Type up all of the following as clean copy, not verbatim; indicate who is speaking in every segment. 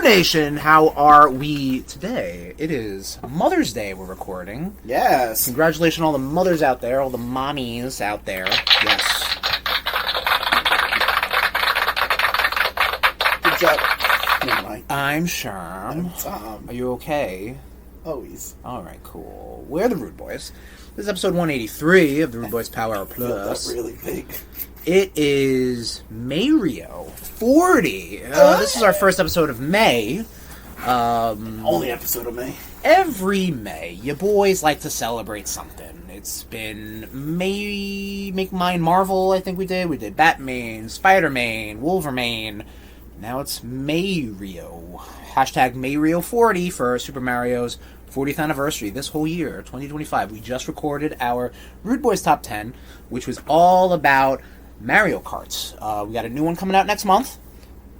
Speaker 1: RudeNation, how are we today? It is Mother's Day we're recording.
Speaker 2: Yes.
Speaker 1: Congratulations on all the mothers out there, all the mommies out there. Yes.
Speaker 2: Good job. Never mind.
Speaker 1: I'm Sherm.
Speaker 2: I'm Tom.
Speaker 1: Are you okay?
Speaker 2: Always.
Speaker 1: Alright, cool. We're the RudeBoyz. This is episode 183 of the RudeBoyz Power Hour Plus.
Speaker 2: That's really big.
Speaker 1: It is Mayrio 40. This is our first episode of May.
Speaker 2: Only episode of May.
Speaker 1: Every May, you boys like to celebrate something. It's been May, Make Mine Marvel, I think we did. We did Batman, Spider-Man, Wolverine. Now it's Mayrio. Hashtag Mayrio 40 for Super Mario's 40th anniversary this whole year, 2025. We just recorded our RudeBoyz Top 10, which was all about Mario Karts. We got a new one coming out next month.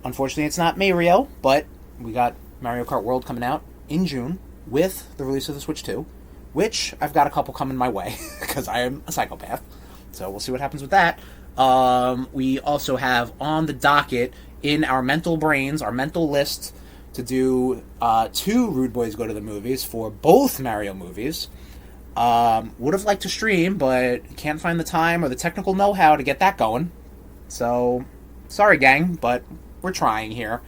Speaker 1: Unfortunately, it's not Mayrio, but we got Mario Kart World coming out in June with the release of the Switch 2, which I've got a couple coming my way because I am a psychopath. So we'll see what happens with that. We also have on the docket in our mental brains, our mental list, to do 2 RudeBoyz Go to the Movies for both Mario movies. Would have liked to stream, but can't find the time or the technical know-how to get that going. So, sorry gang, but we're trying here.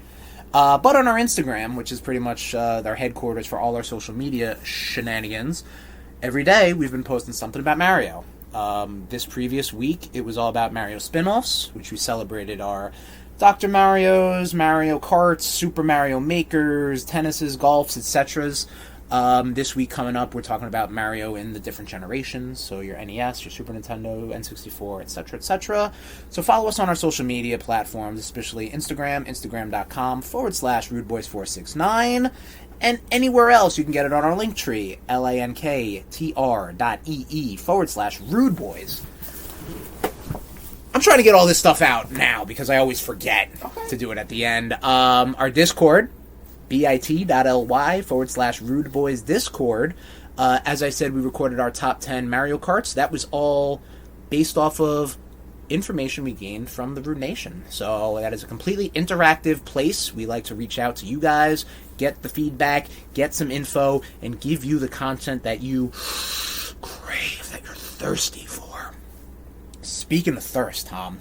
Speaker 1: But on our Instagram, which is pretty much our headquarters for all our social media shenanigans, every day we've been posting something about Mario. This previous week, it was all about Mario spin-offs, which we celebrated our Dr. Mario's, Mario Karts, Super Mario Makers, tennises, golfs, etc. This week coming up, we're talking about Mario in the different generations, so your NES, your Super Nintendo, N64, etc., etc. So follow us on our social media platforms, especially Instagram, instagram.com/RudeBoyz469, and anywhere else you can get it on our linktree, linktr.ee/RudeBoyz. I'm trying to get all this stuff out now because I always forget to do it at the end. Our Discord, bit.ly/RudeBoyz Discord. As I said, we recorded our top 10 Mario Karts. That was all based off of information we gained from the RudeNation. So that is a completely interactive place. We like to reach out to you guys, get the feedback, get some info, and give you the content that you crave, that you're thirsty for. Speaking of thirst, Tom,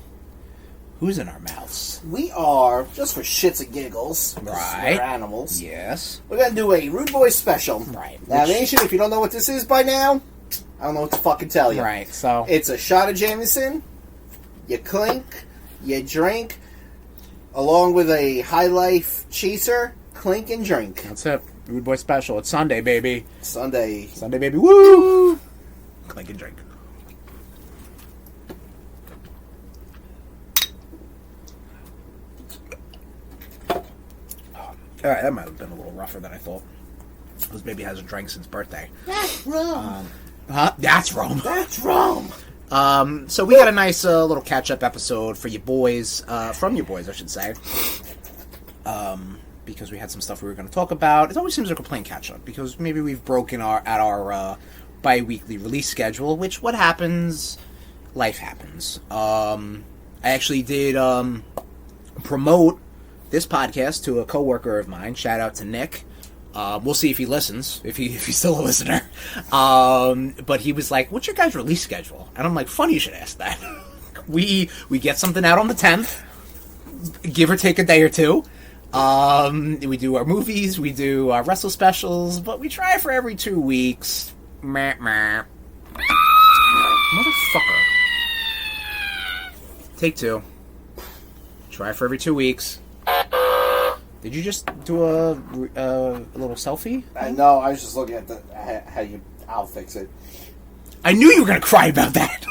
Speaker 1: who's in our mouths?
Speaker 2: We are, just for shits and giggles,
Speaker 1: right?
Speaker 2: We're animals.
Speaker 1: Yes.
Speaker 2: We're going to do a RudeBoyz special.
Speaker 1: Right.
Speaker 2: Now, Nation, if you don't know what this is by now, I don't know what to fucking tell you.
Speaker 1: Right, so
Speaker 2: it's a shot of Jameson, you clink, you drink, along with a High Life chaser, clink and drink.
Speaker 1: That's it. RudeBoyz special. It's Sunday, baby.
Speaker 2: Sunday,
Speaker 1: baby. Woo! Clink and drink. Alright, that might have been a little rougher than I thought. This baby hasn't drank since birthday.
Speaker 2: That's rum.
Speaker 1: That's rum.
Speaker 2: That's rum.
Speaker 1: So we got a nice little catch-up episode for you boys, from you boys, I should say. Because we had some stuff we were going to talk about. It always seems like we're playing catch-up, because maybe we've broken our bi-weekly release schedule, which, what happens? Life happens. I actually did promote this podcast to a coworker of mine. Shout out to Nick. We'll see if he listens, if he's still a listener. But he was like, "What's your guys' release schedule?" And I'm like, "Funny you should ask that." we get something out on the 10th, give or take a day or two. We do our movies, we do our wrestle specials, but we try for every 2 weeks. Meh, meh. Motherfucker. Take 2. Try for every 2 weeks. Did you just do a little selfie?
Speaker 2: No, I was just looking at how you. I'll fix it.
Speaker 1: I knew you were gonna cry about that.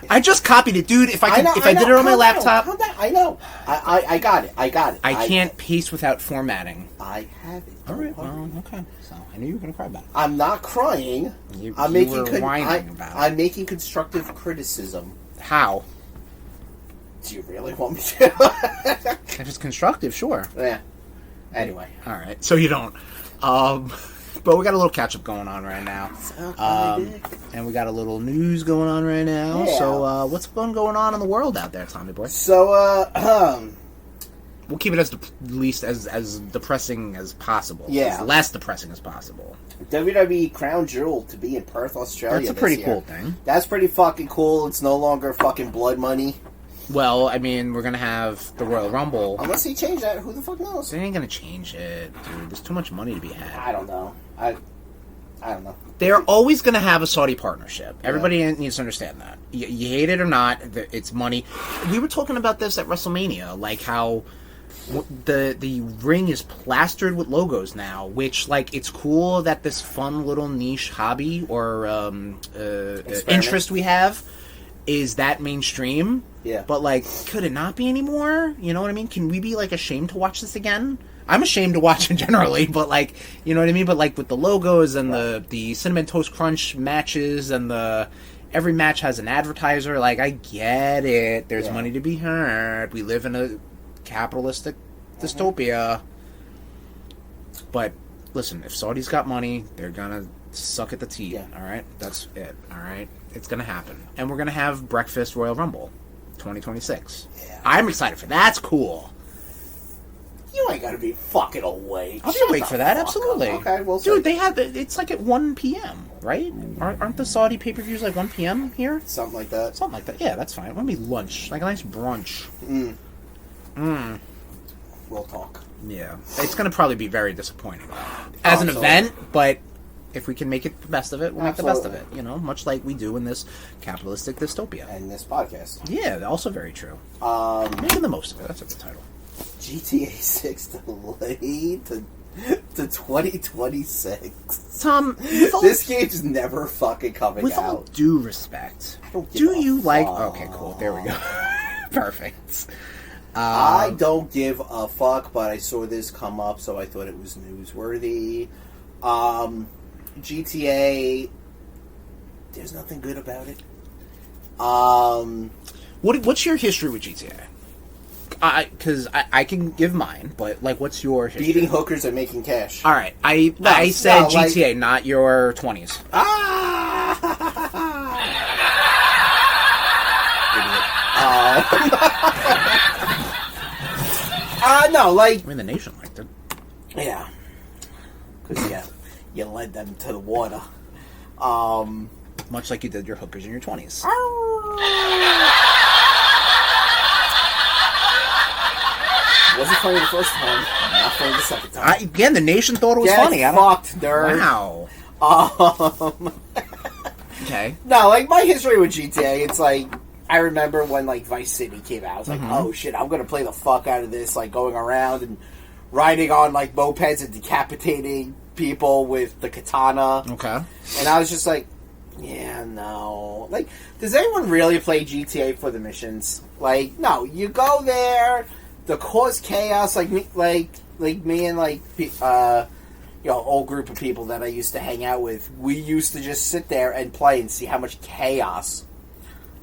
Speaker 1: I just copied it, dude. If I did it on my laptop,
Speaker 2: I know. I got it. I
Speaker 1: can't paste without formatting.
Speaker 2: I have it.
Speaker 1: All right. Well, okay. So I knew you were gonna cry about it.
Speaker 2: I'm not crying. I'm making constructive criticism.
Speaker 1: How?
Speaker 2: Do you really want me to?
Speaker 1: If it's constructive, sure.
Speaker 2: Yeah. Anyway.
Speaker 1: All right. So you don't. But we got a little catch-up going on right now. And we got a little news going on right now. Yeah. So what's going on in the world out there, Tommy boy?
Speaker 2: So,
Speaker 1: We'll keep it as least as depressing as possible.
Speaker 2: Yeah.
Speaker 1: As less depressing as possible.
Speaker 2: WWE Crown Jewel to be in Perth, Australia.
Speaker 1: That's a pretty cool thing.
Speaker 2: That's pretty fucking cool. It's no longer fucking blood money.
Speaker 1: Well, I mean, we're going to have the Royal Rumble.
Speaker 2: Unless he changed that, who the fuck knows?
Speaker 1: They ain't going to change it, dude. There's too much money to be had.
Speaker 2: I don't know. I don't know.
Speaker 1: They're always going to have a Saudi partnership. Everybody needs to understand that. You hate it or not, it's money. We were talking about this at WrestleMania, like how the ring is plastered with logos now, which, like, it's cool that this fun little niche hobby or interest we have is that mainstream.
Speaker 2: Yeah.
Speaker 1: But, like, could it not be anymore? You know what I mean? Can we be, like, ashamed to watch this again? I'm ashamed to watch it generally, but, like, you know what I mean? But, like, with the logos and the Cinnamon Toast Crunch matches and every match has an advertiser, like, I get it. There's money to be had. We live in a capitalistic dystopia. But, listen, if Saudi's got money, they're gonna suck at the teat, alright? That's it, alright? It's gonna happen. And we're gonna have Breakfast Royal Rumble 2026. Yeah. I'm excited for that. That's cool.
Speaker 2: You ain't gotta be fucking awake.
Speaker 1: I'll be awake for that, absolutely.
Speaker 2: Okay, well,
Speaker 1: dude, they have it's like at 1 p.m., right? Aren't the Saudi pay-per-views like 1 p.m. here?
Speaker 2: Something like that.
Speaker 1: Something like that. Yeah, that's fine. It want to be lunch, like a nice brunch.
Speaker 2: We'll talk.
Speaker 1: Yeah, it's gonna probably be very disappointing as an event, but if we can make it the best of it, we'll make the best of it. You know, much like we do in this capitalistic dystopia
Speaker 2: and this podcast.
Speaker 1: Yeah, also very true. Making the most of it. That's a good title.
Speaker 2: GTA 6 delayed to 2026.
Speaker 1: Tom,
Speaker 2: this game's never fucking coming
Speaker 1: with
Speaker 2: out.
Speaker 1: All due respect,
Speaker 2: I don't
Speaker 1: do you
Speaker 2: fuck.
Speaker 1: like? Okay, cool. There we go. Perfect.
Speaker 2: I don't give a fuck, but I saw this come up, so I thought it was newsworthy. GTA, there's nothing good about it.
Speaker 1: What's your history with GTA? Because I can give mine, but, like, what's your history?
Speaker 2: Beating hookers and making cash.
Speaker 1: All right, I said GTA, not your 20s.
Speaker 2: No, like...
Speaker 1: I mean, the nation liked it.
Speaker 2: Yeah. Because, you led them to the water.
Speaker 1: Much like you did your hookers in your 20s.
Speaker 2: Wasn't funny the first time. Not funny the second time.
Speaker 1: Again, the nation thought it was funny.
Speaker 2: Get fucked, nerd.
Speaker 1: Wow. Okay.
Speaker 2: No, like, my history with GTA, it's like, I remember when, like, Vice City came out. I was like, oh, shit, I'm going to play the fuck out of this, like, going around and riding on, like, mopeds and decapitating people with the katana.
Speaker 1: Okay.
Speaker 2: And I was just like, yeah, no. Like, does anyone really play GTA for the missions? Like, no. You go there to cause chaos, like me and, like, old group of people that I used to hang out with. We used to just sit there and play and see how much chaos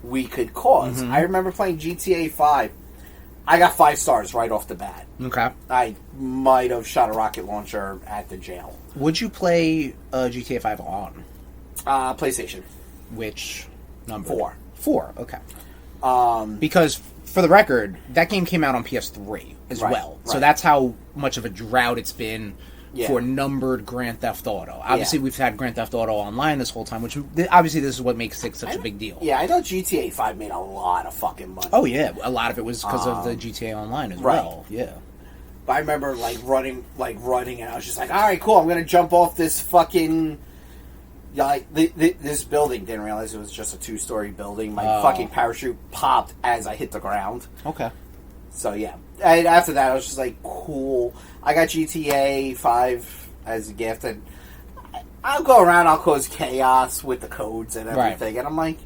Speaker 2: we could cause. I remember playing GTA 5. I got 5 stars right off the bat.
Speaker 1: Okay.
Speaker 2: I might have shot a rocket launcher at the jail.
Speaker 1: Would you play GTA 5 on?
Speaker 2: PlayStation.
Speaker 1: Which number?
Speaker 2: 4.
Speaker 1: 4, okay. Because, for the record, that game came out on PS3 as well. So that's how much of a drought it's been for numbered Grand Theft Auto. Obviously, we've had Grand Theft Auto Online this whole time, which obviously this is what makes it such a big deal.
Speaker 2: Yeah, I know GTA 5 made a lot of fucking money.
Speaker 1: Oh, yeah. A lot of it was because of the GTA Online as well. Yeah.
Speaker 2: But I remember, running, and I was just like, all right, cool, I'm going to jump off this fucking... this building. Didn't realize it was just a 2-story building. My fucking parachute popped as I hit the ground.
Speaker 1: Okay.
Speaker 2: So, yeah. And after that, I was just like, cool. I got GTA 5 as a gift, and I'll go around, I'll cause chaos with the codes and everything. Right. And I'm like,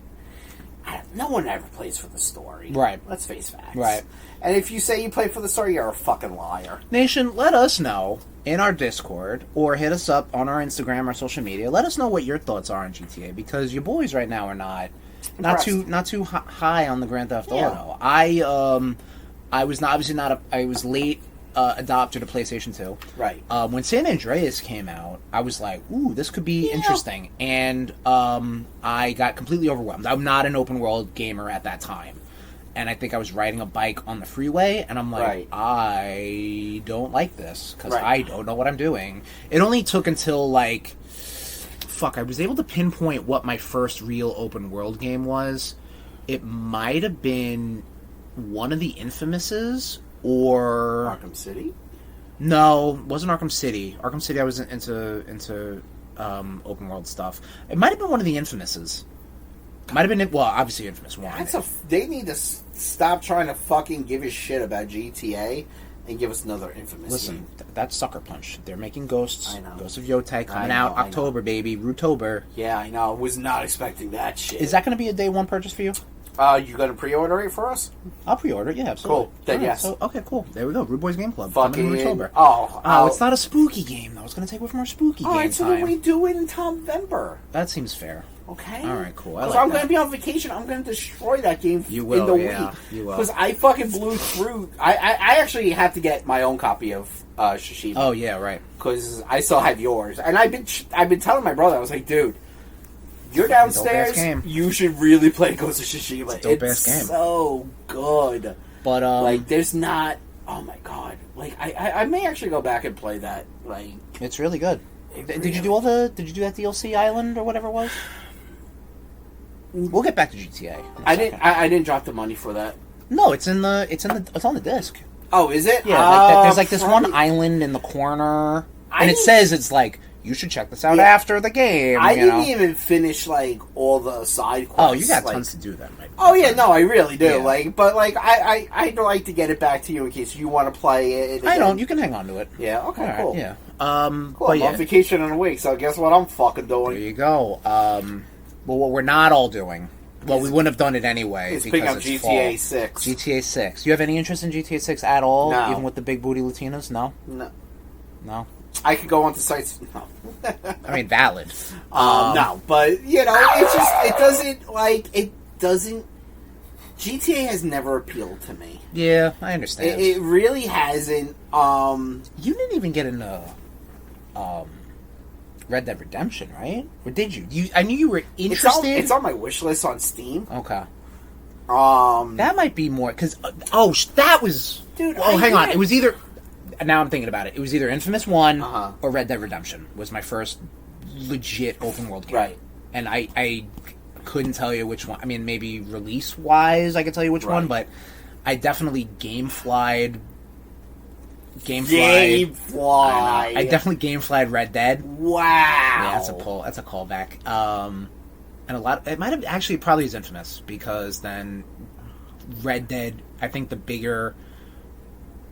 Speaker 2: no one ever plays for the story.
Speaker 1: Right.
Speaker 2: Let's face facts.
Speaker 1: Right.
Speaker 2: And if you say you play for the story, you're a fucking liar.
Speaker 1: Nation, let us know in our Discord, or hit us up on our Instagram or social media. Let us know what your thoughts are on GTA, because your boys right now are not too high on the Grand Theft Auto. I was late adopter to PlayStation 2.
Speaker 2: Right.
Speaker 1: When San Andreas came out, I was like, ooh, this could be interesting. And I got completely overwhelmed. I'm not an open world gamer at that time. and I think I was riding a bike on the freeway, and I'm like,
Speaker 2: Right.
Speaker 1: I don't like this, because
Speaker 2: Right.
Speaker 1: I don't know what I'm doing. It only took until, like, I was able to pinpoint what my first real open world game was. It might have been one of the Infamouses, or...
Speaker 2: Arkham City?
Speaker 1: No, it wasn't Arkham City. Arkham City I was into open world stuff. It might have been one of the Infamouses. Might have been, well, obviously Infamous 1.
Speaker 2: They need to stop trying to fucking give a shit about GTA and give us another Infamous
Speaker 1: Listen,
Speaker 2: game.
Speaker 1: that's Sucker Punch. They're making Ghosts.
Speaker 2: I know.
Speaker 1: Ghosts of Yotei coming
Speaker 2: I
Speaker 1: out
Speaker 2: know.
Speaker 1: October, baby. Rootober.
Speaker 2: Yeah, I know. I was not expecting that shit.
Speaker 1: Is that going to be a day one purchase for you?
Speaker 2: You gonna pre-order it for us?
Speaker 1: I'll pre-order it, yeah, absolutely.
Speaker 2: Cool. Then
Speaker 1: All right,
Speaker 2: yes.
Speaker 1: So, okay, cool. There we go. RudeBoyz Game Club.
Speaker 2: Fucking...
Speaker 1: Coming in October.
Speaker 2: Oh,
Speaker 1: It's not a spooky game, though. It's going to take away from our spooky game
Speaker 2: Alright, so
Speaker 1: time.
Speaker 2: then we do it in November.
Speaker 1: That seems fair.
Speaker 2: Okay.
Speaker 1: All right, cool. I
Speaker 2: Because
Speaker 1: like
Speaker 2: I'm
Speaker 1: that.
Speaker 2: going to be on vacation. I'm going to destroy that game
Speaker 1: You will,
Speaker 2: in the
Speaker 1: yeah,
Speaker 2: week.
Speaker 1: you will.
Speaker 2: Because I fucking blew through. I actually have to get my own copy of Shishima.
Speaker 1: Oh, yeah, right.
Speaker 2: Because I still have yours. And I've been telling my brother, I was like, dude, you're downstairs.
Speaker 1: Dope-ass game.
Speaker 2: You should really play Ghost of Tsushima.
Speaker 1: It's a dope-ass game.
Speaker 2: So good.
Speaker 1: But,
Speaker 2: Like, there's not. Oh my god. Like, I may actually go back and play that. Like,
Speaker 1: it's really good. Did you do that DLC Island or whatever it was? We'll get back to GTA. in a second.
Speaker 2: I didn't drop the money for that.
Speaker 1: No, it's on the disc.
Speaker 2: Oh, is it?
Speaker 1: Yeah, there's like this one island in the corner, and it says it's like you should check this out
Speaker 2: Yeah.
Speaker 1: after the game.
Speaker 2: I
Speaker 1: you
Speaker 2: didn't
Speaker 1: know?
Speaker 2: even finish like all the side quests.
Speaker 1: Oh, you got
Speaker 2: like,
Speaker 1: tons to do then, right?
Speaker 2: Oh yeah, no, I really do.
Speaker 1: Yeah.
Speaker 2: Like, but like, I'd like to get it back to you in case you want to play it.
Speaker 1: I
Speaker 2: again.
Speaker 1: don't. You can hang on to it.
Speaker 2: Yeah. Okay.
Speaker 1: All right,
Speaker 2: cool.
Speaker 1: Yeah.
Speaker 2: Cool.
Speaker 1: But
Speaker 2: I'm
Speaker 1: yeah,
Speaker 2: on vacation in a week, so guess what I'm fucking
Speaker 1: there
Speaker 2: doing?
Speaker 1: you go. Well, what we're not all doing. Well, we wouldn't have done it anyway.
Speaker 2: It's
Speaker 1: because
Speaker 2: picking up
Speaker 1: it's
Speaker 2: GTA
Speaker 1: fall.
Speaker 2: 6.
Speaker 1: GTA 6. You have any interest in GTA 6 at all?
Speaker 2: No.
Speaker 1: Even with the big booty Latinas? No.
Speaker 2: No. I could go onto sites. No.
Speaker 1: I mean, valid.
Speaker 2: No, but you know, it doesn't. GTA has never appealed to me.
Speaker 1: Yeah, I understand.
Speaker 2: It really hasn't.
Speaker 1: You didn't even get into Red Dead Redemption, right? Or did you? I knew you were interested.
Speaker 2: It's on my wish list on Steam.
Speaker 1: Okay.
Speaker 2: That
Speaker 1: That might be more because that was.
Speaker 2: Dude,
Speaker 1: Oh,
Speaker 2: I
Speaker 1: hang on.
Speaker 2: did.
Speaker 1: It was either. Now I'm thinking about it. It was either Infamous 1
Speaker 2: Uh-huh.
Speaker 1: or Red Dead Redemption was my first legit open world game.
Speaker 2: Right.
Speaker 1: And I couldn't tell you which one. I mean, maybe release wise, I could tell you which one,
Speaker 2: Right.
Speaker 1: but I definitely Gameflied. I definitely Gameflied Red Dead.
Speaker 2: Wow.
Speaker 1: Yeah, that's a pull. That's a callback. And a lot. It might have actually probably is Infamous because then Red Dead. I think the bigger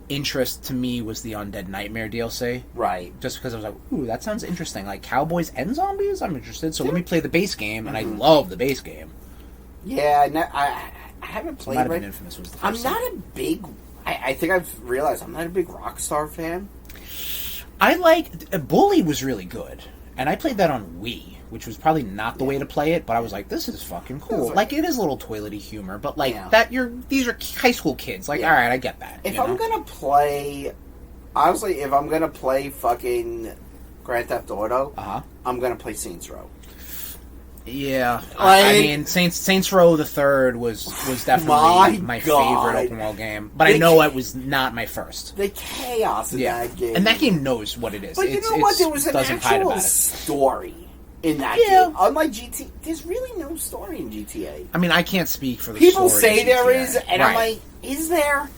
Speaker 1: interest to me was the Undead Nightmare DLC.
Speaker 2: Right.
Speaker 1: Just because I was like, ooh, that sounds interesting. Like cowboys and zombies. I'm interested. So let me play the base game, and I love the base game.
Speaker 2: Yeah, I haven't played.
Speaker 1: Might have been Infamous was the first.
Speaker 2: I'm not a big. I think I've realized I'm not a big Rockstar fan.
Speaker 1: I like Bully was really good, and I played that on Wii, which was probably not the way to play it. But I was like, this is fucking cool. Like it is a little toilety humor, but like these are high school kids. Like, all right, I get that.
Speaker 2: If I'm gonna play, honestly, if I'm gonna play fucking Grand Theft Auto, I'm gonna play Saints Row.
Speaker 1: Yeah, I mean, Saints Row the Third was definitely my favorite open world game, but I know it was not my first.
Speaker 2: The chaos in that game,
Speaker 1: and that game knows what it is.
Speaker 2: But you know what? There was an actual story in that game. Unlike GTA, there's really no story in GTA.
Speaker 1: I mean, I can't speak for the
Speaker 2: people
Speaker 1: story
Speaker 2: say
Speaker 1: of
Speaker 2: there
Speaker 1: GTA.
Speaker 2: is, and I'm like, is there?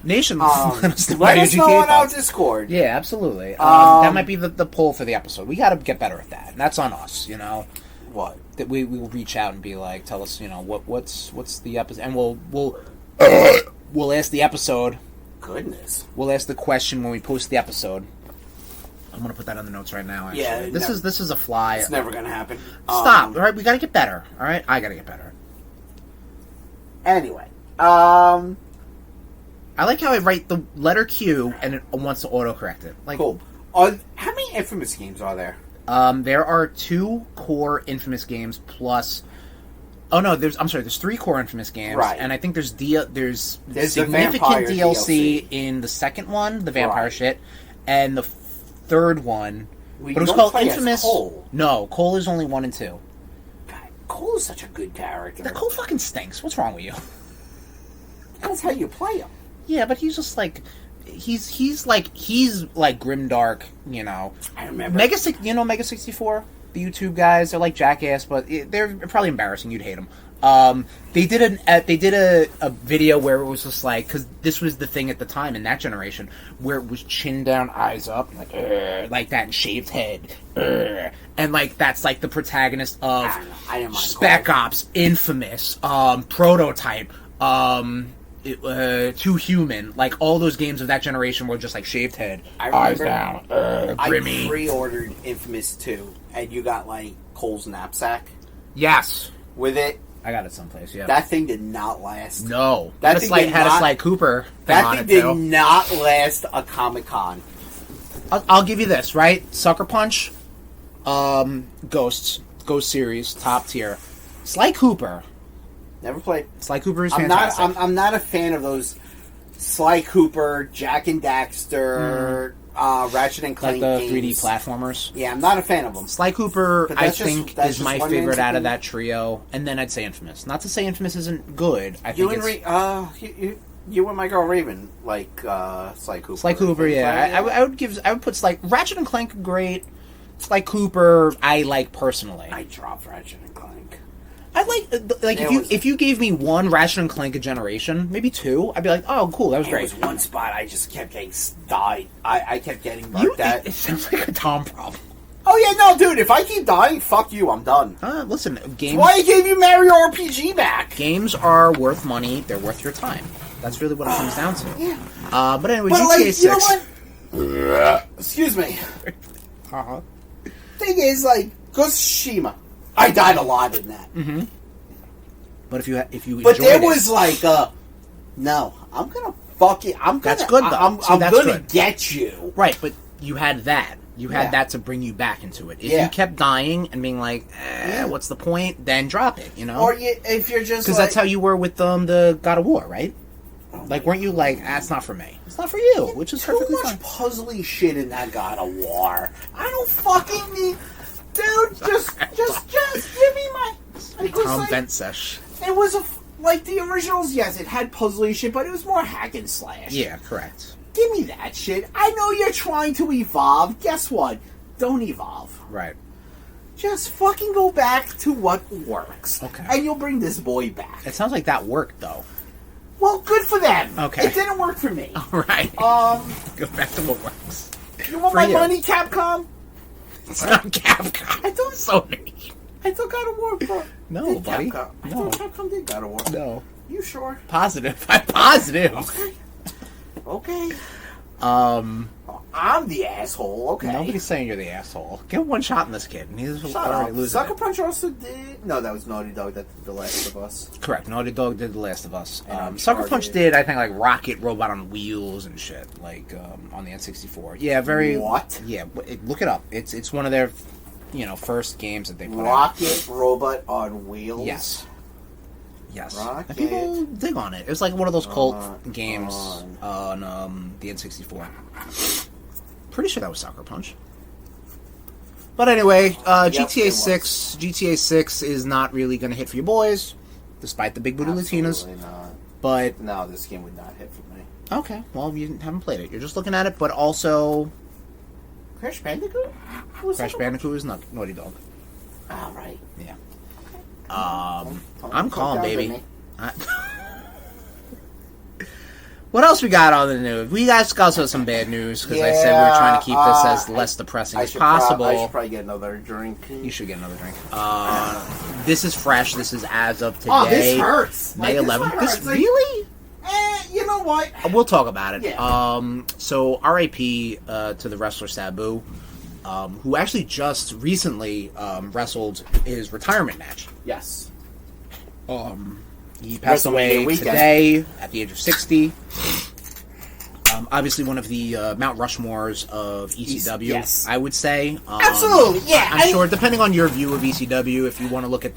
Speaker 1: Nation,
Speaker 2: let us know on our Discord.
Speaker 1: Yeah, absolutely. That might be the poll for the episode. We got to get better at that, and that's on us. You know.
Speaker 2: What?
Speaker 1: That we will reach out and be like, tell us, you know, what's the episode, and we'll ask the episode.
Speaker 2: Goodness.
Speaker 1: We'll ask the question when we post the episode. I'm gonna put that on the notes right now. Actually.
Speaker 2: Yeah,
Speaker 1: this is a fly.
Speaker 2: It's never gonna happen.
Speaker 1: Stop. All right, we gotta get better. All right, I gotta get better.
Speaker 2: Anyway,
Speaker 1: I like how I write the letter Q and it wants to autocorrect it. Like,
Speaker 2: cool. How many Infamous games are there?
Speaker 1: There are 2 core Infamous games plus. Oh no, there's 3 core Infamous games,
Speaker 2: right?
Speaker 1: And I think there's
Speaker 2: the
Speaker 1: significant DLC in the second one, the vampire shit, and the third one. But it was called Infamous.
Speaker 2: Cole.
Speaker 1: No, Cole is only 1 and 2.
Speaker 2: God, Cole is such a good character.
Speaker 1: The Cole fucking stinks. What's wrong with you?
Speaker 2: That's how you play him.
Speaker 1: Yeah, but he's just like he's like grimdark, you know.
Speaker 2: I remember
Speaker 1: Mega 64, the YouTube guys. They're like Jackass, but they're probably embarrassing. You'd hate them. They did a video where it was just like, because this was the thing at the time in that generation where it was chin down, eyes up, like that, and shaved head, and like that's like the protagonist of
Speaker 2: I didn't mind
Speaker 1: Spec Ops, Infamous, Prototype, Too Human, like all those games of that generation were just like shaved head, eyes down, grimy.
Speaker 2: I pre-ordered Infamous 2, and you got like Cole's knapsack.
Speaker 1: Yes,
Speaker 2: with it.
Speaker 1: I got it someplace. Yeah,
Speaker 2: that thing did not last.
Speaker 1: No,
Speaker 2: that thing
Speaker 1: had a Sly Cooper thing
Speaker 2: that
Speaker 1: on
Speaker 2: thing
Speaker 1: it
Speaker 2: did
Speaker 1: too.
Speaker 2: not last a Comic-Con.
Speaker 1: I'll give you this, right? Sucker Punch, Ghost series, top tier. Sly Cooper.
Speaker 2: Never played.
Speaker 1: Sly Cooper is fantastic.
Speaker 2: I'm not a fan of those Sly Cooper, Jack and Daxter, Ratchet and Clank
Speaker 1: like the
Speaker 2: games.
Speaker 1: 3D platformers.
Speaker 2: Yeah, I'm not a fan of them.
Speaker 1: Sly Cooper, I think, is my favorite out of
Speaker 2: that.
Speaker 1: that trio. And then I'd say Infamous. Not to say Infamous isn't good. I
Speaker 2: You
Speaker 1: think
Speaker 2: and you and my girl Raven like Sly Cooper.
Speaker 1: Sly Cooper, yeah. I would put Sly Ratchet and Clank great. Sly Cooper, I like personally.
Speaker 2: I dropped Ratchet and Clank.
Speaker 1: I like if you gave me one Ratchet and Clank a generation, maybe two, I'd be like, oh, cool, that was great.
Speaker 2: There was one spot I just kept getting died. I kept getting burnt at.
Speaker 1: It sounds like a Tom problem.
Speaker 2: Oh yeah, no, dude. If I keep dying, fuck you. I'm done.
Speaker 1: Listen, games.
Speaker 2: Why I gave you Mario RPG back?
Speaker 1: Games are worth money. They're worth your time. That's really what it comes down to.
Speaker 2: Yeah.
Speaker 1: But anyway, GTA 6.
Speaker 2: You know what? Excuse me. Thing is, like, Ghost of Tsushima, I died a lot in that.
Speaker 1: Mm-hmm. But if you
Speaker 2: but there was like no, I'm gonna fuck it.
Speaker 1: That's good though.
Speaker 2: I'm gonna get you.
Speaker 1: Right, but you had that. You had that to bring you back into it. If you kept dying and being like, what's the point? Then drop it. You know.
Speaker 2: Or if you're just
Speaker 1: because that's how you were with the God of War, right? Like, weren't you like, it's not for me. It's not for you, which is perfectly fine.
Speaker 2: Too much puzzly shit in that God of War. I don't fucking need... Dude, just give me my...
Speaker 1: Tom Ventsesh.
Speaker 2: It was like the originals, yes, it had puzzly shit, but it was more hack and slash.
Speaker 1: Yeah, correct.
Speaker 2: Give me that shit. I know you're trying to evolve. Guess what? Don't evolve.
Speaker 1: Right.
Speaker 2: Just fucking go back to what works.
Speaker 1: Okay.
Speaker 2: And you'll bring this boy back.
Speaker 1: It sounds like that worked, though.
Speaker 2: Well, good for them.
Speaker 1: Okay.
Speaker 2: It didn't work for me.
Speaker 1: All right. Go back to what works.
Speaker 2: You want my money, Capcom?
Speaker 1: It's not Capcom.
Speaker 2: I thought
Speaker 1: Sony.
Speaker 2: I thought God of War, bro.
Speaker 1: No, buddy.
Speaker 2: Capcom. I
Speaker 1: no.
Speaker 2: thought Capcom did God of War.
Speaker 1: No.
Speaker 2: You sure?
Speaker 1: Positive. I'm positive.
Speaker 2: Okay. I'm the asshole. Okay.
Speaker 1: Nobody's saying you're the asshole. Get one shot in this kid, and he's already losing.
Speaker 2: Sucker Punch also did. No, that was Naughty Dog that did The Last of Us.
Speaker 1: Correct. Naughty Dog did The Last of Us. Sucker Punch did, I think, like Rocket Robot on Wheels and shit, like on the N64. Yeah, very.
Speaker 2: What?
Speaker 1: Yeah, look it up. It's one of their, first games that they put out.
Speaker 2: Rocket Robot on Wheels.
Speaker 1: Yes. Yes.
Speaker 2: Rocket.
Speaker 1: And people dig on it. It was like one of those cult games on the N64. Pretty sure that was Sucker Punch. But anyway, GTA 6. GTA 6 is not really going to hit for you boys, despite the big booty Latinas.
Speaker 2: Not.
Speaker 1: But
Speaker 2: no, this game would not hit for me.
Speaker 1: Okay, well, you haven't played it. You're just looking at it, but also
Speaker 2: Crash Bandicoot.
Speaker 1: Crash Bandicoot is not Naughty Dog.
Speaker 2: All right.
Speaker 1: Yeah. I'm calling, baby. What else we got on the news? We got also some bad news because I said we were trying to keep this as less depressing as possible.
Speaker 2: I should probably get another drink.
Speaker 1: You should get another drink. This is fresh. This is as of today.
Speaker 2: Oh, this hurts.
Speaker 1: May 11th. This really?
Speaker 2: You know what?
Speaker 1: We'll talk about it.
Speaker 2: Yeah.
Speaker 1: So R.I.P. To the wrestler Sabu, who actually just recently wrestled his retirement match.
Speaker 2: Yes.
Speaker 1: He passed away today at the age of 60. Obviously, one of the Mount Rushmores of ECW,
Speaker 2: yes.
Speaker 1: I would say.
Speaker 2: Absolutely, yeah.
Speaker 1: I'm sure, depending on your view of ECW, if you want to look at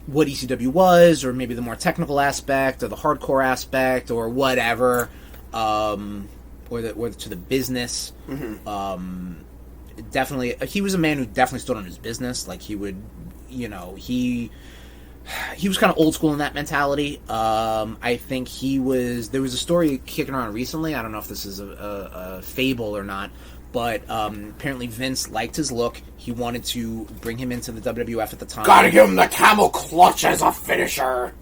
Speaker 1: what ECW was, or maybe the more technical aspect, or the hardcore aspect, or whatever, or to the business.
Speaker 2: Mm-hmm.
Speaker 1: Definitely, he was a man who definitely stood on his business. Like, he would, he he was kind of old school in that mentality. I think there was a story kicking around recently. I don't know if this is a fable or not, but apparently Vince liked his look. He wanted to bring him into the WWF at the time.
Speaker 2: Gotta give him the camel clutch as a finisher.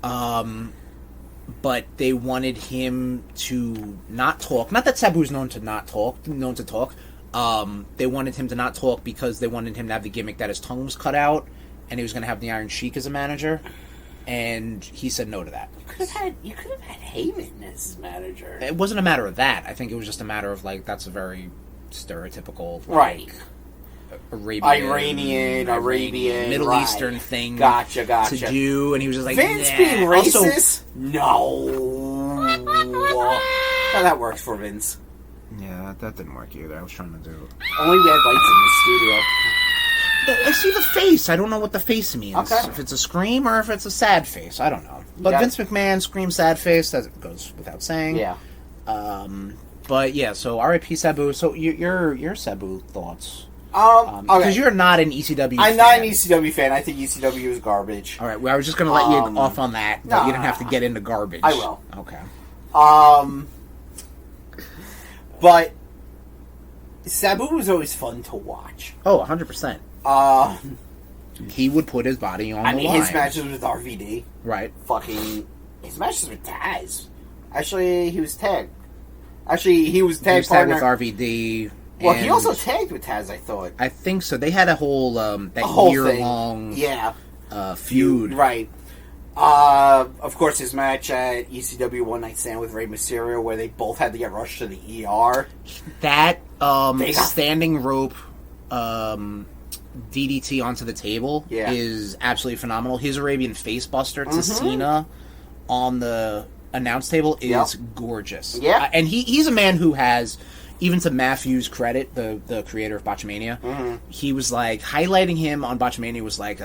Speaker 1: But they wanted him to not talk. Not that Sabu's known to talk. They wanted him to not talk because they wanted him to have the gimmick that his tongue was cut out, and he was going to have the Iron Sheik as a manager. And he said no to that.
Speaker 2: You could have had Heyman as his manager.
Speaker 1: It wasn't a matter of that. I think it was just a matter of, like, that's a very stereotypical, like,
Speaker 2: right,
Speaker 1: Iranian, Middle
Speaker 2: right.
Speaker 1: Eastern thing
Speaker 2: Gotcha.
Speaker 1: to do. And he was just like,
Speaker 2: Vince
Speaker 1: nah.
Speaker 2: being racist?
Speaker 1: Also,
Speaker 2: no. How that works for Vince.
Speaker 1: Yeah, that didn't work either. I was trying to do...
Speaker 2: Only we had lights in the studio.
Speaker 1: I see the face. I don't know what the face means.
Speaker 2: Okay.
Speaker 1: If it's a scream or if it's a sad face. I don't know. But Vince McMahon, scream, sad face, that goes without saying.
Speaker 2: Yeah.
Speaker 1: But yeah, so R.I.P. Sabu. So your Sabu thoughts?
Speaker 2: Okay.
Speaker 1: Because you're not an ECW fan.
Speaker 2: I'm not an ECW fan. I think ECW is garbage.
Speaker 1: All right, well, I was just going to let you off on that, but you didn't have to get into garbage.
Speaker 2: I will.
Speaker 1: Okay.
Speaker 2: But Sabu was always fun to watch.
Speaker 1: Oh, 100%. He would put his body on the line.
Speaker 2: His matches with RVD.
Speaker 1: Right.
Speaker 2: His matches with Taz. Actually, he was tagged. He was tag
Speaker 1: he was
Speaker 2: partner.
Speaker 1: tagged with RVD.
Speaker 2: Well, he also tagged with Taz, I thought.
Speaker 1: I think so. They had a whole year-long feud.
Speaker 2: Right. Of course, his match at ECW One Night Stand with Rey Mysterio, where they both had to get rushed to the ER.
Speaker 1: That standing rope DDT onto the table is absolutely phenomenal. His Arabian Facebuster to Cena on the announce table is gorgeous.
Speaker 2: Yeah.
Speaker 1: And he's a man who has, even to Matthew's credit, the creator of Botchamania, he was like, highlighting him on Botchamania was like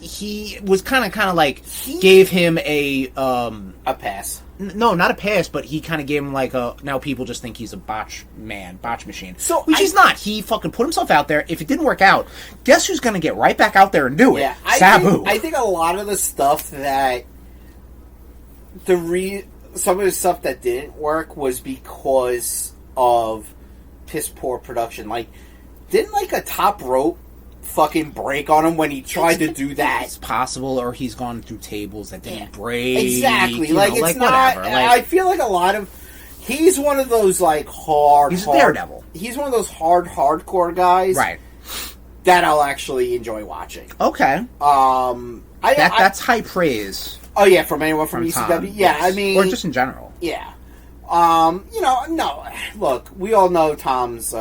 Speaker 1: he was kind of like gave him a
Speaker 2: pass.
Speaker 1: No, not a pass, but he kind of gave him like now people just think he's a botch machine.
Speaker 2: So
Speaker 1: which he's not. He fucking put himself out there. If it didn't work out, guess who's going to get right back out there and do it?
Speaker 2: Yeah,
Speaker 1: Sabu.
Speaker 2: I think a lot of the stuff that some of the stuff that didn't work was because of piss poor production. Like, didn't like a top rope fucking break on him when he tried to do that?
Speaker 1: It's possible, or he's gone through tables that didn't break.
Speaker 2: Exactly.
Speaker 1: Like, it's not.
Speaker 2: Whatever. I feel like a lot of. He's one of those like hard.
Speaker 1: He's a Daredevil.
Speaker 2: He's one of those hardcore guys,
Speaker 1: right?
Speaker 2: That I'll actually enjoy watching.
Speaker 1: Okay. That's high praise.
Speaker 2: Oh yeah, from anyone from ECW.
Speaker 1: Tom,
Speaker 2: yeah,
Speaker 1: yes.
Speaker 2: I mean,
Speaker 1: or just in general.
Speaker 2: Yeah. No. Look, we all know Tom's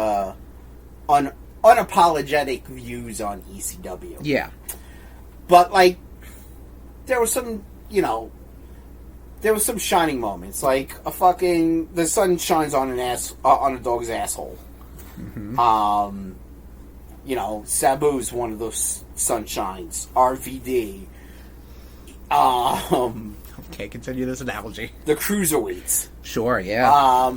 Speaker 2: unapologetic views on ECW.
Speaker 1: Yeah.
Speaker 2: But like, there was some shining moments. Like the sun shines on on a dog's asshole.
Speaker 1: Mm-hmm.
Speaker 2: Sabu's one of those sunshines. RVD.
Speaker 1: Okay, continue this analogy.
Speaker 2: The cruiserweights.
Speaker 1: Sure, yeah.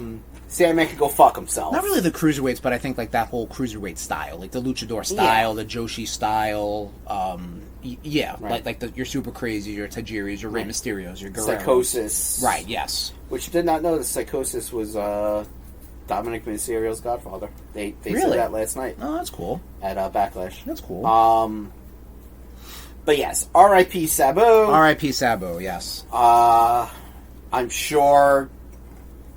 Speaker 2: Sandman could go fuck himself.
Speaker 1: Not really the cruiserweights, but I think like that whole cruiserweight style, like the luchador style, the Joshi style. Right. like your super crazy, your Tajiris, your Rey Mysterios, your Guerreros.
Speaker 2: Psychosis.
Speaker 1: Right. Yes.
Speaker 2: Which did not know that Psychosis was Dominic Mysterio's godfather. They
Speaker 1: really?
Speaker 2: said that last night.
Speaker 1: Oh, that's cool.
Speaker 2: At Backlash.
Speaker 1: That's cool.
Speaker 2: But yes, R.I.P. Sabu.
Speaker 1: R.I.P. Sabu. Yes.
Speaker 2: I'm sure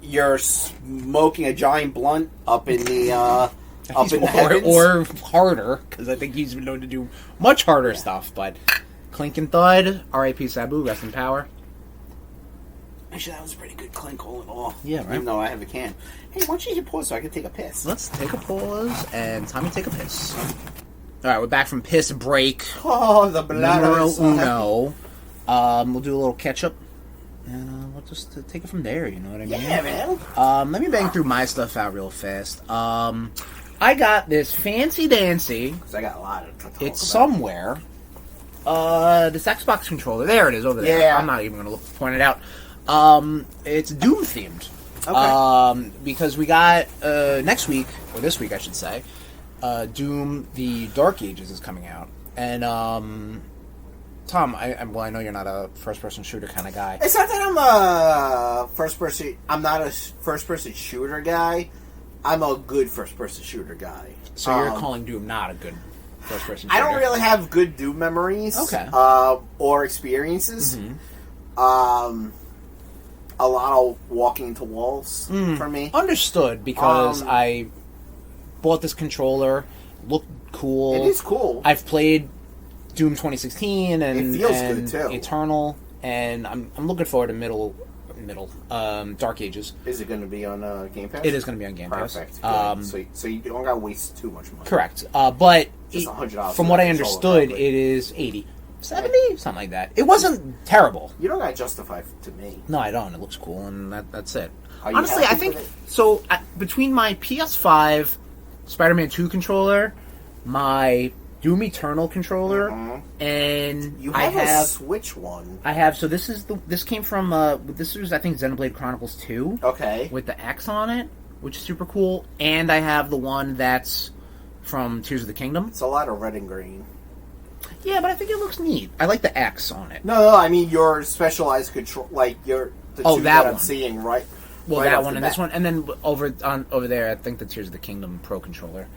Speaker 2: you're smoking a giant blunt up in the heavens.
Speaker 1: Or harder, because I think he's been known to do much harder stuff. But clink and thud. R.I.P. Sabu. Rest in power.
Speaker 2: Actually, that was a pretty good clink all in all.
Speaker 1: Yeah, right.
Speaker 2: Even though I have a can. Hey, why don't you hit pause so I can take a piss?
Speaker 1: Let's take a pause and Tommy take a piss. All right, we're back from piss break.
Speaker 2: Oh, the bladder.
Speaker 1: Numero uno. We'll do a little catch-up, and we'll just take it from there, you know what I mean?
Speaker 2: Yeah, man.
Speaker 1: Let me bang through my stuff out real fast. I got this fancy-dancy.
Speaker 2: Because I got a lot of talk
Speaker 1: It's somewhere. This Xbox controller. There it is, over there.
Speaker 2: Yeah.
Speaker 1: I'm not even going to point it out. It's Doom-themed.
Speaker 2: Okay.
Speaker 1: Because we got, next week, or this week, I should say, Doom: The Dark Ages is coming out, and Tom, I know you're not a first-person shooter kind of guy.
Speaker 2: It's not that I'm not a first-person shooter guy. I'm a good first-person shooter guy.
Speaker 1: So you're calling Doom not a good first-person shooter?
Speaker 2: I don't really have good Doom memories.
Speaker 1: Okay.
Speaker 2: Or experiences.
Speaker 1: Mm-hmm.
Speaker 2: A lot of walking into walls for me.
Speaker 1: Understood, because I bought this controller, looked cool.
Speaker 2: It is cool.
Speaker 1: I've played Doom 2016 and
Speaker 2: it feels good too.
Speaker 1: Eternal, and I'm looking forward to Dark Ages.
Speaker 2: Is it going to be on Game Pass?
Speaker 1: It is going to be on Game Pass.
Speaker 2: Perfect. So you don't got to waste too much money.
Speaker 1: Correct. But
Speaker 2: just $100
Speaker 1: from what I understood, it is 80. 70? Something like that. It wasn't terrible.
Speaker 2: You don't got to justify it to me.
Speaker 1: No, I don't. It looks cool, and that's it.
Speaker 2: Honestly,
Speaker 1: I think... So, between my PS5 Spider-Man 2 controller, my Doom Eternal controller, and
Speaker 2: you have a Switch one.
Speaker 1: I have. So this came from this was, I think, Xenoblade Chronicles 2.
Speaker 2: Okay.
Speaker 1: With the X on it, which is super cool, and I have the one that's from Tears of the Kingdom.
Speaker 2: It's a lot of red and green.
Speaker 1: Yeah, but I think it looks neat. I like the X on it.
Speaker 2: No, I mean your specialized control, like the two that I'm seeing right.
Speaker 1: Well,
Speaker 2: right
Speaker 1: that one and this one, and then over there, I think the Tears of the Kingdom Pro controller.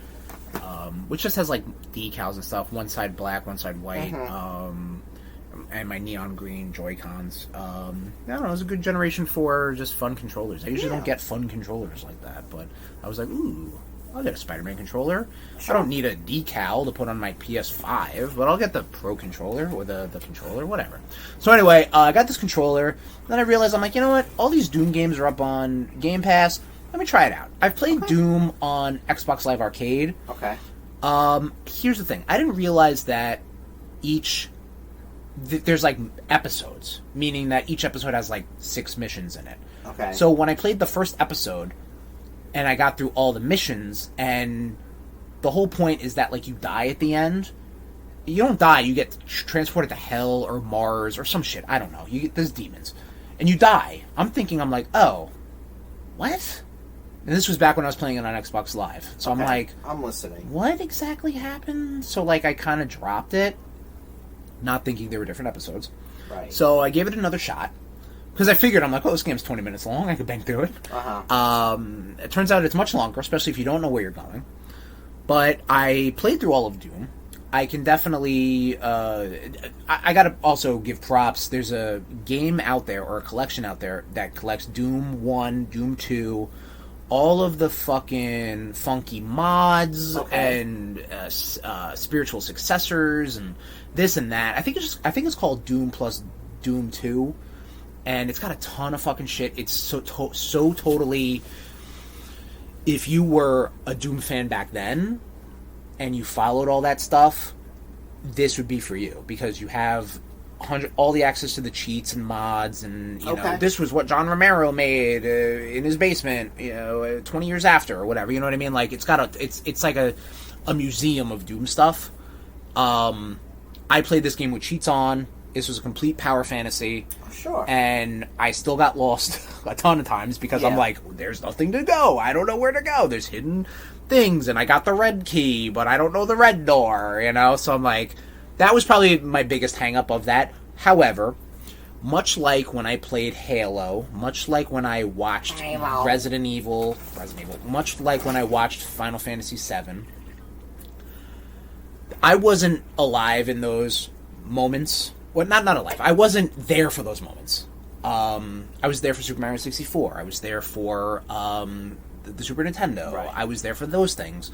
Speaker 1: Which just has like decals and stuff. One side black, one side white, and my neon green Joy-Cons. I don't know. It was a good generation for just fun controllers. I usually don't get fun controllers like that, but I was like, ooh, I'll get a Spider-Man controller. Sure. I don't need a decal to put on my PS5, but I'll get the Pro controller or the controller, whatever. So anyway, I got this controller. Then I realized, I'm like, you know what? All these Doom games are up on Game Pass. Let me try it out. I've played Doom on Xbox Live Arcade.
Speaker 2: Okay.
Speaker 1: Here's the thing. I didn't realize that there's like episodes, meaning that each episode has like 6 missions in it.
Speaker 2: Okay.
Speaker 1: So when I played the first episode, and I got through all the missions, and the whole point is that like you die at the end. You don't die. You get transported to Hell or Mars or some shit. I don't know. There's demons, and you die. I'm like, oh, what? And this was back when I was playing it on Xbox Live. So I'm like...
Speaker 2: I'm listening.
Speaker 1: What exactly happened? So, like, I kind of dropped it, not thinking there were different episodes.
Speaker 2: Right.
Speaker 1: So I gave it another shot. Because I figured, I'm like, oh, this game's 20 minutes long. I could bang through it. It turns out it's much longer, especially if you don't know where you're going. But I played through all of Doom. I can definitely... I gotta also give props. There's a game out there, or a collection out there, that collects Doom 1, Doom 2... all of the fucking funky mods and spiritual successors and this and that. I think it's called Doom plus Doom 2, and it's got a ton of fucking shit. It's so totally. If you were a Doom fan back then, and you followed all that stuff, this would be for you, because you have all the access to the cheats and mods, and you know, this was what John Romero made in his basement, 20 years after or whatever. You know what I mean? Like it's like a museum of Doom stuff. I played this game with cheats on. This was a complete power fantasy.
Speaker 2: Sure.
Speaker 1: And I still got lost a ton of times because I'm like, there's nothing to go. I don't know where to go. There's hidden things, and I got the red key, but I don't know the red door. So I'm like. That was probably my biggest hang-up of that. However, much like when I played Halo, much like when I watched Resident Evil, much like when I watched Final Fantasy VII, I wasn't alive in those moments. Well, not alive. I wasn't there for those moments. I was there for Super Mario 64. I was there for the Super Nintendo. Right. I was there for those things.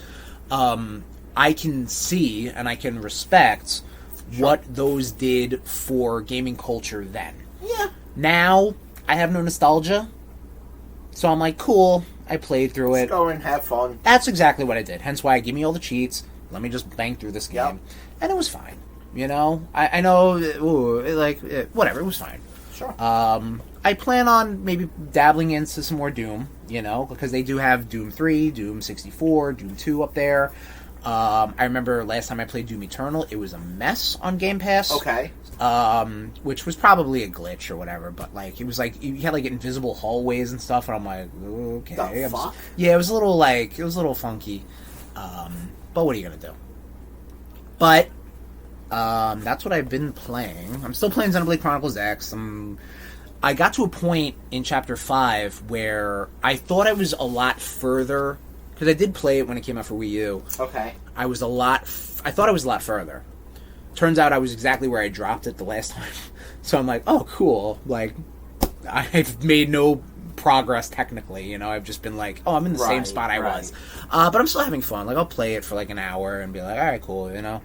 Speaker 1: I can see and I can respect what those did for gaming culture then.
Speaker 2: Yeah.
Speaker 1: Now, I have no nostalgia. So I'm like, cool. I played through it.
Speaker 2: Just go and have fun.
Speaker 1: That's exactly what I did. Hence why I give me all the cheats. Let me just bang through this game. Yep. And it was fine. I know, whatever. It was fine.
Speaker 2: Sure.
Speaker 1: I plan on maybe dabbling into some more Doom, because they do have Doom 3, Doom 64, Doom 2 up there. I remember last time I played Doom Eternal, it was a mess on Game Pass.
Speaker 2: Okay.
Speaker 1: Which was probably a glitch or whatever, but it was you had invisible hallways and stuff, and I'm like, okay.
Speaker 2: The fuck?
Speaker 1: Yeah, it was a little funky. But what are you gonna do? But That's what I've been playing. I'm still playing Xenoblade Chronicles X. I got to a point in Chapter 5 where I thought I was a lot further, because I did play it when it came out for Wii U.
Speaker 2: Okay.
Speaker 1: I thought I was a lot further. Turns out I was exactly where I dropped it the last time. So I'm like, oh, cool. Like, I've made no progress technically, you know. I've just been like, oh, I'm in the same spot I was. But I'm still having fun. Like, I'll play it for like an hour and be like, all right, cool, you know.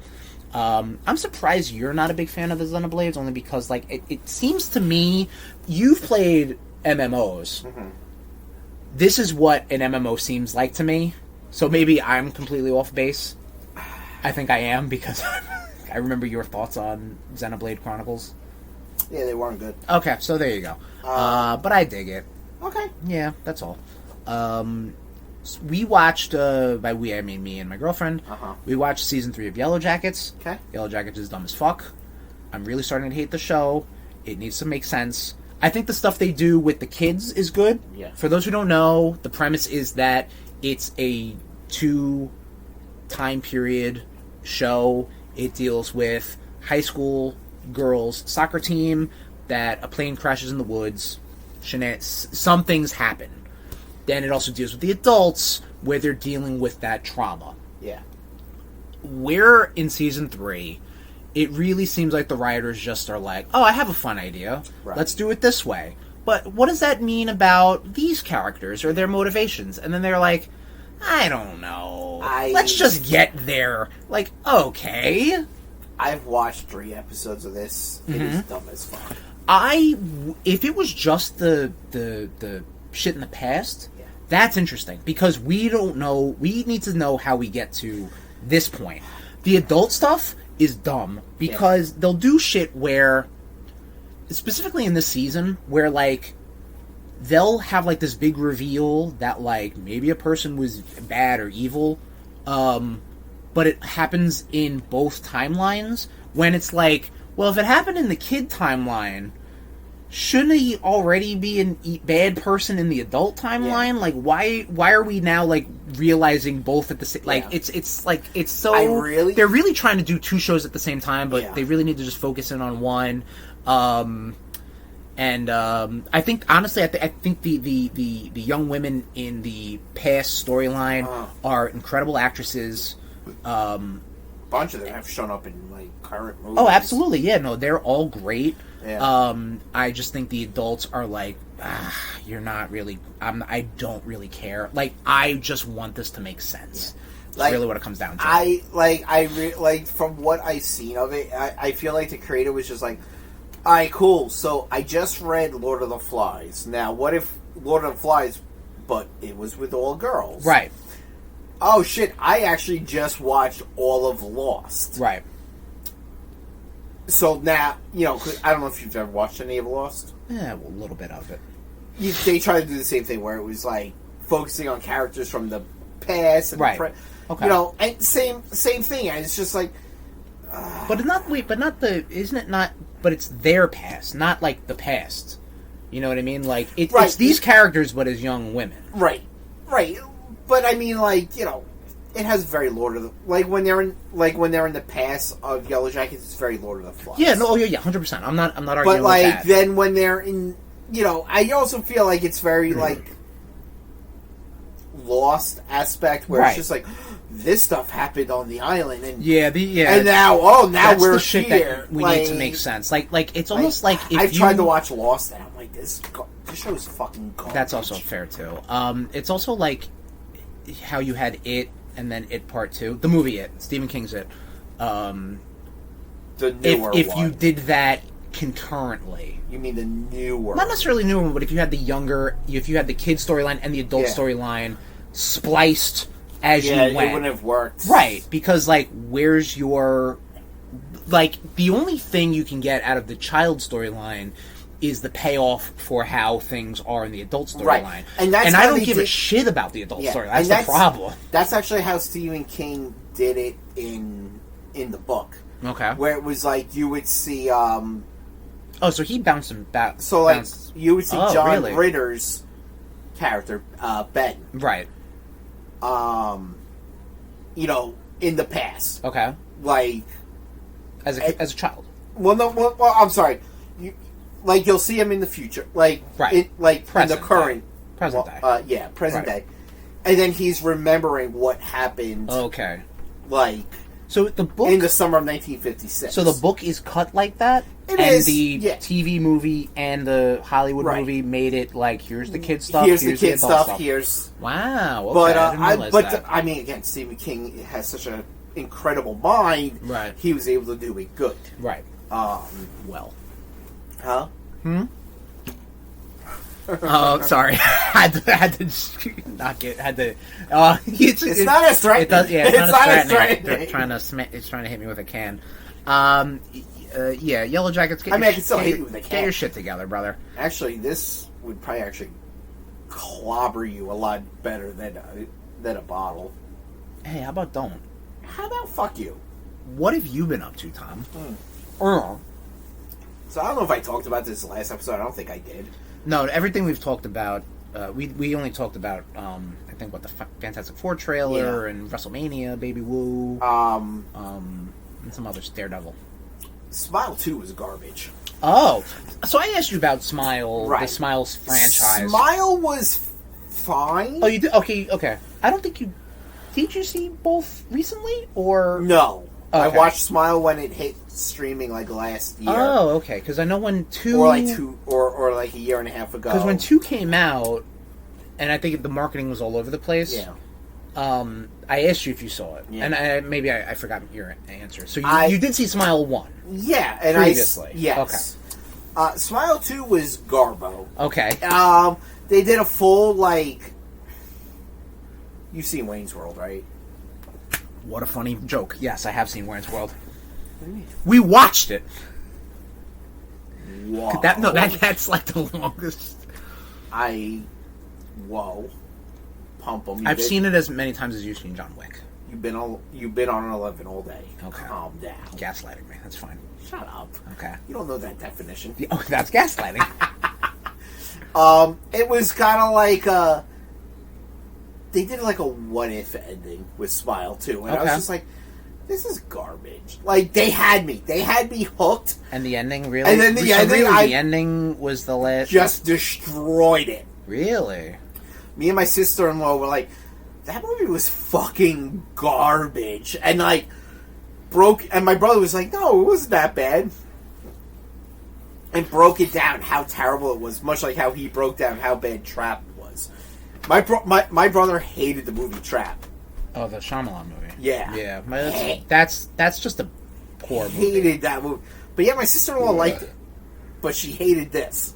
Speaker 1: I'm surprised you're not a big fan of the Xenoblades, only because, like, it seems to me you've played MMOs. Mm-hmm. This is what an MMO seems like to me. So maybe I'm completely off base. I think I am, because I remember your thoughts on Xenoblade Chronicles.
Speaker 2: Yeah, they weren't good.
Speaker 1: Okay, so there you go. But I dig it.
Speaker 2: Okay.
Speaker 1: Yeah, that's all. We watched, by we, I mean me and my girlfriend, we watched Season 3 of Yellow Jackets.
Speaker 2: Okay.
Speaker 1: Yellow Jackets is dumb as fuck. I'm really starting to hate the show. It needs to make sense. I think the stuff they do with the kids is good.
Speaker 2: Yeah.
Speaker 1: For those who don't know, the premise is that it's a 2-time period show. It deals with high school girls' soccer team that a plane crashes in the woods. Some things happen. Then it also deals with the adults, where they're dealing with that trauma.
Speaker 2: Yeah.
Speaker 1: We're in Season 3. It really seems like the writers just are like, oh, I have a fun idea. Right. Let's do it this way. But what does that mean about these characters or their motivations? And then they're like, I don't know. Let's just get there. Like, okay.
Speaker 2: I've watched 3 episodes of this. It is dumb as fuck.
Speaker 1: If it was just the shit in the past, that's interesting, because we don't know. We need to know how we get to this point. The adult stuff is dumb, because they'll do shit where, specifically in this season, where, like, they'll have, like, this big reveal that, like, maybe a person was bad or evil, but it happens in both timelines, when it's like, well, if it happened in the kid timeline, shouldn't he already be a bad person in the adult timeline? Yeah. Like, why are we now, like, realizing both at the same... Like, it's like, it's so... They're really trying to do 2 shows at the same time, but they really need to just focus in on one. I think, honestly, I think the young women in the past storyline are incredible actresses.
Speaker 2: Bunch of them have shown up in, like, current movies.
Speaker 1: Oh, absolutely, yeah, no, they're all great.
Speaker 2: Yeah.
Speaker 1: I just think the adults are like, you're not really... I don't really care. Like, I just want this to make sense. Yeah. That's like, really what it comes down to.
Speaker 2: From what I've seen of it, I feel like the creator was just like, alright, cool, so I just read Lord of the Flies. Now, what if Lord of the Flies, but it was with all girls?
Speaker 1: Right.
Speaker 2: Oh, shit, I actually just watched all of Lost.
Speaker 1: Right.
Speaker 2: So now, you know, I don't know if you've ever watched any of Lost.
Speaker 1: Yeah, well, a little bit of it.
Speaker 2: They tried to do the same thing where it was, like, focusing on characters from the past and
Speaker 1: right.
Speaker 2: Okay. You know, and same thing. And it's just like,
Speaker 1: but isn't it not? But it's their past, not like the past. You know what I mean? Like it's these characters, but as young women.
Speaker 2: Right. But I mean, like, you know, it has very Lord of the when they're in the past of Yellow Jackets, it's very Lord of the Flies.
Speaker 1: Yeah, no, yeah, 100%. I'm not arguing
Speaker 2: but, like,
Speaker 1: with that.
Speaker 2: Then when they're in, you know, I also feel like it's very like Lost aspect where it's just like, this stuff happened on the island, and and now we're
Speaker 1: the shit
Speaker 2: here.
Speaker 1: That we need to make sense. Like it's almost like if
Speaker 2: I've tried to watch Lost, and I'm like, this show is fucking garbage.
Speaker 1: That's also fair too. It's also like how you had It, and then It Part 2, the movie It, Stephen King's It.
Speaker 2: The newer
Speaker 1: if
Speaker 2: one.
Speaker 1: you did that concurrently.
Speaker 2: You mean the newer?
Speaker 1: Not necessarily newer one, but if you had the kid storyline and the adult storyline spliced as you went,
Speaker 2: it wouldn't have worked.
Speaker 1: Right, because, like, where's your... Like, the only thing you can get out of the child storyline is the payoff for how things are in the adult storyline.
Speaker 2: Right. And
Speaker 1: I don't give a shit about the adult story. That's the problem.
Speaker 2: That's actually how Stephen King did it in the book.
Speaker 1: Okay.
Speaker 2: Where it was like, you would see...
Speaker 1: so he bounced him back.
Speaker 2: So, like, you would see John Ritter's character, Ben.
Speaker 1: Right.
Speaker 2: You know, in the past.
Speaker 1: Okay.
Speaker 2: Like...
Speaker 1: as a child.
Speaker 2: Well, no. Well, I'm sorry. You'll see him in the future,
Speaker 1: right?
Speaker 2: In the current
Speaker 1: present day.
Speaker 2: Present day, and then he's remembering what happened.
Speaker 1: Okay.
Speaker 2: So
Speaker 1: the book
Speaker 2: in the summer of 1956.
Speaker 1: So the book is cut like that.
Speaker 2: It is.
Speaker 1: The TV movie and the Hollywood movie made it like, here's the kid stuff.
Speaker 2: Here's the kid stuff.
Speaker 1: Here's wow.
Speaker 2: Okay,
Speaker 1: but
Speaker 2: I mean, again, Stephen King has such an incredible mind.
Speaker 1: Right.
Speaker 2: He was able to do it good.
Speaker 1: Right.
Speaker 2: Well. Huh?
Speaker 1: Oh, sorry. had to not get.
Speaker 2: It's not as threatening.
Speaker 1: It does. Yeah, it's not as threatening. They're trying to. It's trying to hit me with a can. Yellow Jackets.
Speaker 2: I can still hit you with a can.
Speaker 1: Get your shit together, brother.
Speaker 2: Actually, this would probably clobber you a lot better than a bottle.
Speaker 1: Hey, how about don't?
Speaker 2: How about fuck you?
Speaker 1: What have you been up to, Tom?
Speaker 2: So I don't know if I talked about this last episode. I don't think I did.
Speaker 1: No, everything we've talked about, we only talked about, I think, the Fantastic Four trailer and WrestleMania, Baby Woo, and some others, Daredevil.
Speaker 2: Smile 2 was garbage.
Speaker 1: Oh, so I asked you about Smile, the Smiles franchise.
Speaker 2: Smile was fine.
Speaker 1: Oh, you did? Okay. I don't think you... Did you see both recently, or...
Speaker 2: No.
Speaker 1: Okay.
Speaker 2: I watched Smile when it hit streaming last year.
Speaker 1: Oh, okay. Because I know when 2...
Speaker 2: Or a year and a half ago.
Speaker 1: Because when 2 came out, and I think the marketing was all over the place.
Speaker 2: Yeah.
Speaker 1: I asked you if you saw it, and maybe I forgot your answer. So you did see Smile 1?
Speaker 2: Yeah, and
Speaker 1: previously.
Speaker 2: Yes. Okay. Smile 2 was Garbo.
Speaker 1: Okay.
Speaker 2: They did a full You've seen Wayne's World, right?
Speaker 1: What a funny joke. Yes, I have seen Wayne's World. We watched it.
Speaker 2: Whoa.
Speaker 1: That's like the longest.
Speaker 2: Whoa. Pump them.
Speaker 1: I've seen it as many times as you've seen John Wick.
Speaker 2: You've been on an 11 all day.
Speaker 1: Okay.
Speaker 2: Calm down.
Speaker 1: Gaslighting me. That's fine.
Speaker 2: Shut up.
Speaker 1: Okay.
Speaker 2: You don't know that definition.
Speaker 1: Oh, that's gaslighting.
Speaker 2: It was kind of like they did a what if ending with Smile 2, and I was just like, this is garbage. They had me hooked.
Speaker 1: And the ending really?
Speaker 2: And then the
Speaker 1: ending was the last...
Speaker 2: Just destroyed it.
Speaker 1: Really?
Speaker 2: Me and my sister-in-law were like, that movie was fucking garbage. And and my brother was like, no, it wasn't that bad. And broke it down how terrible it was, much like how he broke down how bad Trap was. My brother hated the movie Trap.
Speaker 1: Oh, the Shyamalan movie.
Speaker 2: Yeah.
Speaker 1: Yeah. That's just a poor movie.
Speaker 2: Hated that movie. But yeah, my sister-in-law liked it. But she hated this.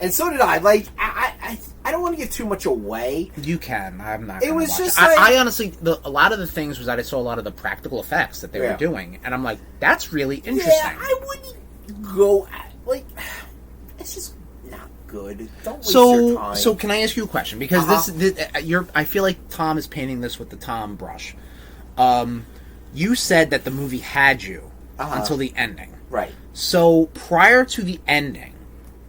Speaker 2: And so did I. I don't want to give too much away.
Speaker 1: You can. I'm not.
Speaker 2: It was
Speaker 1: watch
Speaker 2: just
Speaker 1: it. I honestly, a lot of the things was that I saw a lot of the practical effects that they were doing, and I'm like, that's really interesting.
Speaker 2: Yeah, I wouldn't go it's just not good. Don't waste your time.
Speaker 1: So can I ask you a question? Because I feel like Tom is painting this with the Tom brush. You said that the movie had you until the ending,
Speaker 2: right?
Speaker 1: So prior to the ending,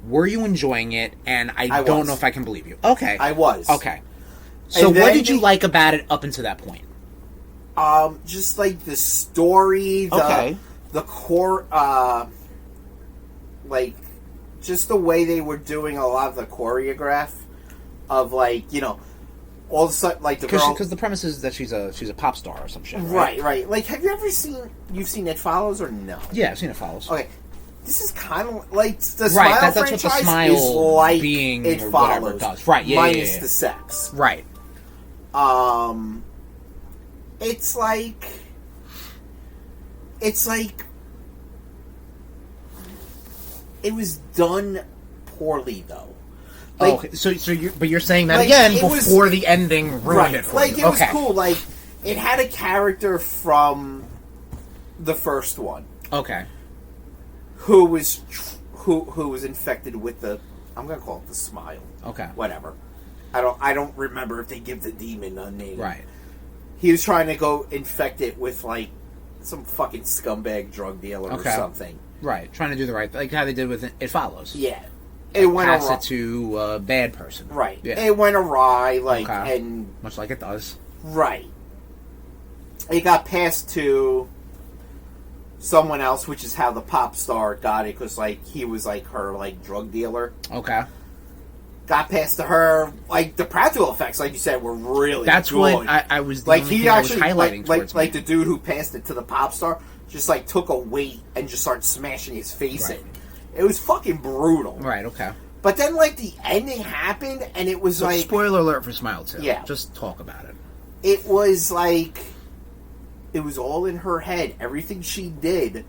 Speaker 1: were you enjoying it? And I don't know if I can believe you. Okay,
Speaker 2: I was.
Speaker 1: Okay. So what did you like about it up until that point?
Speaker 2: Just the story, the core, just the way they were doing a lot of the choreograph of all of a sudden the girl,
Speaker 1: because the premise is that she's a pop star or some shit,
Speaker 2: right? Right. Have you ever seen It Follows or no?
Speaker 1: Yeah, I've seen It Follows.
Speaker 2: Okay. This is kind of the Smile
Speaker 1: that's
Speaker 2: franchise
Speaker 1: what the Smile
Speaker 2: is like
Speaker 1: being
Speaker 2: It
Speaker 1: or
Speaker 2: Follows,
Speaker 1: whatever it does. Right,
Speaker 2: minus the sex.
Speaker 1: Right.
Speaker 2: It's like it was done poorly though.
Speaker 1: Okay, so you're saying that again before the ending ruined it for you.
Speaker 2: It was cool. It had a character from the first one.
Speaker 1: Okay.
Speaker 2: Who was infected with the... I'm gonna call it the Smile.
Speaker 1: Okay.
Speaker 2: Whatever. I don't remember if they give the demon a name.
Speaker 1: Right.
Speaker 2: He was trying to go infect it with some fucking scumbag drug dealer or something.
Speaker 1: Right. Trying to do the right thing, like how they did with It Follows.
Speaker 2: Yeah. It went awry.
Speaker 1: Pass it to a bad person.
Speaker 2: Right.
Speaker 1: Yeah.
Speaker 2: It went awry, and
Speaker 1: much like it does.
Speaker 2: Right. It got passed to someone else, which is how the pop star got it, because like he was like her like drug dealer.
Speaker 1: Okay.
Speaker 2: Got past to her, like the practical effects, like you said, were really
Speaker 1: That's
Speaker 2: good.
Speaker 1: what I was
Speaker 2: like.
Speaker 1: the only
Speaker 2: He
Speaker 1: thing
Speaker 2: actually
Speaker 1: I was highlighting
Speaker 2: like the dude who passed it to the pop star just like took a weight and just started smashing his face in. It was fucking brutal.
Speaker 1: Right. Okay.
Speaker 2: But then like the ending happened, and it was like
Speaker 1: spoiler alert for Smile 2.
Speaker 2: Yeah.
Speaker 1: Just talk about it.
Speaker 2: It was like it was all in her head. Everything she did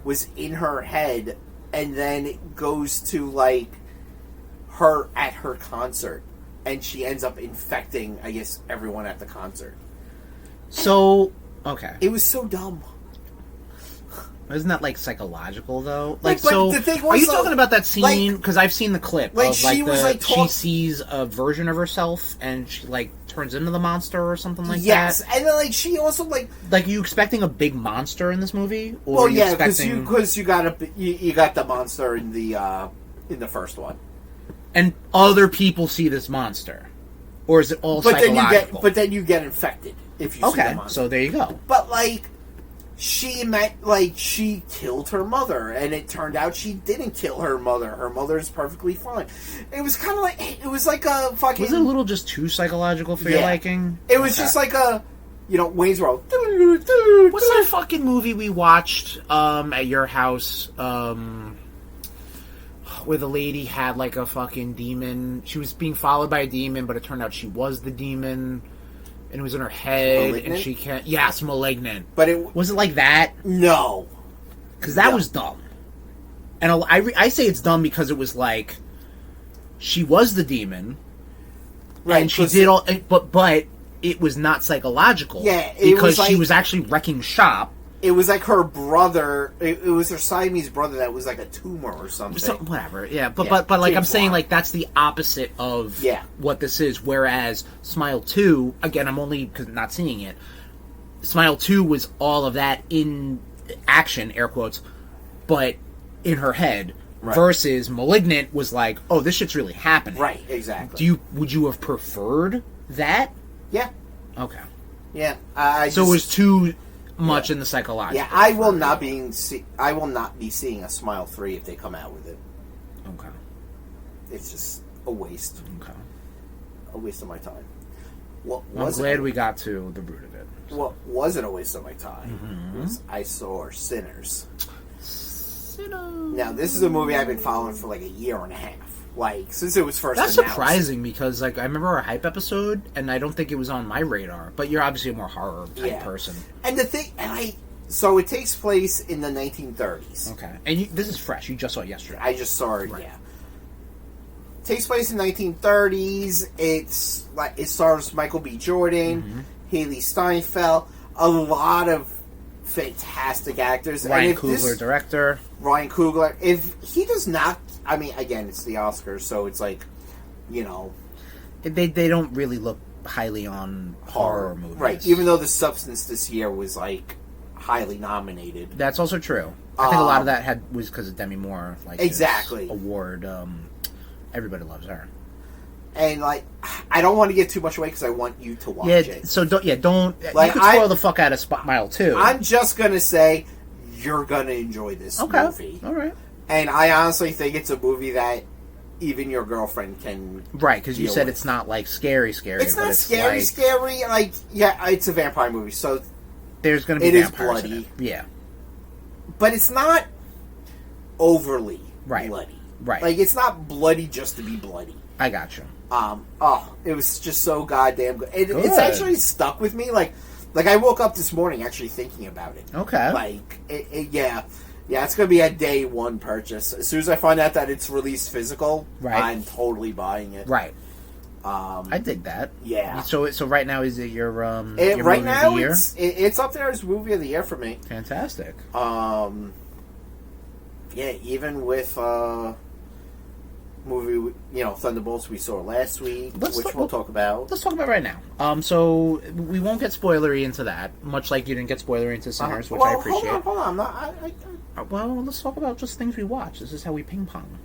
Speaker 2: was in her head, and then it goes to like her at her concert, and she ends up infecting, I guess, everyone at the concert.
Speaker 1: So, okay.
Speaker 2: It was so dumb.
Speaker 1: Isn't that like psychological though?
Speaker 2: Like, but
Speaker 1: so,
Speaker 2: the thing was,
Speaker 1: are you
Speaker 2: though,
Speaker 1: talking about that scene?
Speaker 2: like-
Speaker 1: Because I've seen the clip
Speaker 2: like,
Speaker 1: of
Speaker 2: she
Speaker 1: like
Speaker 2: was,
Speaker 1: the,
Speaker 2: like,
Speaker 1: she sees a version of herself and she like turns into the monster or something like
Speaker 2: Yes,
Speaker 1: that.
Speaker 2: and then like she also like
Speaker 1: Like, are you expecting a big monster in this movie? Or
Speaker 2: well,
Speaker 1: are you
Speaker 2: yeah,
Speaker 1: expecting...
Speaker 2: because you got the monster in the first one,
Speaker 1: and other people see this monster, or is it all psychological?
Speaker 2: but then you get infected if you see the monster.
Speaker 1: So there you go.
Speaker 2: But like she meant like she killed her mother, and it turned out she didn't kill her mother. Her mother's perfectly fine. It was kind of like it was like a fucking.
Speaker 1: Was it a little just too psychological for your liking?
Speaker 2: It was just like a, Wayne's World.
Speaker 1: What's that fucking movie we watched at your house? Where the lady had like a fucking demon. She was being followed by a demon, but it turned out she was the demon. And it was in her head,
Speaker 2: Malignant?
Speaker 1: and she can't. Yes, Malignant.
Speaker 2: But it
Speaker 1: Was it like that?
Speaker 2: no,
Speaker 1: Because that was dumb. And I say it's dumb because it was like she was the demon,
Speaker 2: right?
Speaker 1: and she did all, but it was not psychological.
Speaker 2: Yeah, it
Speaker 1: because
Speaker 2: was
Speaker 1: she
Speaker 2: like-
Speaker 1: was actually wrecking shop.
Speaker 2: It was like her brother. It was her Siamese brother that was like a tumor or something.
Speaker 1: So, whatever, yeah, but
Speaker 2: Yeah,
Speaker 1: but like I'm
Speaker 2: James
Speaker 1: saying,
Speaker 2: Wan.
Speaker 1: like that's the opposite of
Speaker 2: Yeah.
Speaker 1: what this is. Whereas Smile 2, again, I'm only cause not seeing it. Smile 2 was all of that in action, air quotes, but in her head.
Speaker 2: Right.
Speaker 1: Versus Malignant was like, oh, this shit's really happening.
Speaker 2: Right, exactly.
Speaker 1: Would you have preferred that?
Speaker 2: Yeah,
Speaker 1: Okay,
Speaker 2: yeah.
Speaker 1: so it was too much in the psychological.
Speaker 2: Yeah, I will not be seeing a Smile 3 if they come out with it.
Speaker 1: Okay.
Speaker 2: It's just a waste.
Speaker 1: Okay.
Speaker 2: A waste of my time. What
Speaker 1: I'm
Speaker 2: was
Speaker 1: glad
Speaker 2: it?
Speaker 1: we got to the root of it.
Speaker 2: What wasn't a waste of my time was I saw Sinners. Now, this is a movie I've been following for like a year and a half. Like, since it was first
Speaker 1: That's
Speaker 2: announced.
Speaker 1: surprising because, like, I remember our hype episode, and I don't think it was on my radar. But you're obviously a more horror type person.
Speaker 2: And the thing, so it takes place in the 1930s.
Speaker 1: Okay, and this is fresh. You just saw it yesterday.
Speaker 2: I just saw it.
Speaker 1: Right.
Speaker 2: Yeah. Takes place in 1930s. It's like it stars Michael B. Jordan, Haley Steinfeld, a lot of fantastic actors.
Speaker 1: Ryan
Speaker 2: And if
Speaker 1: Coogler, director.
Speaker 2: Ryan Coogler. If he does not, I mean, again, it's the Oscars, so it's like,
Speaker 1: They don't really look highly on horror movies,
Speaker 2: right? Even though The Substance this year was like highly nominated.
Speaker 1: That's also true. I think a lot of that was because of Demi Moore, like his
Speaker 2: Exactly.
Speaker 1: award. Everybody loves her.
Speaker 2: And like, I don't want to get too much away because I want you to watch
Speaker 1: Yeah,
Speaker 2: it.
Speaker 1: so don't.
Speaker 2: Like,
Speaker 1: you could spoil the fuck out of Smile 2.
Speaker 2: I'm just gonna say you're gonna enjoy this movie.
Speaker 1: All right.
Speaker 2: And I honestly think it's a movie that even your girlfriend can.
Speaker 1: Right, because you
Speaker 2: deal
Speaker 1: said
Speaker 2: with.
Speaker 1: it's not like scary.
Speaker 2: It's
Speaker 1: but
Speaker 2: not
Speaker 1: it's
Speaker 2: scary.
Speaker 1: like,
Speaker 2: Scary. Like, yeah, it's a vampire movie, so
Speaker 1: There's going to be
Speaker 2: it is
Speaker 1: vampires in
Speaker 2: bloody.
Speaker 1: it. Yeah.
Speaker 2: but it's not overly
Speaker 1: Right.
Speaker 2: bloody.
Speaker 1: Right.
Speaker 2: Like, it's not bloody just to be bloody.
Speaker 1: I got you.
Speaker 2: It was just so goddamn good. It's
Speaker 1: Good.
Speaker 2: actually stuck with me. Like I woke up this morning actually thinking about it.
Speaker 1: Okay.
Speaker 2: Like, yeah, it's gonna be a day one purchase. As soon as I find out that it's released physical,
Speaker 1: Right.
Speaker 2: I'm totally buying it.
Speaker 1: Right. I dig that.
Speaker 2: Yeah.
Speaker 1: So right now is it your your
Speaker 2: Right
Speaker 1: movie of
Speaker 2: now,
Speaker 1: the year?
Speaker 2: it's up there as movie of the year for me.
Speaker 1: Fantastic.
Speaker 2: Yeah, even with movie, Thunderbolts we saw last week, which we'll talk about.
Speaker 1: Let's talk about it right now. So we won't get spoilery into that, much like you didn't get spoilery into Sinners, which I appreciate.
Speaker 2: Hold on. I'm not.
Speaker 1: Well, let's talk about just things we watch. This is how we ping pong.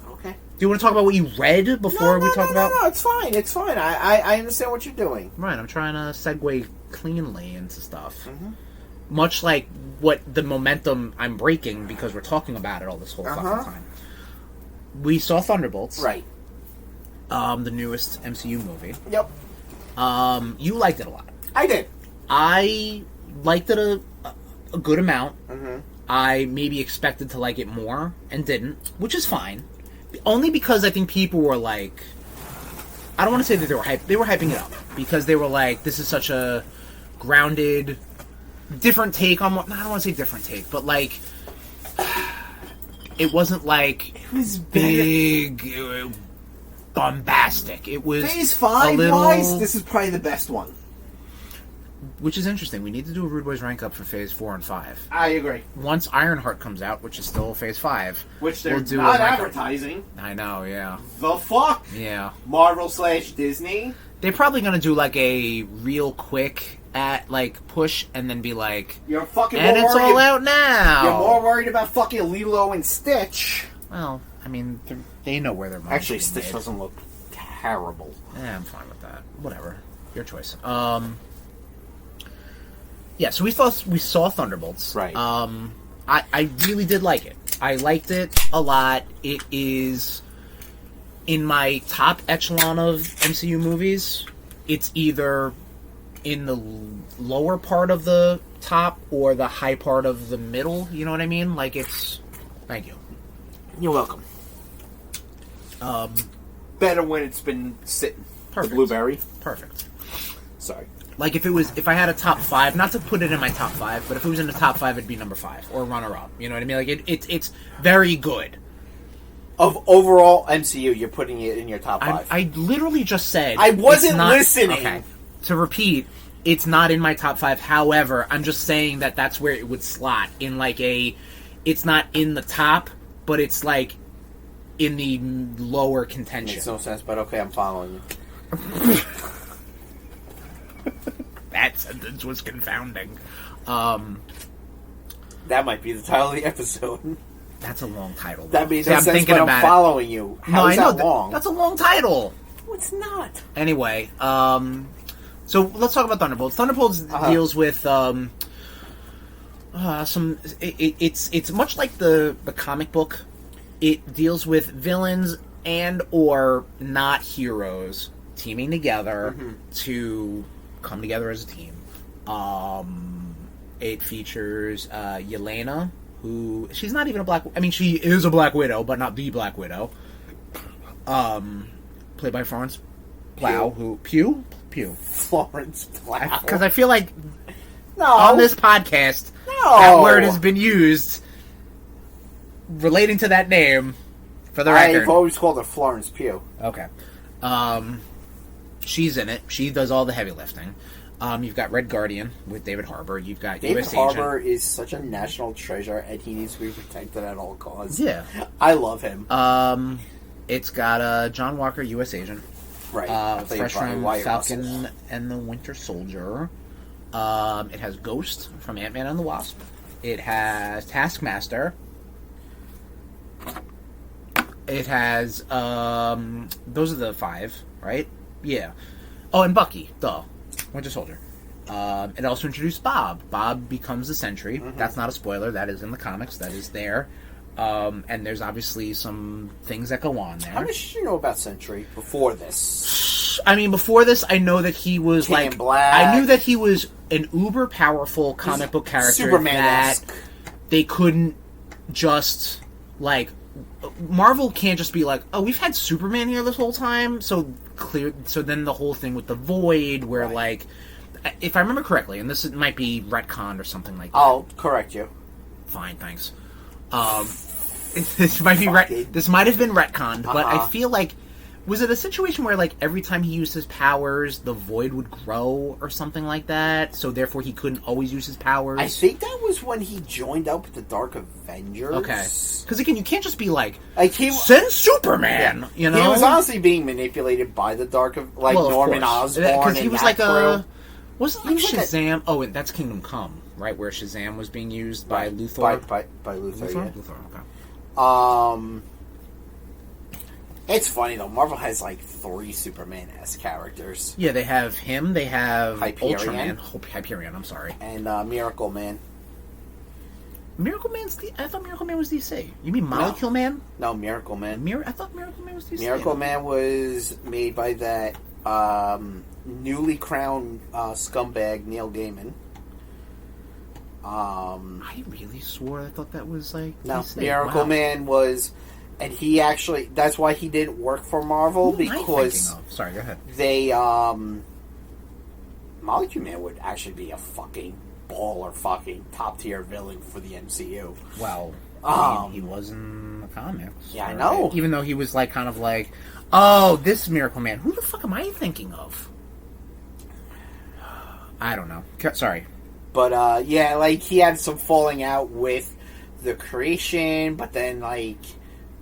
Speaker 2: Okay.
Speaker 1: Do you want to talk about what you read before we talk about?
Speaker 2: No, it's fine. It's fine. I understand what you're doing.
Speaker 1: Right, I'm trying to segue cleanly into stuff. much like what the momentum I'm breaking because we're talking about it all this whole fucking time. We saw Thunderbolts.
Speaker 2: Right.
Speaker 1: The newest MCU movie.
Speaker 2: Yep.
Speaker 1: You liked it a lot.
Speaker 2: I did.
Speaker 1: I liked it a good amount.
Speaker 2: Mm-hmm.
Speaker 1: I maybe expected to like it more and didn't, which is fine. Only because I think people were like, I don't want to say that they were hyping it up because they were like, this is such a grounded, different take on what. I don't want to say different take, but like, it wasn't like
Speaker 2: it was
Speaker 1: big, bombastic. It was
Speaker 2: Phase 5 wise. This is probably the best one.
Speaker 1: Which is interesting. We need to do a RudeBoyz rank up for Phase 4 and 5.
Speaker 2: I agree.
Speaker 1: Once Ironheart comes out, which is still Phase 5,
Speaker 2: which they're not advertising.
Speaker 1: I know, yeah.
Speaker 2: The fuck?
Speaker 1: Yeah.
Speaker 2: Marvel/Disney.
Speaker 1: They're probably gonna do like a real quick push and then be like,
Speaker 2: you're fucking.
Speaker 1: And it's all out now.
Speaker 2: You're more worried about fucking Lilo and Stitch.
Speaker 1: Well, I mean, they know where their money's
Speaker 2: actually Stitch doesn't look terrible.
Speaker 1: I'm fine with that. Whatever, your choice. Yeah, so we saw Thunderbolts.
Speaker 2: Right.
Speaker 1: I really did like it. I liked it a lot. It is in my top echelon of MCU movies. It's either in the lower part of the top or the high part of the middle. You know what I mean? Like, it's... Thank you.
Speaker 2: You're welcome. Better when it's been sitting.
Speaker 1: Perfect.
Speaker 2: The blueberry.
Speaker 1: Perfect.
Speaker 2: Sorry.
Speaker 1: Like, if I had a top 5, not to put it in my top 5, but if it was in the top 5, it'd be number 5 or runner-up. You know what I mean? Like, it's very good.
Speaker 2: Of overall MCU, you're putting it in your top 5.
Speaker 1: I literally just said
Speaker 2: I wasn't listening.
Speaker 1: Okay. To repeat, it's not in my top 5. However, I'm just saying that that's where it would slot in like it's not in the top, but it's like in the lower contention.
Speaker 2: Makes no sense, but okay, I'm following you.
Speaker 1: That sentence was confounding.
Speaker 2: That might be the title of the episode.
Speaker 1: That's a long title.
Speaker 2: That makes no sense, but I'm following you. How is that long?
Speaker 1: That's a long title.
Speaker 2: No, it's not.
Speaker 1: Anyway, so let's talk about Thunderbolts. Thunderbolts deals with some. It's much like the comic book. It deals with villains and or not heroes teaming together to come together as a team. It features Yelena, who she's not even a black. I mean, she is a Black Widow, but not the Black Widow. Played by Florence Pugh.
Speaker 2: Florence Pugh.
Speaker 1: Because I feel like on this podcast, that word has been used relating to that name. For the record,
Speaker 2: I've always called her Florence Pugh.
Speaker 1: Okay. She's in it. She does all the heavy lifting. You've got Red Guardian with David Harbour. You've got
Speaker 2: David
Speaker 1: US
Speaker 2: Harbour
Speaker 1: Agent.
Speaker 2: is such a national treasure, and he needs to be protected at all costs.
Speaker 1: Yeah.
Speaker 2: I love him.
Speaker 1: It's got John Walker, U.S. Agent.
Speaker 2: Right.
Speaker 1: Fresh from
Speaker 2: Wyatt
Speaker 1: Falcon
Speaker 2: Russell.
Speaker 1: and the Winter Soldier. It has Ghost from Ant-Man and the Wasp. It has Taskmaster. It has, those are the 5, right? Yeah. Oh, and Bucky, duh. Winter Soldier. It also introduced Bob. Bob becomes the Sentry. That's not a spoiler. That is in the comics. That is there. And there's obviously some things that go on there.
Speaker 2: How much did you know about Sentry before this?
Speaker 1: I mean, before this, I know that he was
Speaker 2: King in Black.
Speaker 1: I knew that he was an uber powerful comic book character
Speaker 2: Superman-esque.
Speaker 1: that they couldn't just Marvel can't just be like, oh, we've had Superman here this whole time, so then the whole thing with the Void, where if I remember correctly, and this might be retconned or something like that.
Speaker 2: I'll correct you.
Speaker 1: Fine, thanks. This might be this might have been retconned, but I feel like was it a situation where every time he used his powers, the Void would grow or something like that, so therefore he couldn't always use his powers?
Speaker 2: I think that was when he joined up with the Dark Avengers.
Speaker 1: Okay, because again, you can't just be
Speaker 2: send
Speaker 1: Superman.
Speaker 2: Yeah.
Speaker 1: You know,
Speaker 2: he was honestly being manipulated by the Norman Osborn,
Speaker 1: because he was
Speaker 2: crew.
Speaker 1: Wasn't Shazam? Oh, and that's Kingdom Come, right? Where Shazam was being used by Luthor.
Speaker 2: By Luthor. Yeah.
Speaker 1: Luthor. Okay.
Speaker 2: It's funny though. Marvel has like 3 Superman-esque characters.
Speaker 1: Yeah, they have him. They have
Speaker 2: Hyperion.
Speaker 1: Ultraman. Hyperion. I'm sorry.
Speaker 2: And Miracle Man.
Speaker 1: Miracle Man's I thought Miracle Man was DC. You mean Molecule Man?
Speaker 2: No, Miracle Man.
Speaker 1: I thought Miracle Man was DC.
Speaker 2: Miracle Man was made by that newly crowned scumbag Neil Gaiman.
Speaker 1: I really swore I thought that was like
Speaker 2: No,
Speaker 1: DC.
Speaker 2: Miracle
Speaker 1: Wow.
Speaker 2: Man was, and he actually, that's why he didn't work for Marvel,
Speaker 1: Who am I
Speaker 2: because
Speaker 1: thinking of? Sorry, go ahead.
Speaker 2: they, Molecule Man would actually be a fucking baller, fucking top tier villain for the MCU.
Speaker 1: Well, he was in the comics.
Speaker 2: Yeah, I
Speaker 1: right?
Speaker 2: know.
Speaker 1: Even though he was like kind of like, oh, this Miracle Man. Who the fuck am I thinking of? I don't know. Sorry.
Speaker 2: But, yeah, like, he had some falling out with the creation, but then, like,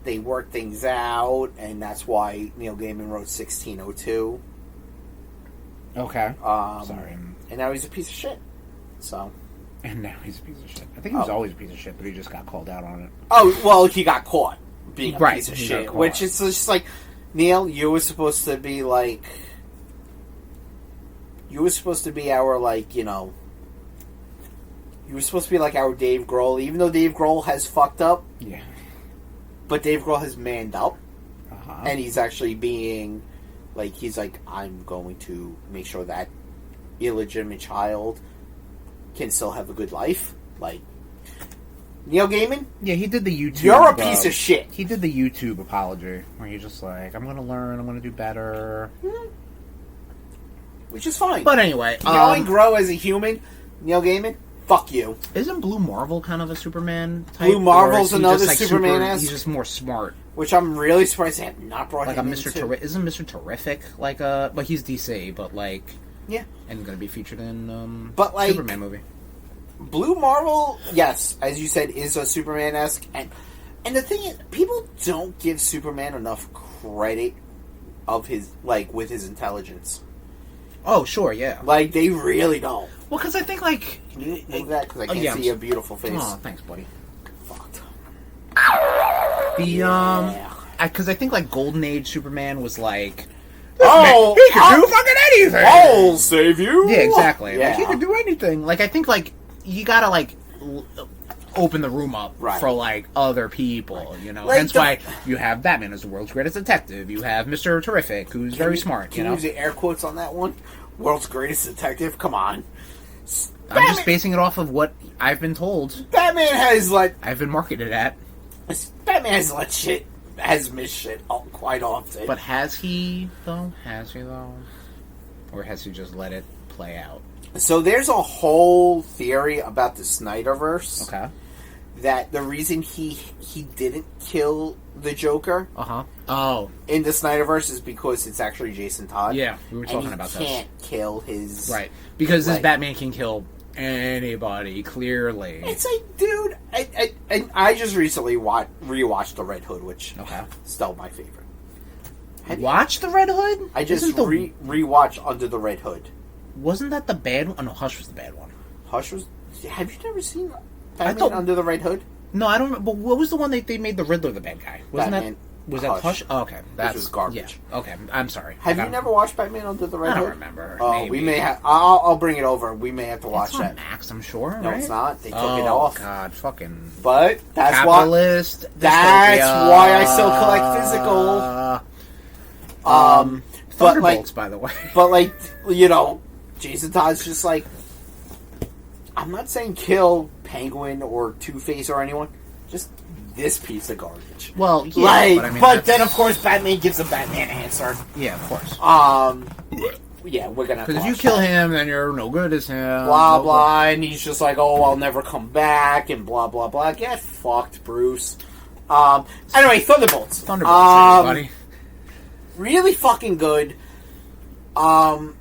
Speaker 2: they worked things out, and that's why Neil Gaiman wrote 1602.
Speaker 1: Okay. Sorry.
Speaker 2: And now he's a piece of shit. So.
Speaker 1: And now he's a piece of shit. I think he was always a piece of shit, but he just got called out on it.
Speaker 2: Oh, well, he got caught being a
Speaker 1: Right,
Speaker 2: piece of
Speaker 1: he got
Speaker 2: shit.
Speaker 1: caught.
Speaker 2: Which is just like, Neil, you were supposed to be like. You were supposed to be our, like, you know. You were supposed to be like our Dave Grohl, even though Dave Grohl has fucked up.
Speaker 1: Yeah.
Speaker 2: But Dave Grohl has manned up.
Speaker 1: Uh-huh.
Speaker 2: And he's actually being. Like, he's like, I'm going to make sure that illegitimate child can still have a good life. Like, Neil Gaiman?
Speaker 1: Yeah, he did the YouTube.
Speaker 2: You're a piece of shit.
Speaker 1: He did the YouTube apology where he's just like, I'm going to learn, I'm going to do better.
Speaker 2: Which is fine.
Speaker 1: But anyway,
Speaker 2: you only grow as a human, Neil Gaiman. Fuck you.
Speaker 1: Isn't Blue Marvel kind of a Superman type?
Speaker 2: Blue Marvel's
Speaker 1: or is he
Speaker 2: another
Speaker 1: just, like,
Speaker 2: Superman-esque?
Speaker 1: He's just more smart.
Speaker 2: Which I'm really surprised they have not brought
Speaker 1: Like a
Speaker 2: him
Speaker 1: Mr.
Speaker 2: into.
Speaker 1: Isn't Mr. Terrific like a... But he's DC, but like...
Speaker 2: Yeah.
Speaker 1: And going to be featured in
Speaker 2: but like,
Speaker 1: Superman movie.
Speaker 2: Blue Marvel, yes, as you said, is a Superman-esque. And the thing is, people don't give Superman enough credit of his, like, with his intelligence.
Speaker 1: Oh, sure, yeah.
Speaker 2: Like, they really don't.
Speaker 1: Well, because I think, like...
Speaker 2: Can you move that? Because I can't see your beautiful face.
Speaker 1: Oh, thanks, buddy.
Speaker 2: Fucked.
Speaker 1: Because I think, like, Golden Age Superman was like...
Speaker 2: Oh!
Speaker 1: He can do fucking anything!
Speaker 2: I'll save you!
Speaker 1: Yeah, exactly.
Speaker 2: Yeah.
Speaker 1: Like, he can do anything. Like, I think, like, you gotta, like... open the room up for, like, other people, you know?
Speaker 2: Like
Speaker 1: Hence why you have Batman as the world's greatest detective. You have Mr. Terrific, who's very smart,
Speaker 2: Can
Speaker 1: you know?
Speaker 2: use the air quotes on that one? World's greatest detective? Come on.
Speaker 1: I'm just basing it off of what I've been told.
Speaker 2: Batman has
Speaker 1: I've been marketed at.
Speaker 2: Batman has missed shit quite often.
Speaker 1: But has he, though? Or has he just let it play out?
Speaker 2: So there's a whole theory about the Snyderverse.
Speaker 1: Okay.
Speaker 2: That the reason he didn't kill the Joker in the Snyderverse is because it's actually Jason Todd.
Speaker 1: Yeah, we were talking about
Speaker 2: that. He can't kill his...
Speaker 1: Right. Because this Batman can kill anybody, clearly.
Speaker 2: It's like, dude, I just recently rewatched The Red Hood, which is still my favorite.
Speaker 1: Watch The Red Hood?
Speaker 2: I just rewatched Under the Red Hood.
Speaker 1: Wasn't that the bad one? Oh, no, Hush was the bad one.
Speaker 2: Hush was... Have you never seen Batman Under the Red Hood?
Speaker 1: No, I don't remember. But what was the one they made the Riddler the bad guy? Wasn't
Speaker 2: Batman,
Speaker 1: was that Hush? Oh, okay. That
Speaker 2: was garbage.
Speaker 1: Yeah. Okay, I'm sorry.
Speaker 2: Have you never watched Batman Under the Red Hood?
Speaker 1: I don't remember.
Speaker 2: Oh,
Speaker 1: Maybe.
Speaker 2: we may have... I'll bring it over. We may have to watch
Speaker 1: it's on
Speaker 2: that.
Speaker 1: Max, I'm sure,
Speaker 2: No,
Speaker 1: right?
Speaker 2: it's not. They took it off.
Speaker 1: Oh, God, fucking...
Speaker 2: But that's
Speaker 1: capitalist.
Speaker 2: That's why I still collect physical.
Speaker 1: Thuderbolts, by the way.
Speaker 2: But, like, you know, Jason Todd's just like... I'm not saying kill Penguin or Two-Face or anyone. Just this piece of garbage.
Speaker 1: Well, yeah,
Speaker 2: like, but then, of course, Batman gives a Batman answer.
Speaker 1: Yeah, of course.
Speaker 2: Yeah, we're gonna have to
Speaker 1: because if you kill him, then you're no good as him.
Speaker 2: Blah, blah, and he's just like, oh, I'll never come back, and blah, blah, blah. Get fucked, Bruce. Anyway, Thunderbolts.
Speaker 1: Everybody.
Speaker 2: Really fucking good. Highly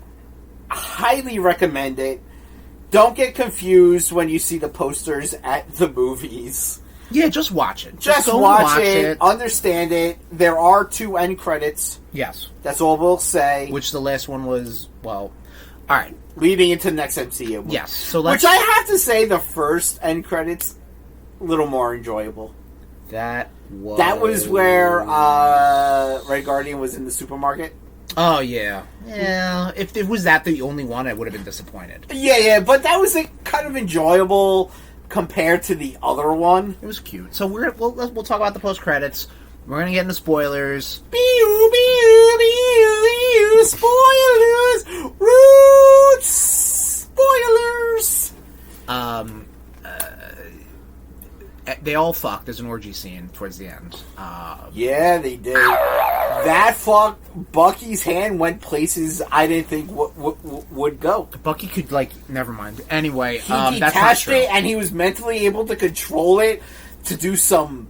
Speaker 2: recommend it. Don't get confused when you see the posters at the movies.
Speaker 1: Yeah, just watch it.
Speaker 2: Just
Speaker 1: go
Speaker 2: watch it. Understand it. There are 2 end credits.
Speaker 1: Yes.
Speaker 2: That's all we'll say.
Speaker 1: Which the last one was, well... Alright.
Speaker 2: Leading into the next MCU movie.
Speaker 1: Yes. So
Speaker 2: which I have to say, the first end credits, a little more enjoyable.
Speaker 1: That
Speaker 2: was where Red Guardian was in the supermarket.
Speaker 1: Oh, yeah. Yeah, if it was that the only one, I would have been disappointed.
Speaker 2: Yeah, but that was kind of enjoyable compared to the other one.
Speaker 1: It was cute. So we'll talk about the post-credits. We're going to get into spoilers.
Speaker 2: Spoilers! Roots! Spoilers!
Speaker 1: They all fuck. There's an orgy scene towards the end.
Speaker 2: Yeah, they did. That fuck, Bucky's hand went places I didn't think would go.
Speaker 1: Bucky could, never mind. Anyway,
Speaker 2: He
Speaker 1: that's not
Speaker 2: detached
Speaker 1: true.
Speaker 2: it, and he was mentally able to control it to do some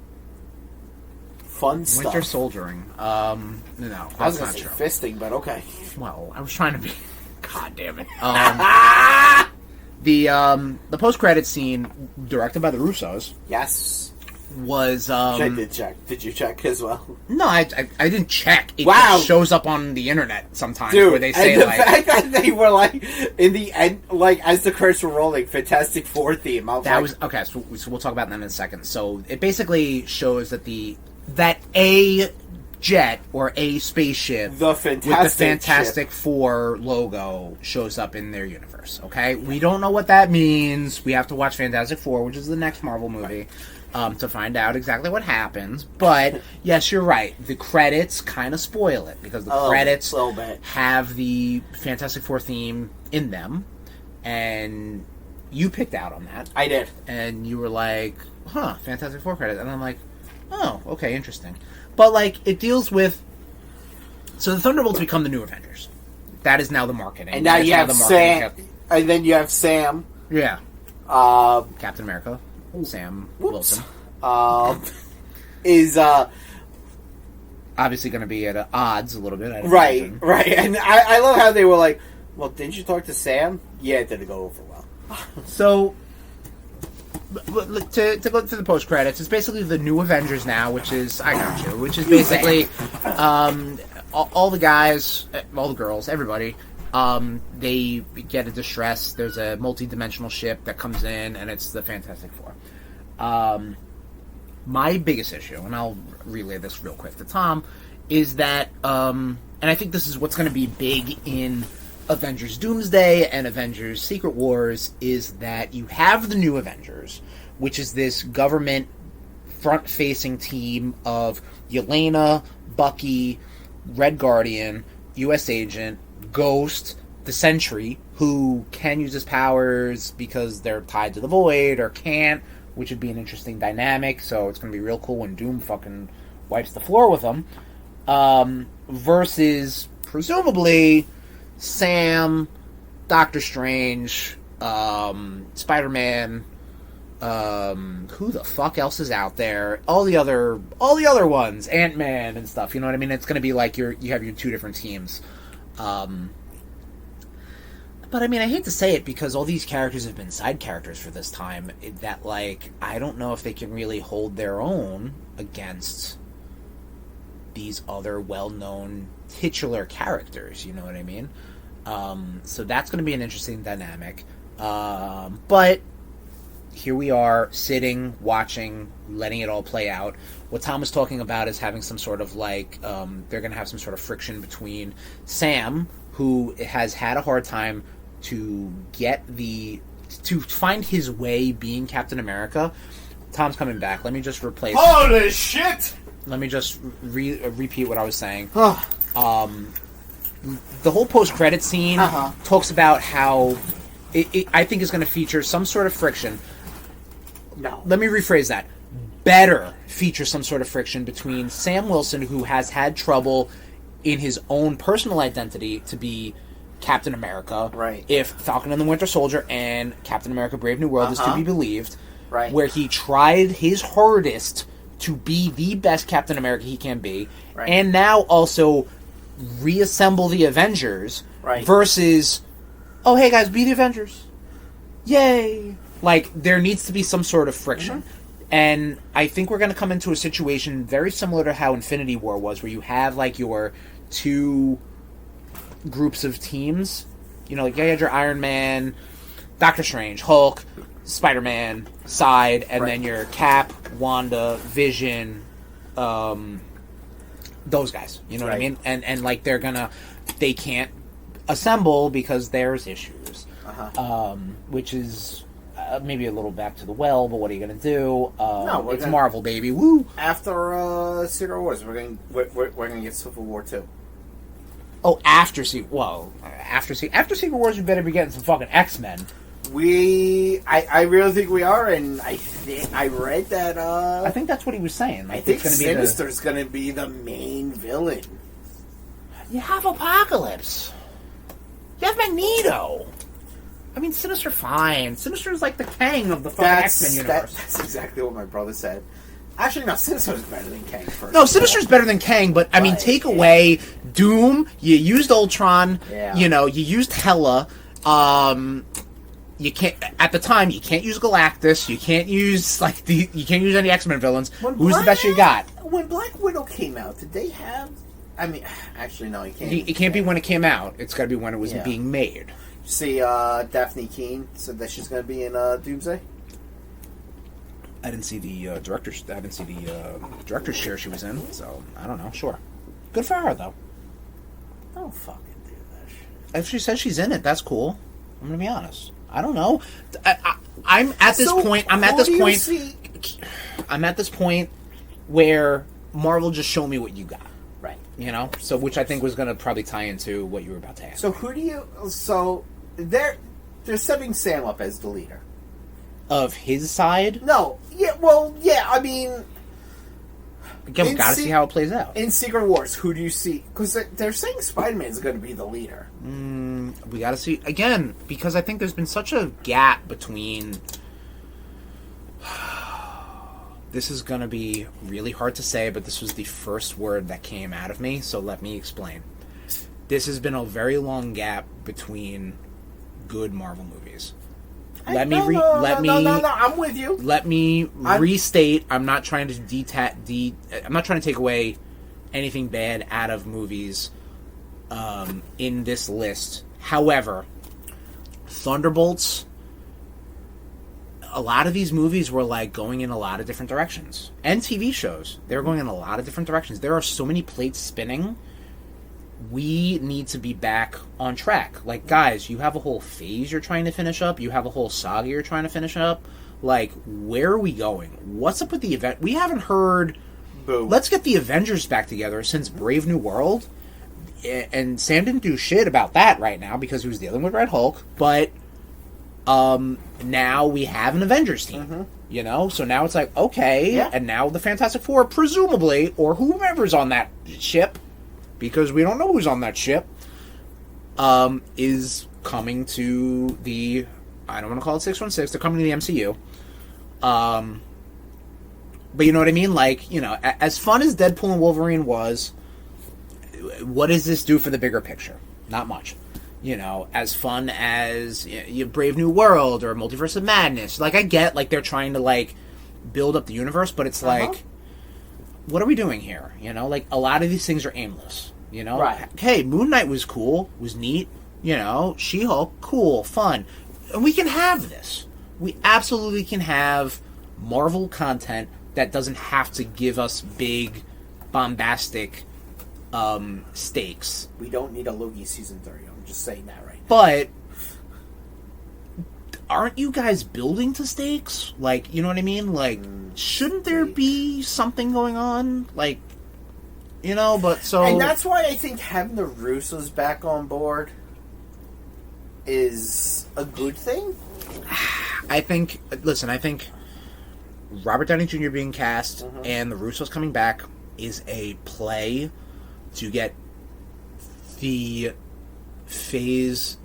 Speaker 2: fun stuff.
Speaker 1: Winter soldiering. No, that's
Speaker 2: I was
Speaker 1: not
Speaker 2: going to say
Speaker 1: true.
Speaker 2: fisting, but okay.
Speaker 1: Well, I was trying to be... God damn it. The post-credit scene, directed by the Russos...
Speaker 2: Yes.
Speaker 1: Was,
Speaker 2: I did check. Did you check as well?
Speaker 1: No, I didn't check. It
Speaker 2: Wow.
Speaker 1: just shows up on the internet sometimes,
Speaker 2: Dude,
Speaker 1: where they say,
Speaker 2: and the fact that they were, in the end, as the credits were rolling, Fantastic Four theme, I was
Speaker 1: okay, so we'll talk about that in a second. So, it basically shows that that a jet, or a spaceship,
Speaker 2: the
Speaker 1: with the Fantastic Four logo shows up in their universe, okay? We don't know what that means. We have to watch Fantastic Four, which is the next Marvel movie, to find out exactly what happens. But, yes, you're right. The credits kind of spoil it, because the credits have the Fantastic Four theme in them, and you picked out on that.
Speaker 2: I did.
Speaker 1: And you were like, Fantastic Four credits. And I'm like, oh, okay, interesting. But, it deals with... So the Thunderbolts become the new Avengers. That is now the marketing.
Speaker 2: And now you have Sam. And then you have Sam.
Speaker 1: Yeah. Captain America. Sam Wilson.
Speaker 2: Is,
Speaker 1: obviously going to be at odds a little bit.
Speaker 2: Right. And I love how they were like, well, didn't you talk to Sam? Yeah, it didn't go over well.
Speaker 1: So... To go to the post credits, it's basically the new Avengers now, which is basically all the guys, all the girls, everybody. They get a distress. There's a multi-dimensional ship that comes in, and it's the Fantastic Four. My biggest issue, and I'll relay this real quick to Tom, is that, and I think this is what's going to be big in Avengers Doomsday and Avengers Secret Wars, is that you have the new Avengers, which is this government front-facing team of Yelena, Bucky, Red Guardian, U.S. Agent, Ghost, the Sentry, who can use his powers because they're tied to the Void, or can't, which would be an interesting dynamic, so it's going to be real cool when Doom fucking wipes the floor with them, versus, presumably... Sam, Doctor Strange, Spider-Man, who the fuck else is out there? All the other ones, Ant-Man and stuff. You know what I mean? It's going to be like you have your two different teams. But I mean, I hate to say it because all these characters have been side characters for this time. That I don't know if they can really hold their own against these other well-known titular characters. You know what I mean? So that's going to be an interesting dynamic. But here we are, sitting, watching, letting it all play out. What Tom was talking about is having some sort of they're going to have some sort of friction between Sam, who has had a hard time to find his way being Captain America. Tom's coming back. Let me just replace...
Speaker 2: Holy shit!
Speaker 1: Let me just repeat what I was saying. The whole post-credit scene talks about how I think is going to feature some sort of friction.
Speaker 2: No.
Speaker 1: Let me rephrase that. Better feature some sort of friction between Sam Wilson, who has had trouble in his own personal identity to be Captain America.
Speaker 2: Right.
Speaker 1: If Falcon and the Winter Soldier and Captain America Brave New World is to be believed.
Speaker 2: Right.
Speaker 1: Where he tried his hardest to be the best Captain America he can be.
Speaker 2: Right.
Speaker 1: And now also reassemble the Avengers.
Speaker 2: Right.
Speaker 1: Versus, oh, hey guys, be the Avengers. Yay. There needs to be some sort of friction. Mm-hmm. And I think we're going to come into a situation very similar to how Infinity War was, where you have, your two groups of teams. You had your Iron Man, Doctor Strange, Hulk, Spider-Man side, and then your Cap, Wanda, Vision, those guys. You know what I mean? And like they can't assemble because there's issues, which is maybe a little back to the well. But what are you gonna do? No, it's Marvel, baby. Woo!
Speaker 2: After Secret Wars, we're gonna get Civil War 2.
Speaker 1: Oh, after Secret Wars, we better be getting some fucking X-Men.
Speaker 2: I really think we are, and I read that.
Speaker 1: I think that's what he was saying. Like,
Speaker 2: I think Sinister's going to be the main villain.
Speaker 1: You have Apocalypse. You have Magneto. I mean, Sinister, fine. Sinister is like the Kang of the fucking X-Men universe.
Speaker 2: That's exactly what my brother said. Actually, no, Sinister's better than Kang.
Speaker 1: No, Sinister's better than Kang, but I mean, take away Doom. You used Ultron. Yeah. You know, you used Hela. You can't at the time. You can't use Galactus. You can't use you can't use any X-Men villains. Who's the best you got?
Speaker 2: When Black Widow came out, did they have? I mean, actually, no. You can't.
Speaker 1: It can't be when it came out. It's got to be when it was being made.
Speaker 2: You see, Daphne Keane said that she's going to be in Doomsday.
Speaker 1: I didn't see the director's. I didn't see the director's chair she was in. So I don't know. Sure, good for her though.
Speaker 2: Don't fucking do that shit.
Speaker 1: If she says she's in it, that's cool. I'm gonna be honest. I don't know. I'm at this point. I'm at this point where Marvel just show me what you got.
Speaker 2: Right.
Speaker 1: You know. So which I think was gonna probably tie into what you were about to ask.
Speaker 2: So who do you? So they're setting Sam up as the leader
Speaker 1: of his side.
Speaker 2: No. Yeah. Well. Yeah. I mean.
Speaker 1: Again, we gotta see how it plays out.
Speaker 2: In Secret Wars, who do you see? Because they're saying Spider-Man's going to be the leader.
Speaker 1: We gotta see. Again, because I think there's been such a gap between... This is going to be really hard to say, but this was the first word that came out of me, so let me explain. This has been a very long gap between good Marvel movies. I'm with you. Let me restate. I'm not trying to I'm not trying to take away anything bad out of movies in this list. However, Thunderbolts. A lot of these movies were like going in a lot of different directions, and TV shows. They're going in a lot of different directions. There are so many plates spinning. We need to be back on track. Like, guys, you have a whole phase you're trying to finish up. You have a whole saga you're trying to finish up. Like, where are we going? What's up with the event? We haven't heard... Boo. Let's get the Avengers back together since Brave New World. And Sam didn't do shit about that right now because he was dealing with Red Hulk. But now we have an Avengers team. Mm-hmm. You know? So now it's like, okay. Yeah. And now the Fantastic Four, presumably, or whomever's on that ship... because we don't know who's on that ship, is coming to the... I don't want to call it 616. They're coming to the MCU. But you know what I mean? Like, you know, as fun as Deadpool and Wolverine was, what does this do for the bigger picture? Not much. You know, as fun as Brave New World or Multiverse of Madness. Like, I get, like, they're trying to, like, build up the universe, but it's like... What are we doing here? You know, like, a lot of these things are aimless. You know?
Speaker 2: Right.
Speaker 1: Hey, Moon Knight was cool. Was neat. You know? She-Hulk, cool, fun. And we can have this. We absolutely can have Marvel content that doesn't have to give us big, bombastic stakes.
Speaker 2: We don't need a Loki season 3. I'm just saying that right now.
Speaker 1: But... aren't you guys building to stakes? Like, you know what I mean? Like, shouldn't there be something going on? Like, you know, but so...
Speaker 2: And that's why I think having the Russos back on board is a good thing.
Speaker 1: I think Robert Downey Jr. being cast and the Russos coming back is a play to get the fans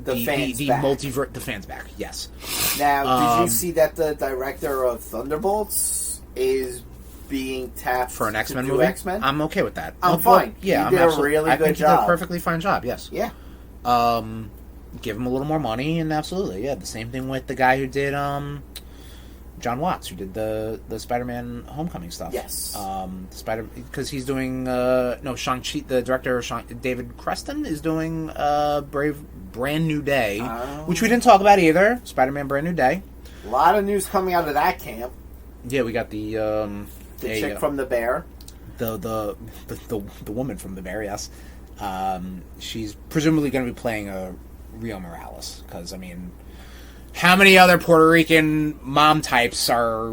Speaker 1: back. Yes.
Speaker 2: Now, did you see that the director of Thunderbolts is being tapped
Speaker 1: for an X-Men movie?
Speaker 2: X-Men?
Speaker 1: I'm okay with that.
Speaker 2: I'm fine.
Speaker 1: Yeah,
Speaker 2: he did a really good job.
Speaker 1: He did a perfectly fine job. Yes.
Speaker 2: Yeah.
Speaker 1: Give him a little more money, and absolutely, yeah. The same thing with the guy who did John Watts, who did the Spider-Man Homecoming stuff.
Speaker 2: Yes.
Speaker 1: Because he's doing Shang-Chi. The director David Creston is doing Brand New Day, which we didn't talk about either. Spider-Man Brand New Day.
Speaker 2: A lot of news coming out of that camp.
Speaker 1: Yeah, we got the
Speaker 2: chick from the Bear.
Speaker 1: The woman from the Bear, yes. She's presumably going to be playing a Rio Morales, because, I mean, how many other Puerto Rican mom types are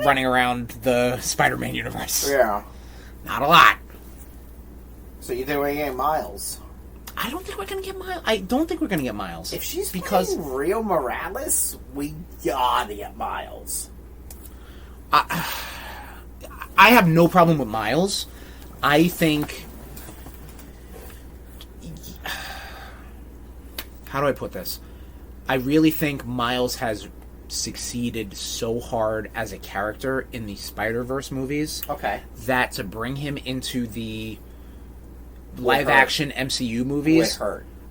Speaker 1: running around the Spider-Man universe?
Speaker 2: Yeah.
Speaker 1: Not a lot.
Speaker 2: So you think we're going to get Miles?
Speaker 1: I don't think we're going to get Miles. I don't think we're going to get Miles.
Speaker 2: If she's playing Rio Morales, we gotta get Miles.
Speaker 1: I have no problem with Miles. I think... How do I put this? I really think Miles has succeeded so hard as a character in the Spider-Verse movies that to bring him into the live-action MCU movies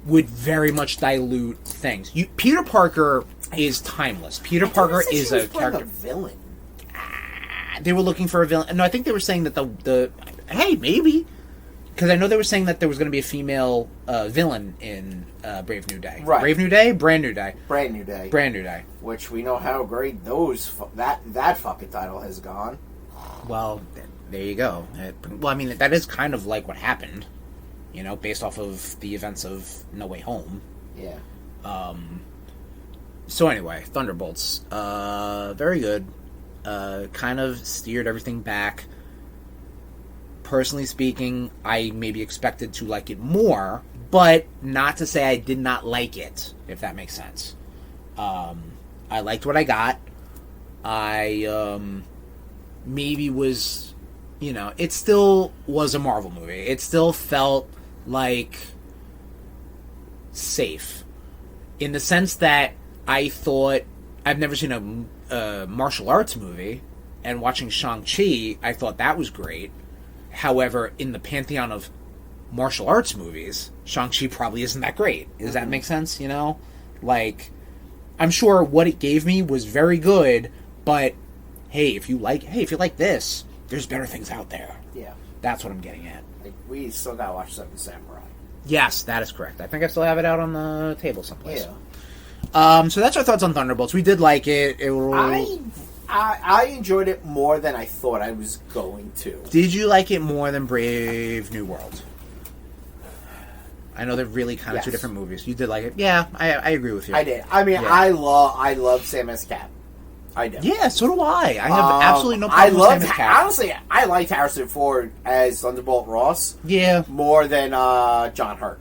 Speaker 1: would very much dilute things. Peter Parker is timeless. Peter Parker is a character.
Speaker 2: A villain.
Speaker 1: They were looking for a villain. No, I think they were saying that the hey, maybe. Because I know they were saying that there was going to be a female villain in Brave New Day.
Speaker 2: Right.
Speaker 1: Brave New Day? Brand New Day.
Speaker 2: Brand New Day.
Speaker 1: Brand New Day.
Speaker 2: Which we know how great that fucking title has gone.
Speaker 1: Well, there you go. Well, I mean, that is kind of like what happened. You know, based off of the events of No Way Home.
Speaker 2: Yeah.
Speaker 1: So anyway, Thunderbolts. Very good. Kind of steered everything back. Personally speaking, I maybe expected to like it more, but not to say I did not like it, if that makes sense. I liked what I got. I maybe was, it still was a Marvel movie. It still felt like safe. In the sense that I thought, I've never seen a martial arts movie, and watching Shang-Chi, I thought that was great. However, in the pantheon of martial arts movies, Shang-Chi probably isn't that great. Does that make sense? Like, I'm sure what it gave me was very good, but hey, if you like this, there's better things out there.
Speaker 2: Yeah.
Speaker 1: That's what I'm getting at.
Speaker 2: Like, we still gotta watch Seven Samurai.
Speaker 1: Yes, that is correct. I think I still have it out on the table someplace.
Speaker 2: Yeah.
Speaker 1: So that's our thoughts on Thunderbolts. We did like it.
Speaker 2: I enjoyed it more than I thought I was going to.
Speaker 1: Did you like it more than Brave New World? I know they're really kind of two different movies. You did like it. Yeah, I agree with you.
Speaker 2: I did. I mean, I love Sam as Cap. I do.
Speaker 1: Yeah, so do I. I have absolutely no problem with Sam as Cap.
Speaker 2: Honestly, I liked Harrison Ford as Thunderbolt Ross.
Speaker 1: Yeah.
Speaker 2: More than John Hurt.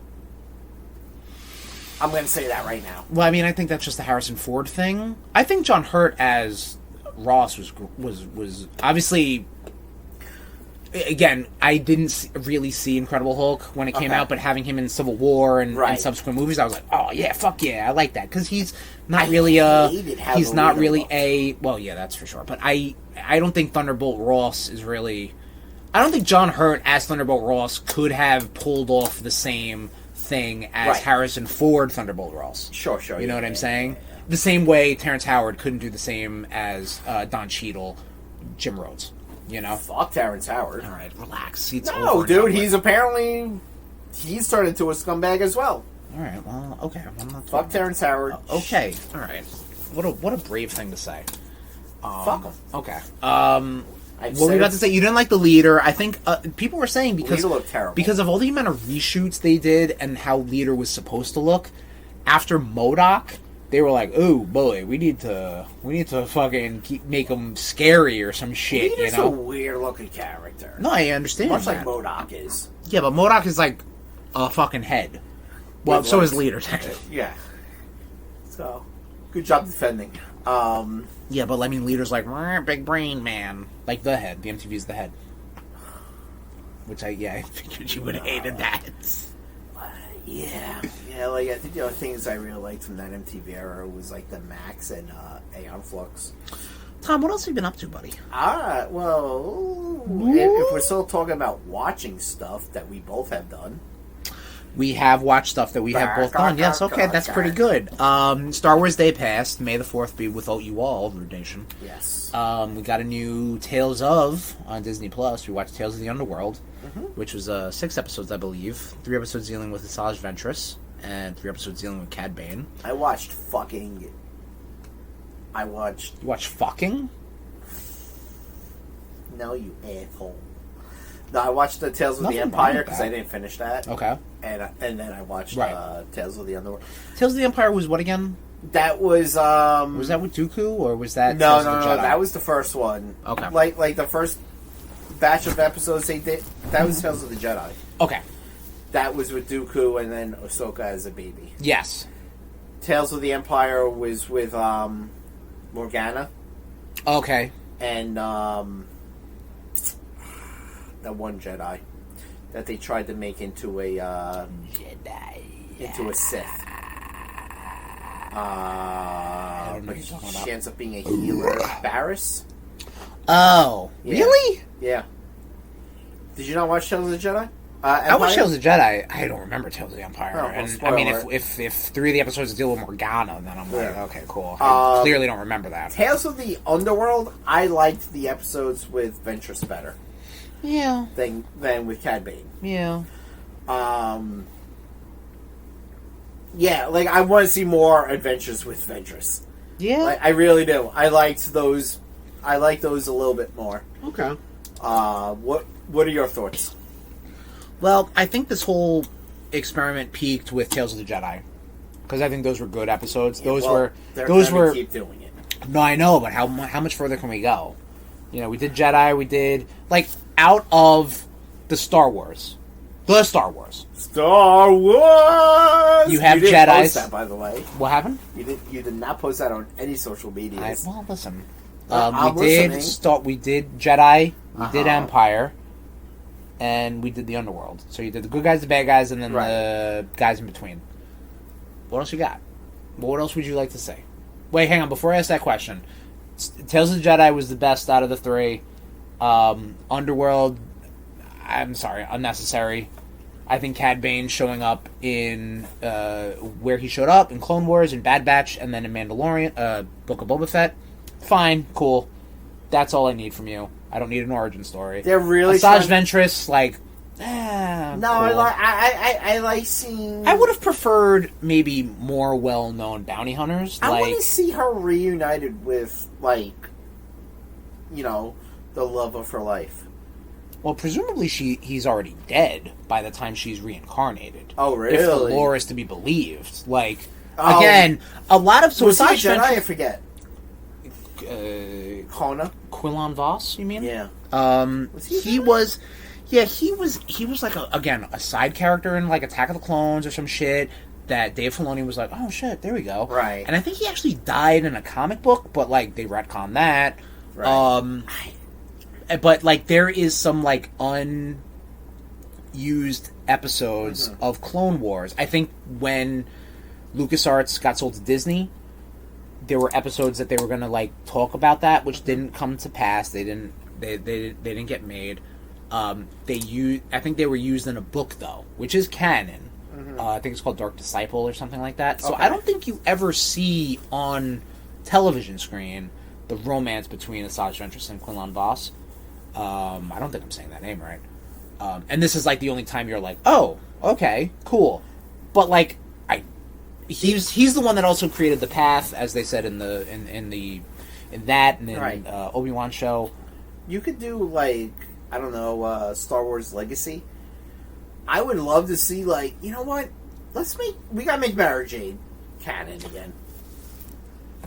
Speaker 2: I'm going to say that right now.
Speaker 1: Well, I mean, I think that's just the Harrison Ford thing. I think John Hurt as Ross was obviously. Again, I didn't really see Incredible Hulk when it came out, but having him in Civil War and subsequent movies, I was like, oh yeah, fuck yeah, I like that, because he's not really well, yeah, that's for sure. But I don't think Thunderbolt Ross is really. I don't think John Hurt as Thunderbolt Ross could have pulled off the same thing as Harrison Ford Thunderbolt Ross.
Speaker 2: Sure.
Speaker 1: You know what I'm saying? Yeah. The same way Terrence Howard couldn't do the same as Don Cheadle, Jim Rhodes.
Speaker 2: Fuck Terrence Howard.
Speaker 1: All right, relax.
Speaker 2: He's turned into a scumbag as well.
Speaker 1: All right, well, okay. I'm not
Speaker 2: fuck Terrence Howard.
Speaker 1: Okay, all right. What a brave thing to say.
Speaker 2: Fuck him.
Speaker 1: Okay. What were you about to say? You didn't like the leader. I think people were saying because
Speaker 2: Leader looked terrible.
Speaker 1: Because of all the amount of reshoots they did and how Leader was supposed to look after MODOK. They were like, "Oh boy, we need to fucking make him scary or some shit."
Speaker 2: Leader's a weird looking character.
Speaker 1: No, I understand.
Speaker 2: Much
Speaker 1: that.
Speaker 2: like MODOK is.
Speaker 1: Yeah, but MODOK is like a fucking head. Well, so is Leader technically.
Speaker 2: Yeah. So, good job defending.
Speaker 1: Yeah, but I mean, Leader's like big brain man, like the head. The MTV's the head. Which I figured you would have hated that.
Speaker 2: Yeah, like I think the other things I really liked from that MTV era was like the Max and Aeon Flux.
Speaker 1: Tom, what else have you been up to, buddy?
Speaker 2: Well, if we're still talking about watching stuff that we both have done.
Speaker 1: We have watched stuff that we have both done. Yes, okay, that's pretty good. Star Wars Day passed. May the 4th be with you all, RudeNation.
Speaker 2: Yes.
Speaker 1: We got a new Tales of on Disney Plus. We watched Tales of the Underworld, which was 6 episodes, I believe. 3 episodes dealing with Asajj Ventress, and 3 episodes dealing with Cad Bane.
Speaker 2: I watched fucking I watched...
Speaker 1: You watched fucking?
Speaker 2: No, you asshole. No, I watched the Tales of
Speaker 1: Nothing
Speaker 2: the
Speaker 1: wrong
Speaker 2: Empire
Speaker 1: with
Speaker 2: because
Speaker 1: that.
Speaker 2: I didn't finish that.
Speaker 1: Okay.
Speaker 2: And then I watched
Speaker 1: Right.
Speaker 2: Tales of the Underworld.
Speaker 1: Tales of the Empire was what again?
Speaker 2: That was...
Speaker 1: Was that with Dooku, or was that
Speaker 2: No,
Speaker 1: Tales of the Jedi?
Speaker 2: that was the first one.
Speaker 1: Okay.
Speaker 2: Like the first batch of episodes they did, that was Tales of the Jedi.
Speaker 1: Okay.
Speaker 2: That was with Dooku and then Ahsoka as a baby.
Speaker 1: Yes.
Speaker 2: Tales of the Empire was with Morgana
Speaker 1: Okay.
Speaker 2: and that one Jedi that they tried to make into a Sith.
Speaker 1: don't know
Speaker 2: But
Speaker 1: what you're talking about.
Speaker 2: she ends up being a healer. Barriss?
Speaker 1: Oh.
Speaker 2: Yeah.
Speaker 1: Really?
Speaker 2: Yeah. Did you not watch Tales of the Jedi?
Speaker 1: I watched Tales of the Jedi. I don't remember Tales of the Empire.
Speaker 2: Oh, well,
Speaker 1: and
Speaker 2: spoiler
Speaker 1: I mean,
Speaker 2: alert.
Speaker 1: if 3 of the episodes deal with Morgana, then I'm like,
Speaker 2: Yeah.
Speaker 1: okay, cool. I clearly don't remember that.
Speaker 2: Tales of the Underworld, I liked the episodes with Ventress better
Speaker 1: Yeah.
Speaker 2: than with Cad Bane.
Speaker 1: Yeah.
Speaker 2: Yeah, like I want to see more adventures with Ventress.
Speaker 1: Yeah.
Speaker 2: Like, I really do. I liked those. I like those a little bit more.
Speaker 1: Okay.
Speaker 2: What are your thoughts?
Speaker 1: Well, I think this whole experiment peaked with Tales of the Jedi, because I think those were good episodes.
Speaker 2: They're
Speaker 1: Those
Speaker 2: gonna
Speaker 1: were.
Speaker 2: keep doing it.
Speaker 1: No, I know, but how much further can we go? You know, we did Jedi. We did like out of the Star Wars. Star Wars.
Speaker 2: Star Wars.
Speaker 1: You have
Speaker 2: didn't
Speaker 1: Jedis.
Speaker 2: post that, by the way.
Speaker 1: What happened?
Speaker 2: You did not post that on any social media.
Speaker 1: Well, listen.
Speaker 2: I'm
Speaker 1: We did
Speaker 2: listening.
Speaker 1: We did Jedi. We did
Speaker 2: Uh-huh.
Speaker 1: Empire, and we did the Underworld. So you did the good guys, the bad guys, and then
Speaker 2: Right.
Speaker 1: the guys in between. What else you got? What else would you like to say? Wait, hang on. Before I ask that question, Tales of the Jedi was the best out of the 3. Underworld, I'm sorry, unnecessary. I think Cad Bane showing up in where he showed up in Clone Wars, in Bad Batch, and then in Mandalorian, Book of Boba Fett. Fine, cool. That's all I need from you. I don't need an origin story.
Speaker 2: They're really
Speaker 1: Asajj
Speaker 2: trying-
Speaker 1: Ventress, like,
Speaker 2: No,
Speaker 1: cool.
Speaker 2: I like seeing.
Speaker 1: I would have preferred maybe more well-known bounty hunters.
Speaker 2: I
Speaker 1: like,
Speaker 2: want to see her reunited with, like, the love of her life.
Speaker 1: well, presumably he's already dead by the time she's reincarnated.
Speaker 2: Oh, really?
Speaker 1: If the lore is to be believed. Like,
Speaker 2: Oh.
Speaker 1: again, a lot of... So
Speaker 2: Was he a
Speaker 1: Asajj
Speaker 2: Jedi? I
Speaker 1: Ventress...
Speaker 2: forget. Kona?
Speaker 1: Quillan Voss, you mean?
Speaker 2: Yeah.
Speaker 1: Was
Speaker 2: he a
Speaker 1: he
Speaker 2: Jedi?
Speaker 1: was... Yeah, he was like, a side character in, like, Attack of the Clones or some shit that Dave Filoni was like, oh, shit, there we go.
Speaker 2: Right.
Speaker 1: And I think he actually died in a comic book, but, like, they retconned that.
Speaker 2: Right.
Speaker 1: But, like, there is some, like, unused episodes of Clone Wars. I think when LucasArts got sold to Disney, there were episodes that they were going to, like, talk about that, which didn't come to pass. They didn't get made. I think they were used in a book, though, which is canon. I think it's called Dark Disciple or something like that. So
Speaker 2: Okay.
Speaker 1: I don't think you ever see on television screen the romance between Asajj Ventress and Quinlan Voss. I don't think I'm saying that name right. And this is like the only time you're like, oh, okay, cool. But like, he's the one that also created the path, as they said in that and in
Speaker 2: Right.
Speaker 1: Obi-Wan show.
Speaker 2: You could do, like, I don't know, Star Wars Legacy. I would love to see, like, you know what? We gotta make Mara Jade canon again.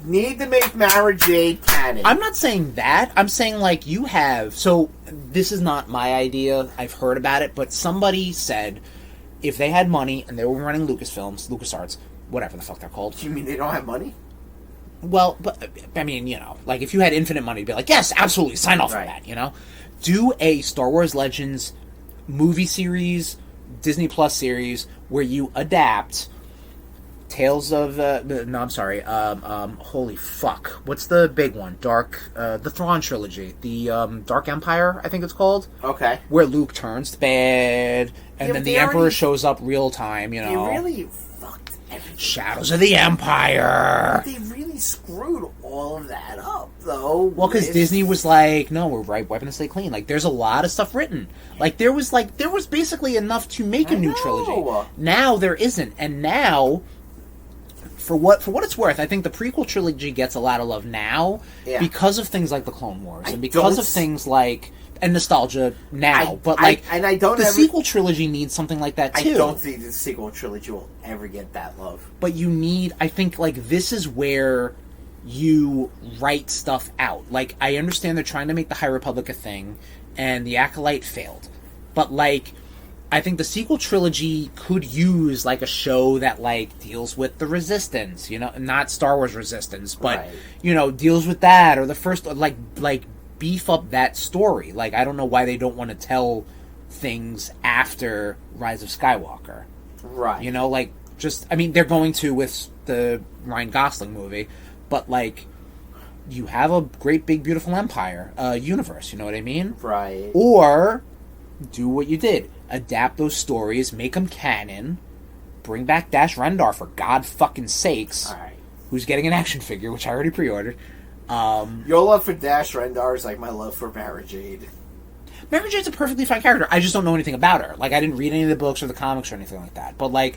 Speaker 2: Need to make Mara Jade canon.
Speaker 1: I'm not saying that. I'm saying, like, you have... So, this is not my idea. I've heard about it, but somebody said if they had money and they were running LucasFilms, LucasArts, whatever the fuck they're called.
Speaker 2: You mean they don't have money?
Speaker 1: Well, but, I mean, like, if you had infinite money, you'd be like, yes, absolutely, sign off on
Speaker 2: Right.
Speaker 1: that, Do a Star Wars Legends movie series, Disney Plus series, where you adapt Tales of... holy fuck. What's the big one? The Thrawn trilogy. The Dark Empire, I think it's called.
Speaker 2: Okay.
Speaker 1: Where Luke turns bad, and
Speaker 2: Yeah,
Speaker 1: then
Speaker 2: but
Speaker 1: the
Speaker 2: they
Speaker 1: Emperor
Speaker 2: already-
Speaker 1: shows up real time,
Speaker 2: They really fucked everything.
Speaker 1: Shadows of the Empire!
Speaker 2: They really screwed all of that up, though.
Speaker 1: Well, because Disney was like, no, we're wiping the slate clean. Like, there's a lot of stuff written. Like, there was basically enough to make a new trilogy.
Speaker 2: know.
Speaker 1: Now there isn't. And now, for what it's worth, I think the prequel trilogy gets a lot of love now because of things like the Clone Wars and because of things like and nostalgia now. The sequel trilogy needs something like that too.
Speaker 2: I don't think the sequel trilogy will ever get that love.
Speaker 1: But you need, I think, like this is where you write stuff out. Like I understand they're trying to make the High Republic a thing, and the Acolyte failed, but like. I think the sequel trilogy could use, like, a show that, like, deals with the Resistance, you know? Not Star Wars Resistance, but, you know, deals with that, or the first, like, beef up that story. Like, I don't know why they don't want to tell things after Rise of Skywalker.
Speaker 2: Right.
Speaker 1: You know, like, just, I mean, they're going to with the Ryan Gosling movie, but, like, you have a great, big, beautiful empire, universe, you know what I mean?
Speaker 2: Right.
Speaker 1: Or do what you did. Adapt those stories, make them canon, bring back Dash Rendar for God fucking sakes, who's getting an action figure, which I already pre-ordered.
Speaker 2: Your love for Dash Rendar is like my love for Mara Jade.
Speaker 1: Mara Jade's a perfectly fine character. I just don't know anything about her. Like, I didn't read any of the books or the comics or anything like that. But, like,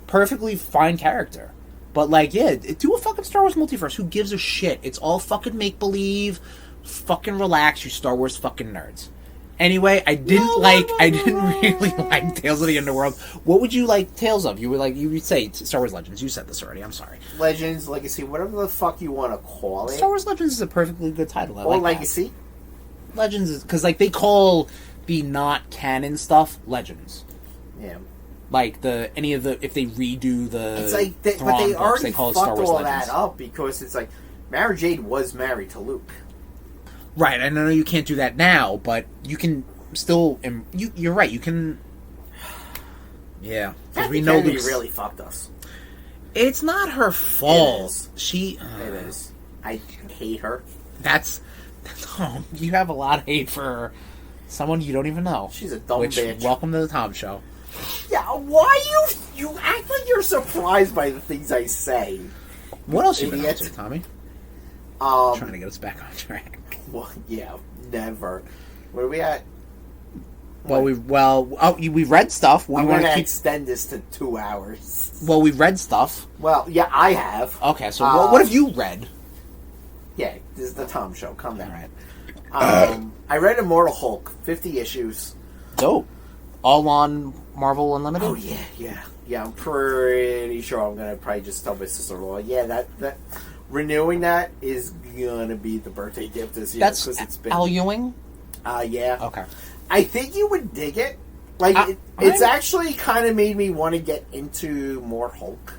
Speaker 1: perfectly fine character. But, like, yeah, do a fucking Star Wars multiverse. Who gives a shit? It's all fucking make-believe. Fucking relax, you Star Wars fucking nerds. Anyway, I didn't really like Tales of the Underworld. What would you like Tales of? You would say Star Wars Legends. You said this already. I'm sorry.
Speaker 2: Legends, Legacy, whatever the fuck you want to call it.
Speaker 1: Star Wars Legends is a perfectly good title. I
Speaker 2: or
Speaker 1: like
Speaker 2: Legacy.
Speaker 1: That. Legends is because like they call the not canon stuff Legends.
Speaker 2: Yeah.
Speaker 1: Like if they redo the
Speaker 2: it's like but they already fucked all that up because it's like Mara Jade was married to Luke.
Speaker 1: Right, I know you can't do that now, but you can still. You're right. You can. Yeah, because we know
Speaker 2: Kennedy really fucked us.
Speaker 1: It's not her fault.
Speaker 2: It is.
Speaker 1: It
Speaker 2: is. I hate her.
Speaker 1: That's you have a lot of hate for someone you don't even know.
Speaker 2: She's a dumb bitch.
Speaker 1: Welcome to the Tom Show.
Speaker 2: Yeah, why you act like you're surprised by the things I say?
Speaker 1: What else you been up to, Tommy? Trying to get us back on track.
Speaker 2: Well, yeah, never. Where are we at?
Speaker 1: We read stuff.
Speaker 2: I'm going to extend this to 2 hours.
Speaker 1: Well, we read stuff.
Speaker 2: Well, yeah, I have.
Speaker 1: Okay, so what have you read?
Speaker 2: Yeah, this is the Tom Show. Come down.
Speaker 1: All right.
Speaker 2: I read Immortal Hulk, 50 issues.
Speaker 1: Dope. All on Marvel Unlimited?
Speaker 2: Oh, yeah. I'm pretty sure I'm going to probably just tell my sister-in-law, that renewing that is gonna be the birthday gift this year.
Speaker 1: That's
Speaker 2: it's been
Speaker 1: Al Ewing?
Speaker 2: Yeah.
Speaker 1: Okay.
Speaker 2: I think you would dig it. Like, it's actually kind of made me want to get into more Hulk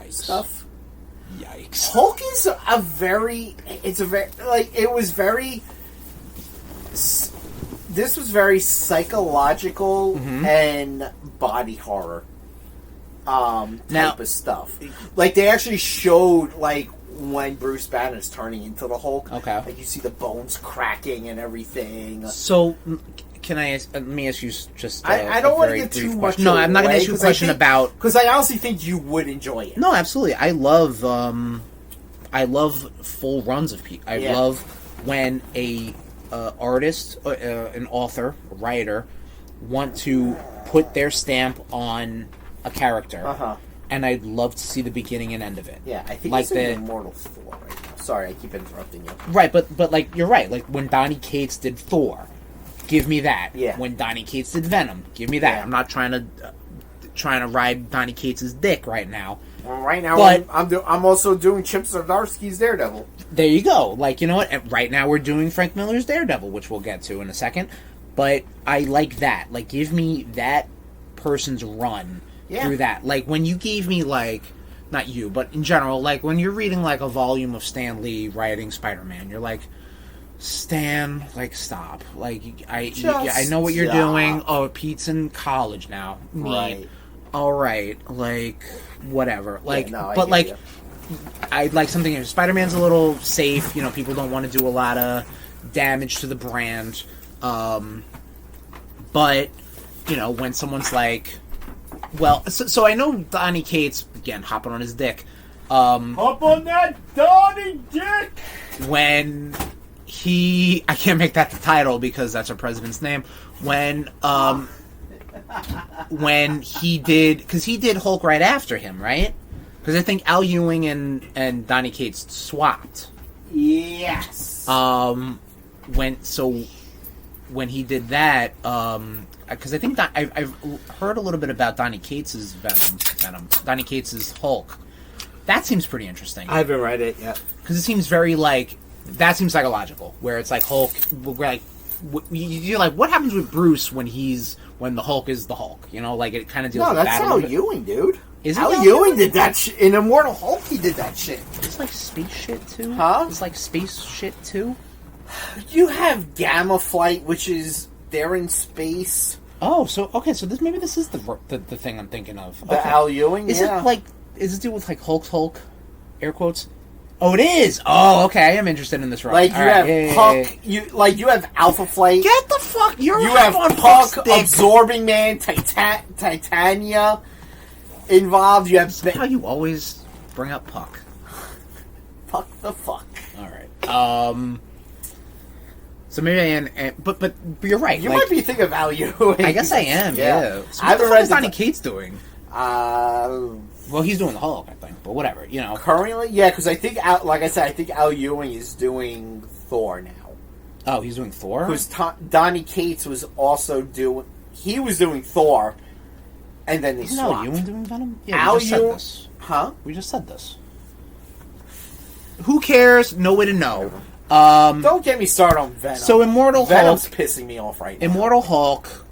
Speaker 2: stuff.
Speaker 1: Yikes.
Speaker 2: Hulk is this was very psychological and body horror type of stuff. Like, they actually showed, like, when Bruce Banner's turning into the Hulk.
Speaker 1: Okay.
Speaker 2: Like, you see the bones cracking and everything.
Speaker 1: So, let me ask you just
Speaker 2: I don't want to get too much.
Speaker 1: No, I'm not going to ask you a question about...
Speaker 2: Because I honestly think you would enjoy it.
Speaker 1: No, absolutely. I love full runs of people. I love when a artist, an author, a writer, want to put their stamp on a character. And I'd love to see the beginning and end of it.
Speaker 2: Yeah, I think
Speaker 1: like
Speaker 2: it's in Immortal Thor right now. Sorry, I keep interrupting you.
Speaker 1: Right, but like, you're right. Like, when Donny Cates did Thor, give me that.
Speaker 2: Yeah.
Speaker 1: When Donny Cates did Venom, give me that. Yeah. I'm not trying to ride Donny Cates' dick right now.
Speaker 2: Well, right now, but I'm also doing Chip Zdarsky's Daredevil.
Speaker 1: There you go. Like, you know what? Right now we're doing Frank Miller's Daredevil, which we'll get to in a second. But I like that. Like, give me that person's run through that. Like, when you gave me, like, not you, but in general, like, when you're reading, like, a volume of Stan Lee writing Spider-Man, you're like, Stan, like, stop. Like, I know what you're doing. Oh, Pete's in college now.
Speaker 2: Right.
Speaker 1: All right. Like, whatever. Like,
Speaker 2: but,
Speaker 1: like, you. I'd like something. Spider-Man's a little safe. You know, people don't want to do a lot of damage to the brand. But, you know, when someone's like... Well, so I know Donny Cates, again, hopping on his dick.
Speaker 2: Hop on that Donny dick!
Speaker 1: When he... I can't make that the title because that's our president's name. When he did... Because he did Hulk right after him, right? Because I think Al Ewing and Donny Cates swapped.
Speaker 2: Yes.
Speaker 1: When he did that, because I think that I've heard a little bit about Donny Cates' Venom, Donny Cates' Hulk. That seems pretty interesting.
Speaker 2: I haven't read it yet.
Speaker 1: Because it seems very like, that seems psychological, where it's like Hulk, like, you're like, what happens with Bruce when the Hulk is the Hulk? You know, like, it kind of deals with that.
Speaker 2: No, that's Al Ewing, dude.
Speaker 1: Is it
Speaker 2: Al Ewing did that shit. In Immortal Hulk, he did that shit.
Speaker 1: It's like space shit, too?
Speaker 2: Huh?
Speaker 1: It's like space shit, too?
Speaker 2: You have Gamma Flight, which is, they're in space.
Speaker 1: Oh, so, okay, so this is the thing I'm thinking of.
Speaker 2: The
Speaker 1: Okay.
Speaker 2: Al Ewing,
Speaker 1: Is it like, is it do with like Hulk, air quotes? Oh, it is. Oh, okay. I am interested in this run.
Speaker 2: Like you have Puck,
Speaker 1: yeah.
Speaker 2: You have Alpha Flight.
Speaker 1: Get the fuck. You
Speaker 2: have Puck, Absorbing Man, Titania involved. You have
Speaker 1: how you always bring up Puck.
Speaker 2: Puck the fuck.
Speaker 1: All right. So maybe I am, but you're right.
Speaker 2: You might be thinking of Al Ewing.
Speaker 1: I guess I am. Yeah. So what the fuck is Donny Cates doing? Well, he's doing the Hulk, I think, but whatever, you know.
Speaker 2: Currently, yeah, because I think, like I said, I think Al Ewing is doing Thor now.
Speaker 1: Oh, he's doing Thor?
Speaker 2: Because Donny Cates was also doing... He was doing Thor, and then they swapped.
Speaker 1: Al Ewing doing Venom? Yeah,
Speaker 2: Al
Speaker 1: we just said
Speaker 2: Ewing...
Speaker 1: this.
Speaker 2: Huh?
Speaker 1: We just said this. Who cares? No way to know.
Speaker 2: Don't get me started on Venom.
Speaker 1: So Immortal
Speaker 2: Venom's
Speaker 1: Hulk...
Speaker 2: pissing me off right now.
Speaker 1: Immortal Hulk...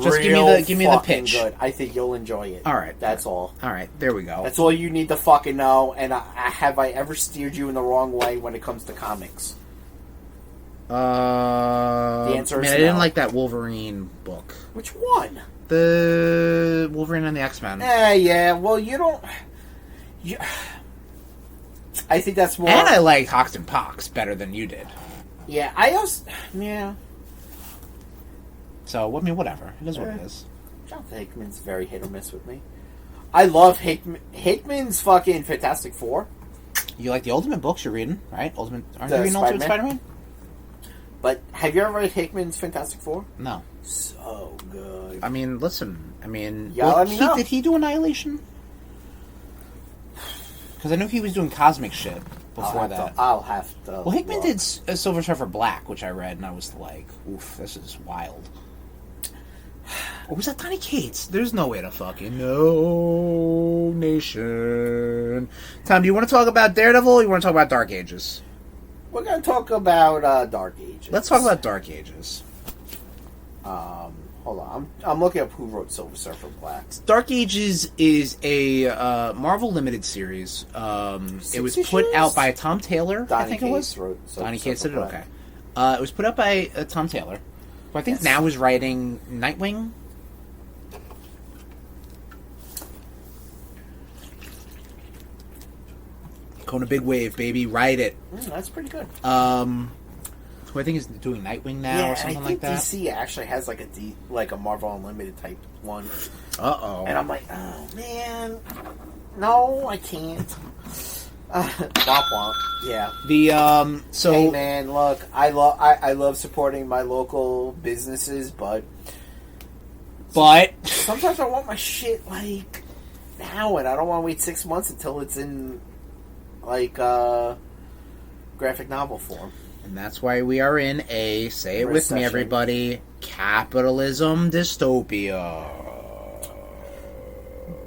Speaker 1: Just give me the pitch.
Speaker 2: Good. I think you'll enjoy it.
Speaker 1: All right,
Speaker 2: that's all.
Speaker 1: All right, there we go.
Speaker 2: That's all you need to fucking know. And have I ever steered you in the wrong way when it comes to comics? The answer is no.
Speaker 1: I didn't like that Wolverine book.
Speaker 2: Which one?
Speaker 1: The Wolverine and the X-Men.
Speaker 2: Yeah. Well, you don't. I think that's more.
Speaker 1: And I like Hawks and Pox better than you did.
Speaker 2: Yeah, I also. Yeah.
Speaker 1: So, I mean, whatever. It is what it is.
Speaker 2: Jonathan Hickman's very hit or miss with me. I love Hickman's fucking Fantastic Four.
Speaker 1: You like the Ultimate books you're reading, right? Aren't you reading Ultimate Spider-Man?
Speaker 2: But have you ever read Hickman's Fantastic Four?
Speaker 1: No.
Speaker 2: So good.
Speaker 1: I mean, listen. I mean,
Speaker 2: did
Speaker 1: he do Annihilation? Because I know he was doing cosmic shit before that.
Speaker 2: I'll have to.
Speaker 1: Well, Hickman did Silver Surfer Black, which I read, and I was like, oof, this is wild. Or was that Donny Cates? There's no way to fucking know, nation. Tom, do you want to talk about Daredevil or you want to talk about Dark Ages?
Speaker 2: We're going to talk about Dark Ages.
Speaker 1: Let's talk about Dark Ages.
Speaker 2: Hold on. I'm looking up who wrote Silver Surfer Black.
Speaker 1: Dark Ages is a Marvel limited series. It was put out by Tom Taylor, I think it was. Donny Cates did it, okay. It was put out by Tom Taylor. Who I think now is writing Nightwing. Going a big wave, baby. Ride it.
Speaker 2: That's pretty good.
Speaker 1: Who I think is doing Nightwing now or something like that.
Speaker 2: DC actually has like a Marvel Unlimited type one.
Speaker 1: Uh-oh.
Speaker 2: And I'm like, oh man, no, I can't. Womp womp. Yeah.
Speaker 1: So
Speaker 2: hey man, look, I love supporting my local businesses, but sometimes I want my shit like now, and I don't want to wait 6 months until it's in like graphic novel form.
Speaker 1: And that's why we are in a, say it
Speaker 2: Recession.
Speaker 1: with me, everybody, capitalism dystopia.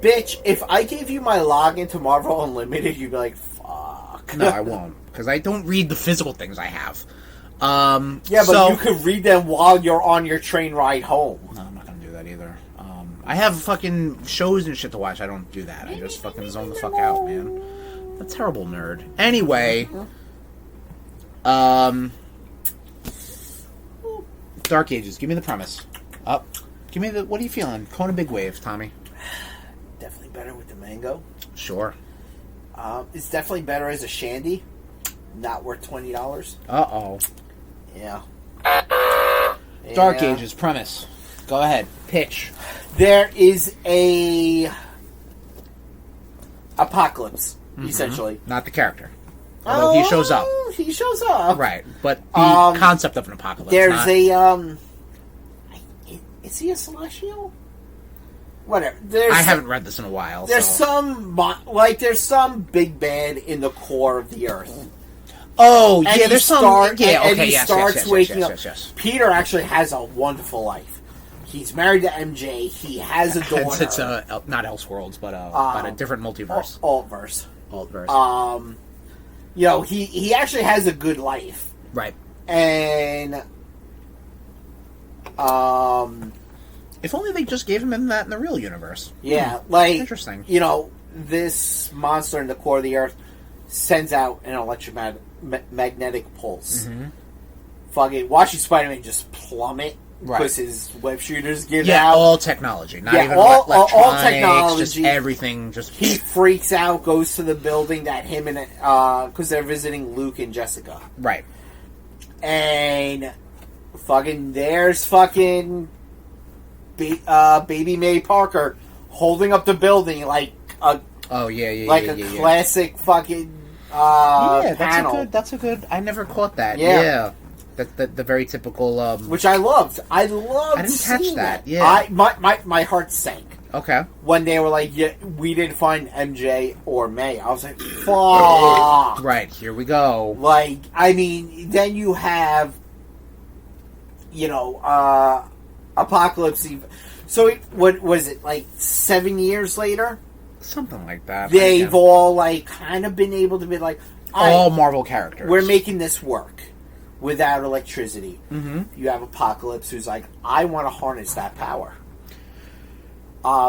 Speaker 2: Bitch, if I gave you my login to Marvel Unlimited, you'd be like, fuck.
Speaker 1: No, I won't, because I don't read the physical things I have.
Speaker 2: Yeah, but you could read them while you're on your train ride home.
Speaker 1: No, I'm not going to do that either. I have fucking shows and shit to watch. I don't do that. I just fucking zone the fuck out, man. A terrible nerd. Anyway, Dark Ages. Give me the premise. Give me the. What are you feeling? Kona Big Wave, Tommy.
Speaker 2: Definitely better with the mango.
Speaker 1: Sure.
Speaker 2: It's definitely better as a shandy. Not worth $20.
Speaker 1: Uh-oh.
Speaker 2: Yeah.
Speaker 1: Dark Ages premise. Go ahead. Pitch.
Speaker 2: There is a apocalypse, essentially.
Speaker 1: Not the character. Although he shows up.
Speaker 2: He shows up.
Speaker 1: Right. But the concept of an apocalypse.
Speaker 2: There's a is he a celestial? whatever.
Speaker 1: I haven't read this in a while.
Speaker 2: There's
Speaker 1: so.
Speaker 2: there's some big bad in the core of the Earth.
Speaker 1: Oh,
Speaker 2: And
Speaker 1: yeah, there's some... Yeah, okay,
Speaker 2: he
Speaker 1: yes,
Speaker 2: starts
Speaker 1: yes,
Speaker 2: waking up.
Speaker 1: yes.
Speaker 2: Peter actually has a wonderful life. He's married to MJ. He has a daughter.
Speaker 1: It's not Elseworlds, but a different multiverse.
Speaker 2: Altverse.
Speaker 1: Altverse.
Speaker 2: He actually has a good life.
Speaker 1: Right.
Speaker 2: And
Speaker 1: if only they just gave him that in the real universe.
Speaker 2: Yeah,
Speaker 1: interesting.
Speaker 2: This monster in the core of the Earth sends out an electromagnetic pulse.
Speaker 1: Mm-hmm.
Speaker 2: Fucking watching Spider-Man just plummet because his web shooters give out.
Speaker 1: All technology, not even
Speaker 2: all
Speaker 1: electronics,
Speaker 2: technology.
Speaker 1: just everything.
Speaker 2: He freaks out, goes to the building that him and because they're visiting Luke and Jessica,
Speaker 1: right?
Speaker 2: And there's Baby May Parker holding up the building like a classic fucking panel.
Speaker 1: That's a good. I never caught that. Yeah. The very typical.
Speaker 2: Which I loved. I
Speaker 1: didn't catch that.
Speaker 2: Yeah. My heart sank.
Speaker 1: Okay.
Speaker 2: When they were like, "Yeah, we didn't find MJ or May," I was like, "Fuck!"
Speaker 1: Right, here we go.
Speaker 2: Then you have, Apocalypse. So what was it, like 7 years later?
Speaker 1: Something like that.
Speaker 2: They've all kind of been able to be like,
Speaker 1: all Marvel characters.
Speaker 2: We're making this work without electricity.
Speaker 1: Mm-hmm.
Speaker 2: You have Apocalypse, who's like, I want to harness that power.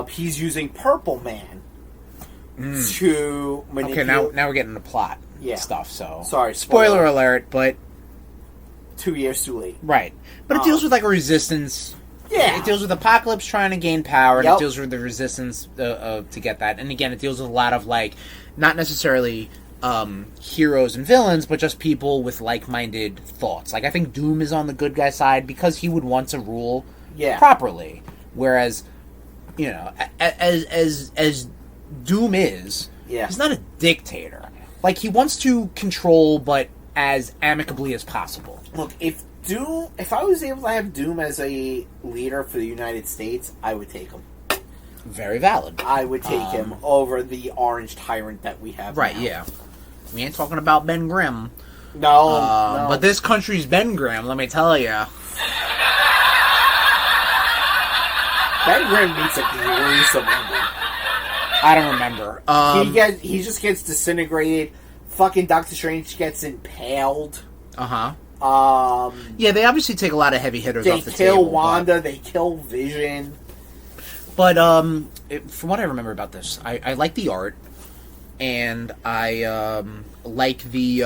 Speaker 2: He's using Purple Man to manipulate.
Speaker 1: Okay, now we're getting the plot stuff. So
Speaker 2: sorry,
Speaker 1: spoiler alert, but
Speaker 2: 2 years too late.
Speaker 1: Right, but it deals with a resistance.
Speaker 2: Yeah,
Speaker 1: it deals with Apocalypse trying to gain power, and
Speaker 2: Yep.
Speaker 1: it deals with the resistance to get that. And again, it deals with a lot of not necessarily heroes and villains, but just people with like-minded thoughts. I think Doom is on the good guy side because he would want to rule properly, whereas as Doom is, he's not a dictator. He wants to control, but as amicably as possible.
Speaker 2: Look, if I was able to have Doom as a leader for the United States, I would take him.
Speaker 1: Very valid.
Speaker 2: I would take him over the orange tyrant that we have.
Speaker 1: Right,
Speaker 2: now.
Speaker 1: yeah. We ain't talking about Ben Grimm.
Speaker 2: No.
Speaker 1: But this country's Ben Grimm, let me tell you.
Speaker 2: Ben Grimm meets a gruesome ending.
Speaker 1: I don't remember.
Speaker 2: He just gets disintegrated. Fucking Doctor Strange gets impaled.
Speaker 1: Uh-huh. Yeah, they obviously take a lot of heavy hitters off the table.
Speaker 2: They kill Wanda, they kill Vision.
Speaker 1: But, from what I remember about this, I like the art, and I like the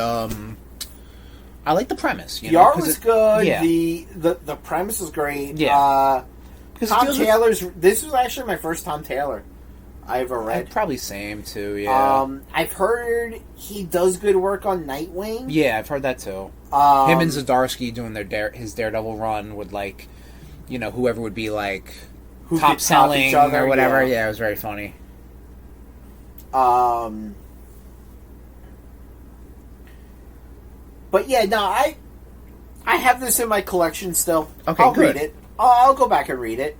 Speaker 1: premise.
Speaker 2: The art was good.
Speaker 1: Yeah.
Speaker 2: The premise was great.
Speaker 1: Yeah.
Speaker 2: Tom Taylor's. This was actually my first Tom Taylor I ever read.
Speaker 1: Probably same too. Yeah.
Speaker 2: I've heard he does good work on Nightwing.
Speaker 1: Yeah, I've heard that too. Him and Zdarsky doing his Daredevil run would whoever would be
Speaker 2: Who
Speaker 1: top
Speaker 2: could
Speaker 1: selling
Speaker 2: each other,
Speaker 1: or whatever.
Speaker 2: yeah.
Speaker 1: Yeah, it was very funny.
Speaker 2: But yeah, no, I have this in my collection still.
Speaker 1: Okay,
Speaker 2: I'll
Speaker 1: good.
Speaker 2: read it. I'll go back and read it.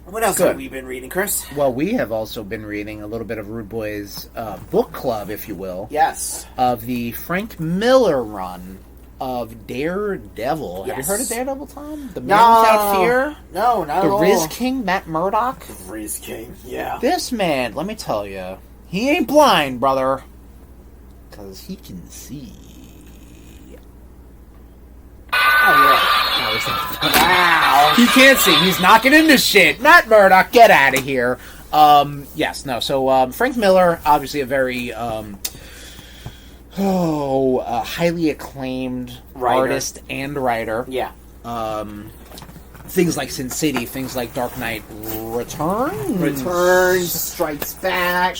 Speaker 2: What else have we been reading, Chris?
Speaker 1: Well, we have also been reading a little bit of RudeBoyz book club, if you will.
Speaker 2: Yes.
Speaker 1: Of the Frank Miller run of Daredevil.
Speaker 2: Yes.
Speaker 1: Have you heard of Daredevil, Tom? The Man Without Fear?
Speaker 2: No, not at all.
Speaker 1: The Riz King, Matt Murdock?
Speaker 2: The Riz King, yeah.
Speaker 1: This man, let me tell you, he ain't blind, brother. Because he can see.
Speaker 2: Oh, yeah. Wow.
Speaker 1: He can't see. He's knocking into shit. Matt Murdock, get out of here. Yes, no. So, Frank Miller, obviously a very, highly acclaimed artist and writer.
Speaker 2: Yeah.
Speaker 1: Things like Sin City, things like Dark Knight
Speaker 2: Returns, Strikes Back,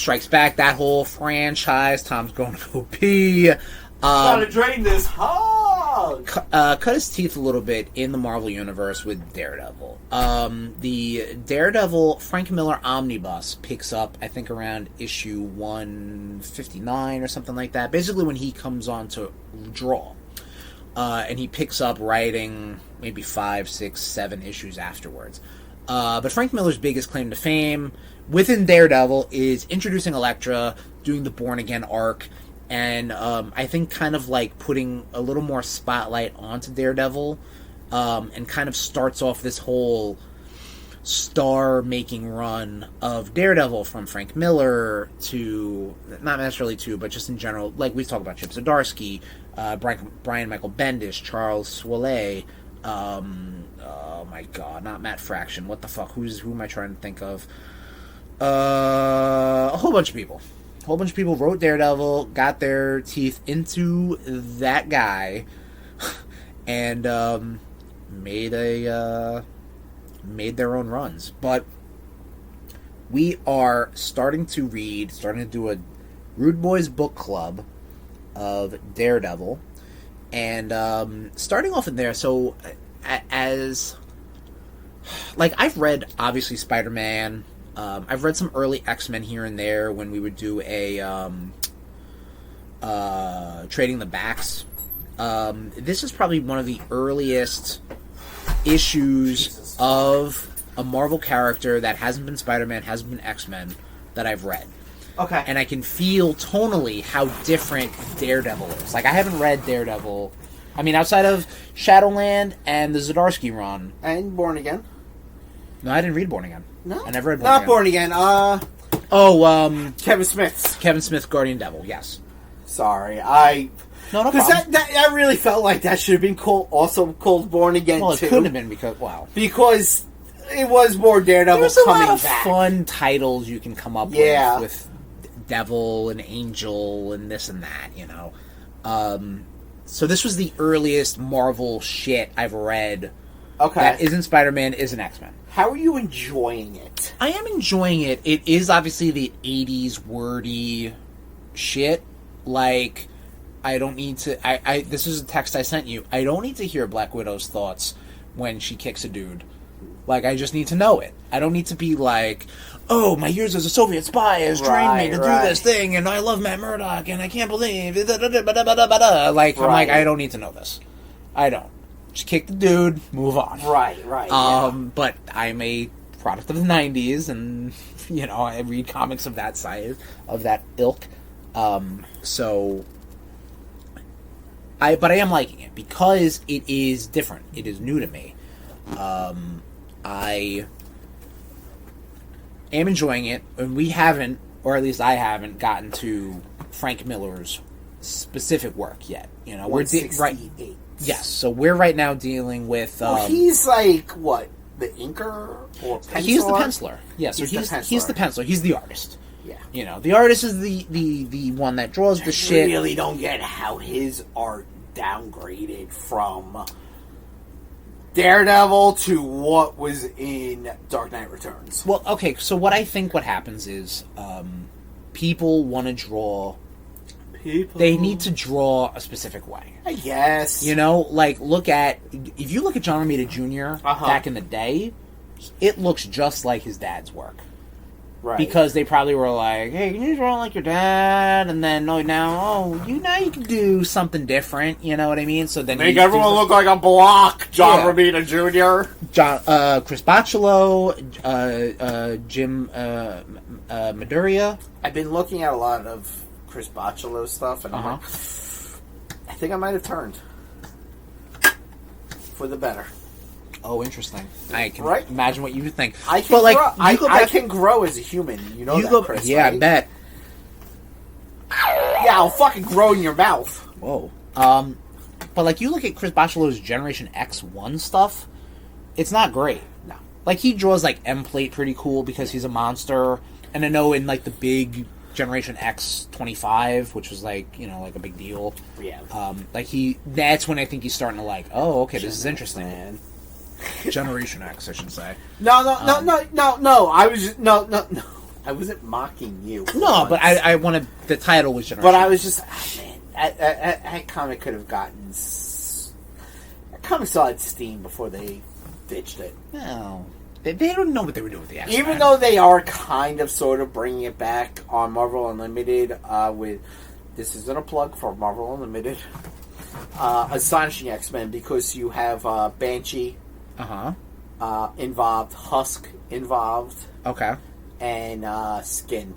Speaker 1: that whole franchise. Tom's going to go pee.
Speaker 2: Gotta drain this hog.
Speaker 1: Cut his teeth a little bit in the Marvel Universe with Daredevil. The Daredevil Frank Miller Omnibus picks up, I think, around issue 159 or something like that. Basically when he comes on to draw. And he picks up writing maybe 5, 6, 7 issues afterwards. But Frank Miller's biggest claim to fame within Daredevil is introducing Elektra, doing the Born Again arc, and I think kind of like putting a little more spotlight onto Daredevil, and kind of starts off this whole star-making run of Daredevil from Frank Miller to, not necessarily to, but just in general, like we've talked about Chip Zdarsky, Brian Michael Bendis, Charles Soule, oh my god, not Matt Fraction, what the fuck, who am I trying to think of? A whole bunch of people. A whole bunch of people wrote Daredevil, got their teeth into that guy, and made their own runs. But we are starting to do a RudeBoyz book club of Daredevil, and starting off in there. So, as like, I've read obviously Spider-Man. I've read some early X-Men here and there when we would do a Trading the Backs. This is probably one of the earliest issues of a Marvel character that hasn't been Spider-Man, hasn't been X-Men, that I've read.
Speaker 2: Okay.
Speaker 1: And I can feel tonally how different Daredevil is. Like, I haven't read Daredevil, I mean, outside of Shadowland and the Zdarsky run.
Speaker 2: And Born Again?
Speaker 1: No, I didn't read Born Again.
Speaker 2: No?
Speaker 1: I never read
Speaker 2: Born Again.
Speaker 1: Kevin Smith's Guardian Devil, yes.
Speaker 2: Sorry,
Speaker 1: No problem.
Speaker 2: Because that really felt like that should have been also called Born Again,
Speaker 1: well, it
Speaker 2: too.
Speaker 1: couldn't have been
Speaker 2: Because it was more Daredevil
Speaker 1: there's a
Speaker 2: coming
Speaker 1: lot of
Speaker 2: back.
Speaker 1: fun titles you can come up with Devil and Angel and this and that, you know. So this was the earliest Marvel shit I've read.
Speaker 2: Okay.
Speaker 1: That isn't Spider-Man, isn't X-Men.
Speaker 2: How are you enjoying it?
Speaker 1: I am enjoying it. It is obviously the 80s wordy shit. Like, I don't need to... this is a text I sent you. I don't need to hear Black Widow's thoughts when she kicks a dude. Like, I just need to know it. I don't need to be like, oh, my years as a Soviet spy has trained me to do this thing, and I love Matt Murdock, and I can't believe... Like, I'm like, I don't need to know this. I don't. Just kick the dude, move on.
Speaker 2: Right.
Speaker 1: But I'm a product of the 90s, and, you know, I read comics of that size, of that ilk. But I am liking it, because it is different. It is new to me. I am enjoying it, and we haven't, or at least I haven't, gotten to Frank Miller's specific work yet. You know, we're right. Yes, so we're right now dealing with.
Speaker 2: He's like what, the inker or penciler?
Speaker 1: He's the penciler. Yeah, so he's the penciler. He's the artist.
Speaker 2: Yeah,
Speaker 1: you know, the artist is the one that draws the shit.
Speaker 2: I really don't get how his art downgraded from Daredevil to what was in Dark Knight Returns.
Speaker 1: Well, okay, so what I think what happens is people want to draw. They need to draw a specific way.
Speaker 2: I guess.
Speaker 1: You know, like, if you look at John Romita Jr. Back in the day, it looks just like his dad's work.
Speaker 2: Right.
Speaker 1: Because they probably were like, hey, can you draw like your dad? And then, now you can do something different, you know what I mean? So then
Speaker 2: make everyone look like a block, John Romita Jr.
Speaker 1: Chris Bachalo, Jim Maduria.
Speaker 2: I've been looking at a lot of Chris Bachalo stuff, and I'm like, I think I might have turned for the better.
Speaker 1: Oh, interesting. I can imagine what you would think.
Speaker 2: I can grow. I can grow as a human. You know that, Chris,
Speaker 1: yeah,
Speaker 2: right?
Speaker 1: I bet.
Speaker 2: Yeah, I'll fucking grow in your mouth.
Speaker 1: Whoa. But like, you look at Chris Bachalo's Generation X1 stuff, it's not great.
Speaker 2: No.
Speaker 1: Like, he draws like M-Plate pretty cool because he's a monster, and I know in like the big Generation X 25, which was like, you know, like a big deal.
Speaker 2: Yeah.
Speaker 1: That's when I think he's starting to like, oh, okay, this is interesting. Man. Generation X, I should say.
Speaker 2: No. I was just, no. I wasn't mocking you.
Speaker 1: No, but I wanted, the title was Generation
Speaker 2: But I was just, that comic could have gotten, that comic still had steam before they ditched it.
Speaker 1: No. They don't know what they were doing with the X-Men.
Speaker 2: Even though they are kind of sort of bringing it back on Marvel Unlimited with, this isn't a plug for Marvel Unlimited, Astonishing X-Men, because you have Banshee, involved, Husk involved,
Speaker 1: Okay.
Speaker 2: and Skin.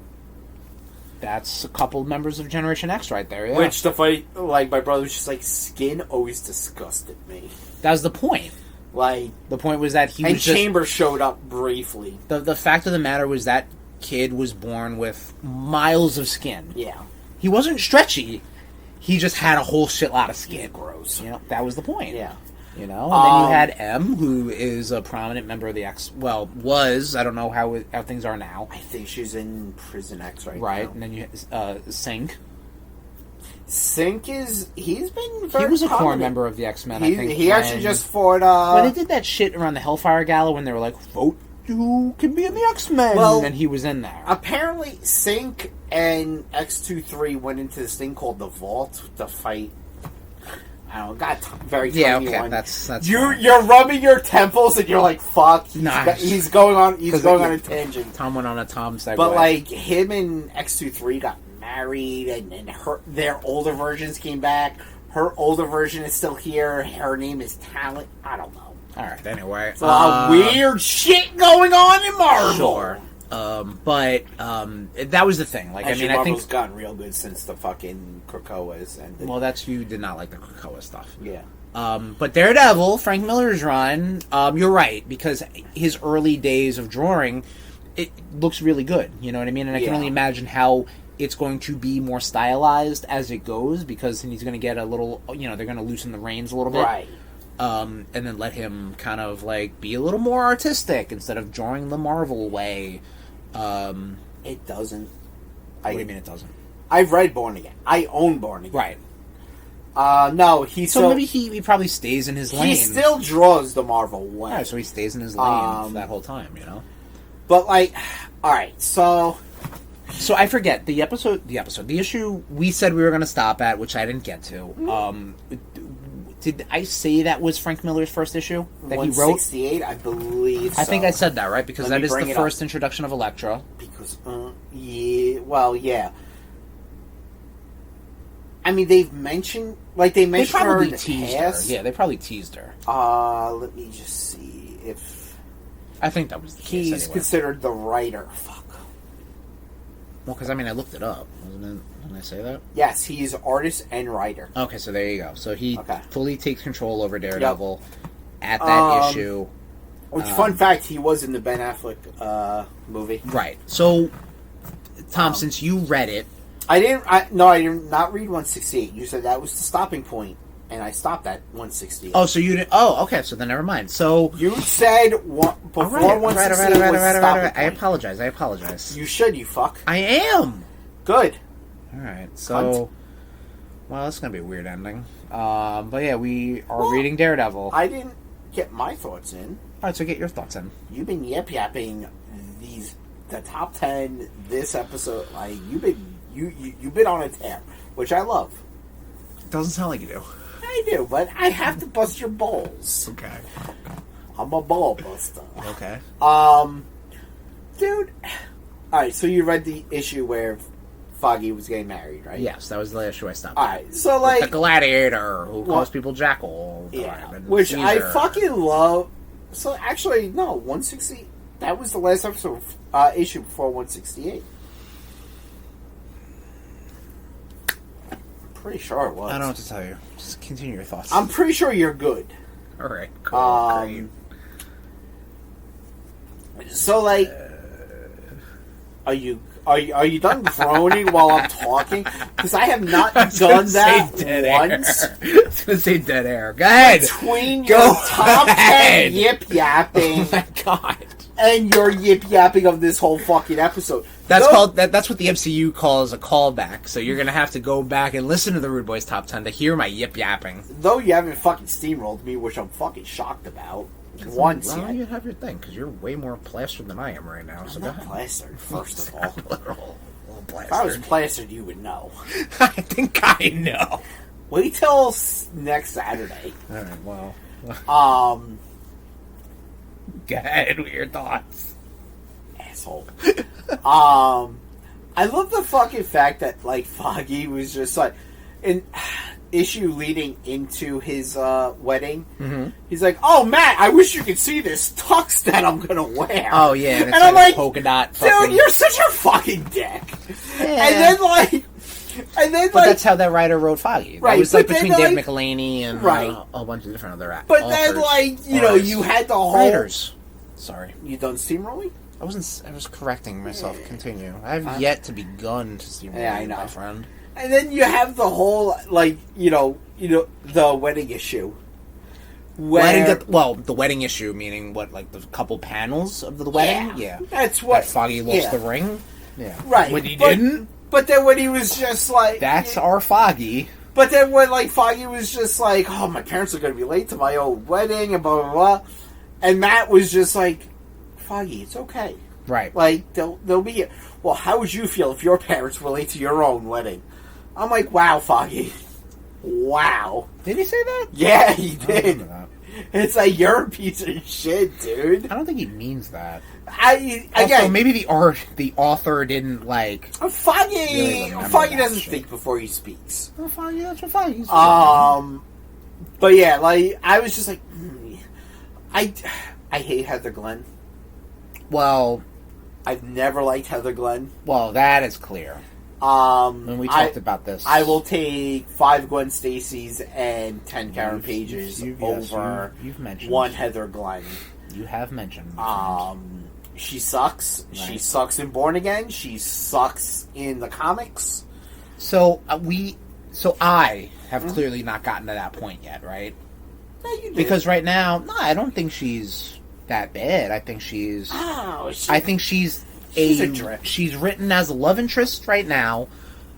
Speaker 1: That's a couple members of Generation X right there, yeah.
Speaker 2: Which, the fight, like, my brother was just like, Skin always disgusted me.
Speaker 1: That was the point.
Speaker 2: Like...
Speaker 1: The point was that he
Speaker 2: and
Speaker 1: was just...
Speaker 2: Chambers showed up briefly.
Speaker 1: The fact of the matter was that kid was born with miles of skin.
Speaker 2: Yeah.
Speaker 1: He wasn't stretchy. He just had a whole shitload of skin.
Speaker 2: Gross.
Speaker 1: You know, that was the point.
Speaker 2: Yeah.
Speaker 1: You know, and then you had M, who is a prominent member of the X. Well, was. I don't know how things are now.
Speaker 2: I think she's in Prison X right now.
Speaker 1: Right, and then you Sync.
Speaker 2: Sync is... He's been very
Speaker 1: He was a core
Speaker 2: prominent.
Speaker 1: member of the X-Men, I think.
Speaker 2: He actually just fought...
Speaker 1: when they did that shit around the Hellfire Gala when they were like, vote who can be in the X-Men,
Speaker 2: Well,
Speaker 1: and he was in there.
Speaker 2: Apparently, Sync and X-23 went into this thing called the Vault to fight... I don't know, got very tiny
Speaker 1: Yeah, okay,
Speaker 2: one.
Speaker 1: that's
Speaker 2: You're rubbing your temples and you're like, fuck. He's going on a tangent.
Speaker 1: Tom went on a Tom segue.
Speaker 2: But like him and X-23 got married, and their older versions came back. Her older version is still here. Her name is Talent. I don't know.
Speaker 1: All right. Anyway,
Speaker 2: It's a lot of weird shit going on in Marvel.
Speaker 1: Sure. But that was the thing. Like,
Speaker 2: Actually,
Speaker 1: I
Speaker 2: Marvel's
Speaker 1: think
Speaker 2: gotten real good since the fucking Krakoas ended.
Speaker 1: well, you did not like the Krakoa stuff.
Speaker 2: Yeah.
Speaker 1: But Daredevil, Frank Miller's run, you're right, because his early days of drawing, it looks really good. You know what I mean? And I can only imagine how it's going to be more stylized as it goes, because he's going to get a little, they're going to loosen the reins a little bit.
Speaker 2: Right.
Speaker 1: And then let him kind of, like, be a little more artistic instead of drawing the Marvel way.
Speaker 2: It doesn't.
Speaker 1: What do you mean it doesn't?
Speaker 2: I've read Born Again. I own Born Again.
Speaker 1: Right.
Speaker 2: No,
Speaker 1: So maybe he probably stays in his lane.
Speaker 2: He still draws the Marvel way.
Speaker 1: Yeah, so he stays in his lane for that whole time,
Speaker 2: But, like, alright, so...
Speaker 1: So I forget, the issue we said we were going to stop at, which I didn't get to. Did I say that was Frank Miller's first issue that he wrote?
Speaker 2: 168, I believe so.
Speaker 1: I think I said that, right? Because that is the first
Speaker 2: up.
Speaker 1: introduction of Elektra.
Speaker 2: Because, yeah. I mean, they've mentioned... Like, they mentioned her in the past.
Speaker 1: Yeah, they probably teased her.
Speaker 2: Let me just see if...
Speaker 1: I think that was the case
Speaker 2: He's considered the writer. Fuck.
Speaker 1: Well, because, I looked it up. Didn't I say that?
Speaker 2: Yes, he's artist and writer.
Speaker 1: Okay, so there you go. So he fully takes control over Daredevil at that issue.
Speaker 2: Which, fun fact, he was in the Ben Affleck movie.
Speaker 1: Right. So, Tom, since you read it...
Speaker 2: I did not read 168. You said that was the stopping point, and I stopped at 168.
Speaker 1: Oh, so you didn't... Oh, okay, so then never mind. So...
Speaker 2: You said before 168 was the stopping point.
Speaker 1: I apologize.
Speaker 2: You should, you fuck.
Speaker 1: I am!
Speaker 2: Good.
Speaker 1: Alright, so... Well, that's gonna be a weird ending. But yeah, we are reading Daredevil.
Speaker 2: I didn't get my thoughts in.
Speaker 1: Alright, so get your thoughts in.
Speaker 2: You've been yapping the top 10 this episode. Like, you've been on a tear, which I love.
Speaker 1: Doesn't sound like you do.
Speaker 2: I do, but I have to bust your balls.
Speaker 1: Okay.
Speaker 2: I'm a ball buster.
Speaker 1: Okay.
Speaker 2: Dude. Alright, so you read the issue where Foggy was getting married, right?
Speaker 1: Yes, that was the issue I stopped.
Speaker 2: Alright, so like...
Speaker 1: With the gladiator who calls people Jackal all the
Speaker 2: Yeah,
Speaker 1: time.
Speaker 2: which
Speaker 1: Caesar.
Speaker 2: I fucking love. So actually, no, 160... That was the last episode issue before 168. Pretty sure it was.
Speaker 1: I don't know what to tell you. Just continue your thoughts.
Speaker 2: I'm pretty sure you're good.
Speaker 1: Alright, cool. Great.
Speaker 2: So, like... Are you done groaning while I'm talking? Because I have not done that once.
Speaker 1: I was going to say dead air. Go ahead.
Speaker 2: Between your top 10 yip-yapping...
Speaker 1: Oh my god.
Speaker 2: And your yip-yapping of this whole fucking episode.
Speaker 1: That's that's what the MCU calls a callback. So you're going to have to go back and listen to the RudeBoyz Top 10 to hear my yip-yapping.
Speaker 2: Though you haven't fucking steamrolled me, which I'm fucking shocked about. Once
Speaker 1: well,
Speaker 2: yet.
Speaker 1: you have your thing, because you're way more plastered than I am right now. So
Speaker 2: I'm not plastered, first of all.
Speaker 1: little
Speaker 2: if I was plastered, you would know.
Speaker 1: I think I know.
Speaker 2: Wait till next Saturday.
Speaker 1: Alright, well.
Speaker 2: Go
Speaker 1: ahead with your thoughts.
Speaker 2: Asshole. I love the fucking fact that, like, Foggy was just like... And issue leading into his wedding, he's like, "Oh, Matt, I wish you could see this tux that I'm gonna wear."
Speaker 1: Oh yeah, and, it's
Speaker 2: I'm like,
Speaker 1: polka dot.
Speaker 2: "Dude, you're such a fucking dick."
Speaker 1: Yeah.
Speaker 2: And then
Speaker 1: but that's how that writer wrote Foggy.
Speaker 2: Right,
Speaker 1: It was like
Speaker 2: but
Speaker 1: between
Speaker 2: then,
Speaker 1: Dave McElhaney and a whole bunch of different other actors.
Speaker 2: But then, you had the whole
Speaker 1: writers. Sorry,
Speaker 2: you done steamrolling?
Speaker 1: I was correcting myself. Continue. I have yet to begun to steamroll.
Speaker 2: Yeah, I know,
Speaker 1: my friend.
Speaker 2: And then you have the whole the wedding issue.
Speaker 1: The wedding issue, meaning what, like the couple panels of the wedding? Yeah.
Speaker 2: That's what...
Speaker 1: That Foggy lost the ring? Yeah.
Speaker 2: Right.
Speaker 1: When he didn't?
Speaker 2: But then when he was just like...
Speaker 1: That's our Foggy.
Speaker 2: But then when, Foggy was just like, oh, my parents are going to be late to my old wedding, and blah, blah, blah. And Matt was just like, Foggy, it's okay.
Speaker 1: Right.
Speaker 2: They'll be... Well, how would you feel if your parents were late to your own wedding? I'm like, wow, Foggy. Wow.
Speaker 1: Did he say that?
Speaker 2: Yeah, he did.
Speaker 1: I remember that.
Speaker 2: It's like, you're a piece of shit, dude.
Speaker 1: I don't think he means that.
Speaker 2: Again,
Speaker 1: maybe the author didn't
Speaker 2: Foggy
Speaker 1: really
Speaker 2: doesn't think before he speaks.
Speaker 1: Well, Foggy, that's what Foggy's
Speaker 2: but yeah, I was just like, I hate Heather Glenn.
Speaker 1: Well,
Speaker 2: I've never liked Heather Glenn.
Speaker 1: Well, that is clear. When we talked about this,
Speaker 2: I will take 5 Gwen Stacy's and 10 Karen Pages over
Speaker 1: you've mentioned
Speaker 2: one Heather Glenn.
Speaker 1: You have mentioned.
Speaker 2: She sucks. Right. She sucks in Born Again. She sucks in the comics.
Speaker 1: So I have clearly not gotten to that point yet, right?
Speaker 2: No, you did.
Speaker 1: Because right now, no, I don't think she's that bad. I think she's. I think she's she's written as a love interest right now.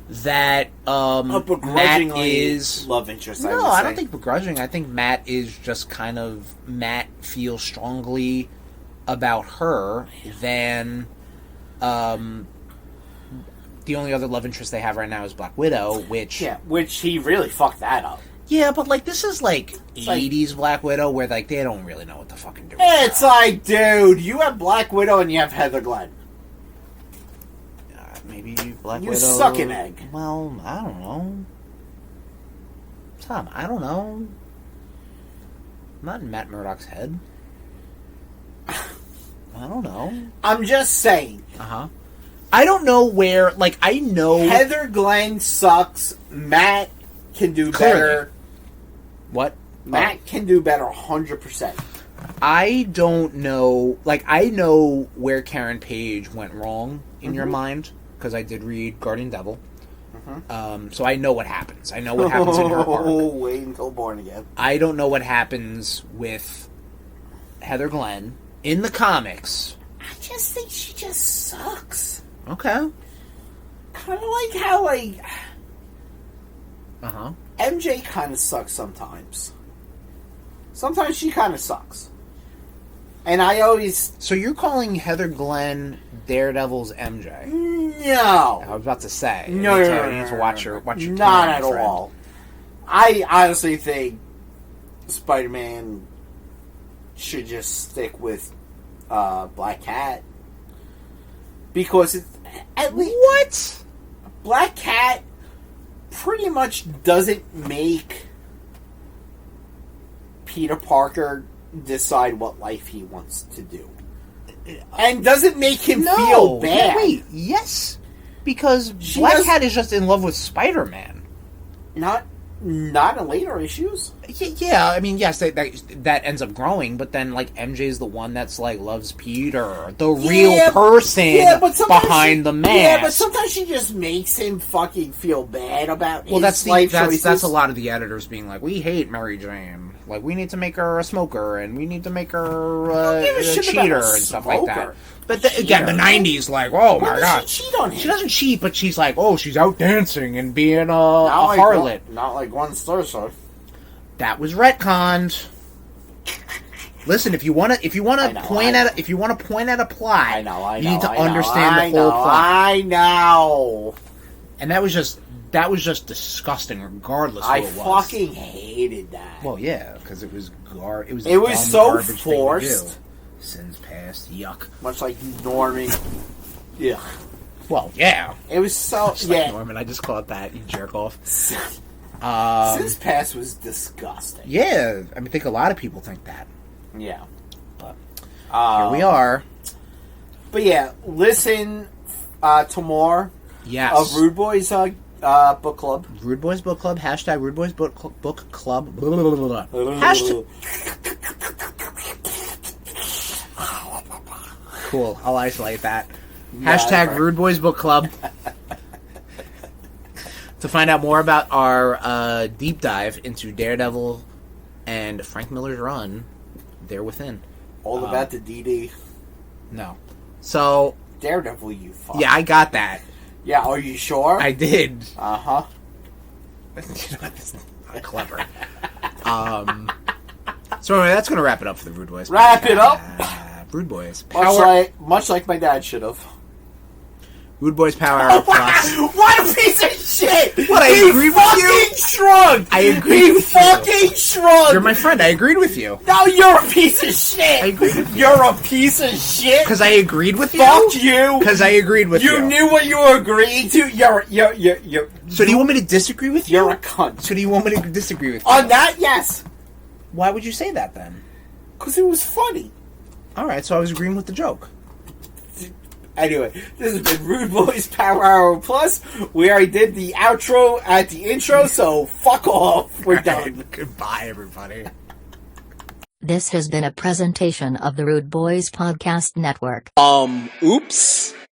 Speaker 1: That
Speaker 2: begrudgingly
Speaker 1: Matt is
Speaker 2: love interest.
Speaker 1: No, I don't think begrudging. I think Matt is just Matt feels strongly about her than the only other love interest they have right now is Black Widow, which
Speaker 2: he really fucked that up.
Speaker 1: Yeah, but this is 80s Black Widow where they don't really know what the fucking do.
Speaker 2: It's like, dude, you have Black Widow and you have Heather Glenn.
Speaker 1: Maybe Black
Speaker 2: you
Speaker 1: Widow...
Speaker 2: You suck an egg.
Speaker 1: Well, I don't know. Tom, I don't know. I'm not in Matt Murdock's head. I don't know.
Speaker 2: I'm just saying.
Speaker 1: Uh-huh. I don't know where... I know...
Speaker 2: Heather Glenn sucks. Matt can do better.
Speaker 1: What?
Speaker 2: Matt can do better 100%.
Speaker 1: I don't know... I know where Karen Page went wrong in your mind. Because I did read Guardian Devil. So I know what happens. I know what happens in her arc.
Speaker 2: Oh, wait until Born Again.
Speaker 1: I don't know what happens with Heather Glenn in the comics.
Speaker 2: I just think she just sucks.
Speaker 1: Okay.
Speaker 2: Kind of like how, MJ kind of sucks sometimes. Sometimes she kind of sucks. And I always...
Speaker 1: So you're calling Heather Glenn Daredevil's MJ?
Speaker 2: No.
Speaker 1: I was about to say.
Speaker 2: No.
Speaker 1: You need to watch your
Speaker 2: not at all. I honestly think Spider-Man should just stick with Black Cat. Because at least...
Speaker 1: What?
Speaker 2: Black Cat pretty much doesn't make Peter Parker decide what life he wants to do. And doesn't make him feel bad.
Speaker 1: Wait, yes. Because Black Cat is just in love with Spider-Man.
Speaker 2: Not in later issues.
Speaker 1: Yeah, I mean, yes, that ends up growing, but then, MJ's the one that's, loves Peter. The real person behind the mask.
Speaker 2: Yeah, but sometimes she just makes him fucking feel bad about his life choices.
Speaker 1: That's a lot of the editors being like, we hate Mary Jane. We need to make her a smoker, and we need to make her a cheater and stuff like that. But again, the 90s, oh my god.
Speaker 2: She cheat on him?
Speaker 1: She doesn't cheat, but she's she's out dancing and being a harlot.
Speaker 2: Not like Gwen Stacy.
Speaker 1: That was retconned. Listen, if you want to point at a plot, you need to understand the whole plot.
Speaker 2: I know.
Speaker 1: And that was just disgusting, regardless of what it was.
Speaker 2: I fucking hated that.
Speaker 1: Well, yeah, because it was
Speaker 2: so forced.
Speaker 1: Sins past, yuck.
Speaker 2: Much like Norman. Yeah.
Speaker 1: Well, yeah.
Speaker 2: It was so...
Speaker 1: Like Norman, I just called that, you jerk off.
Speaker 2: Since Pass was disgusting.
Speaker 1: Yeah, I mean, I think a lot of people think that.
Speaker 2: Yeah.
Speaker 1: But here we are.
Speaker 2: But yeah, listen to more of RudeBoyz book club.
Speaker 1: RudeBoyz book club. Hashtag RudeBoyz book club. Blah, blah, blah, blah. Hashtag. Cool. I'll isolate that. Hashtag RudeBoyz book club. To find out more about our deep dive into Daredevil and Frank Miller's run, they're within.
Speaker 2: All about the DD.
Speaker 1: No. So...
Speaker 2: Daredevil, you fuck.
Speaker 1: Yeah, I got that.
Speaker 2: Yeah, are you sure?
Speaker 1: I did.
Speaker 2: Uh-huh.
Speaker 1: That's not clever. So anyway, that's going to wrap it up for the RudeBoyz.
Speaker 2: Wrap it up?
Speaker 1: RudeBoyz.
Speaker 2: Much like my dad should have.
Speaker 1: RudeBoyz Power Hour Plus.
Speaker 2: What a piece of shit!
Speaker 1: What, I agree with you?
Speaker 2: He shrugged!
Speaker 1: I agree with
Speaker 2: you. He fucking shrugged!
Speaker 1: You're my friend, I agreed with you.
Speaker 2: No, you're a piece of shit!
Speaker 1: I agreed with you.
Speaker 2: You're a piece of shit!
Speaker 1: Because I agreed with you?
Speaker 2: Fuck you!
Speaker 1: Because I agreed with you.
Speaker 2: You knew what you were agreeing to? You're...
Speaker 1: So do you want me to disagree with you?
Speaker 2: You're a cunt.
Speaker 1: So do you want me to disagree with you?
Speaker 2: On that, yes.
Speaker 1: Why would you say that then?
Speaker 2: Because it was funny.
Speaker 1: Alright, so I was agreeing with the joke.
Speaker 2: Anyway, this has been RudeBoyz Power Hour Plus. We already did the outro at the intro, so fuck off. We're done.
Speaker 1: Goodbye, everybody.
Speaker 3: This has been a presentation of the RudeBoyz Podcast Network.
Speaker 2: Oops.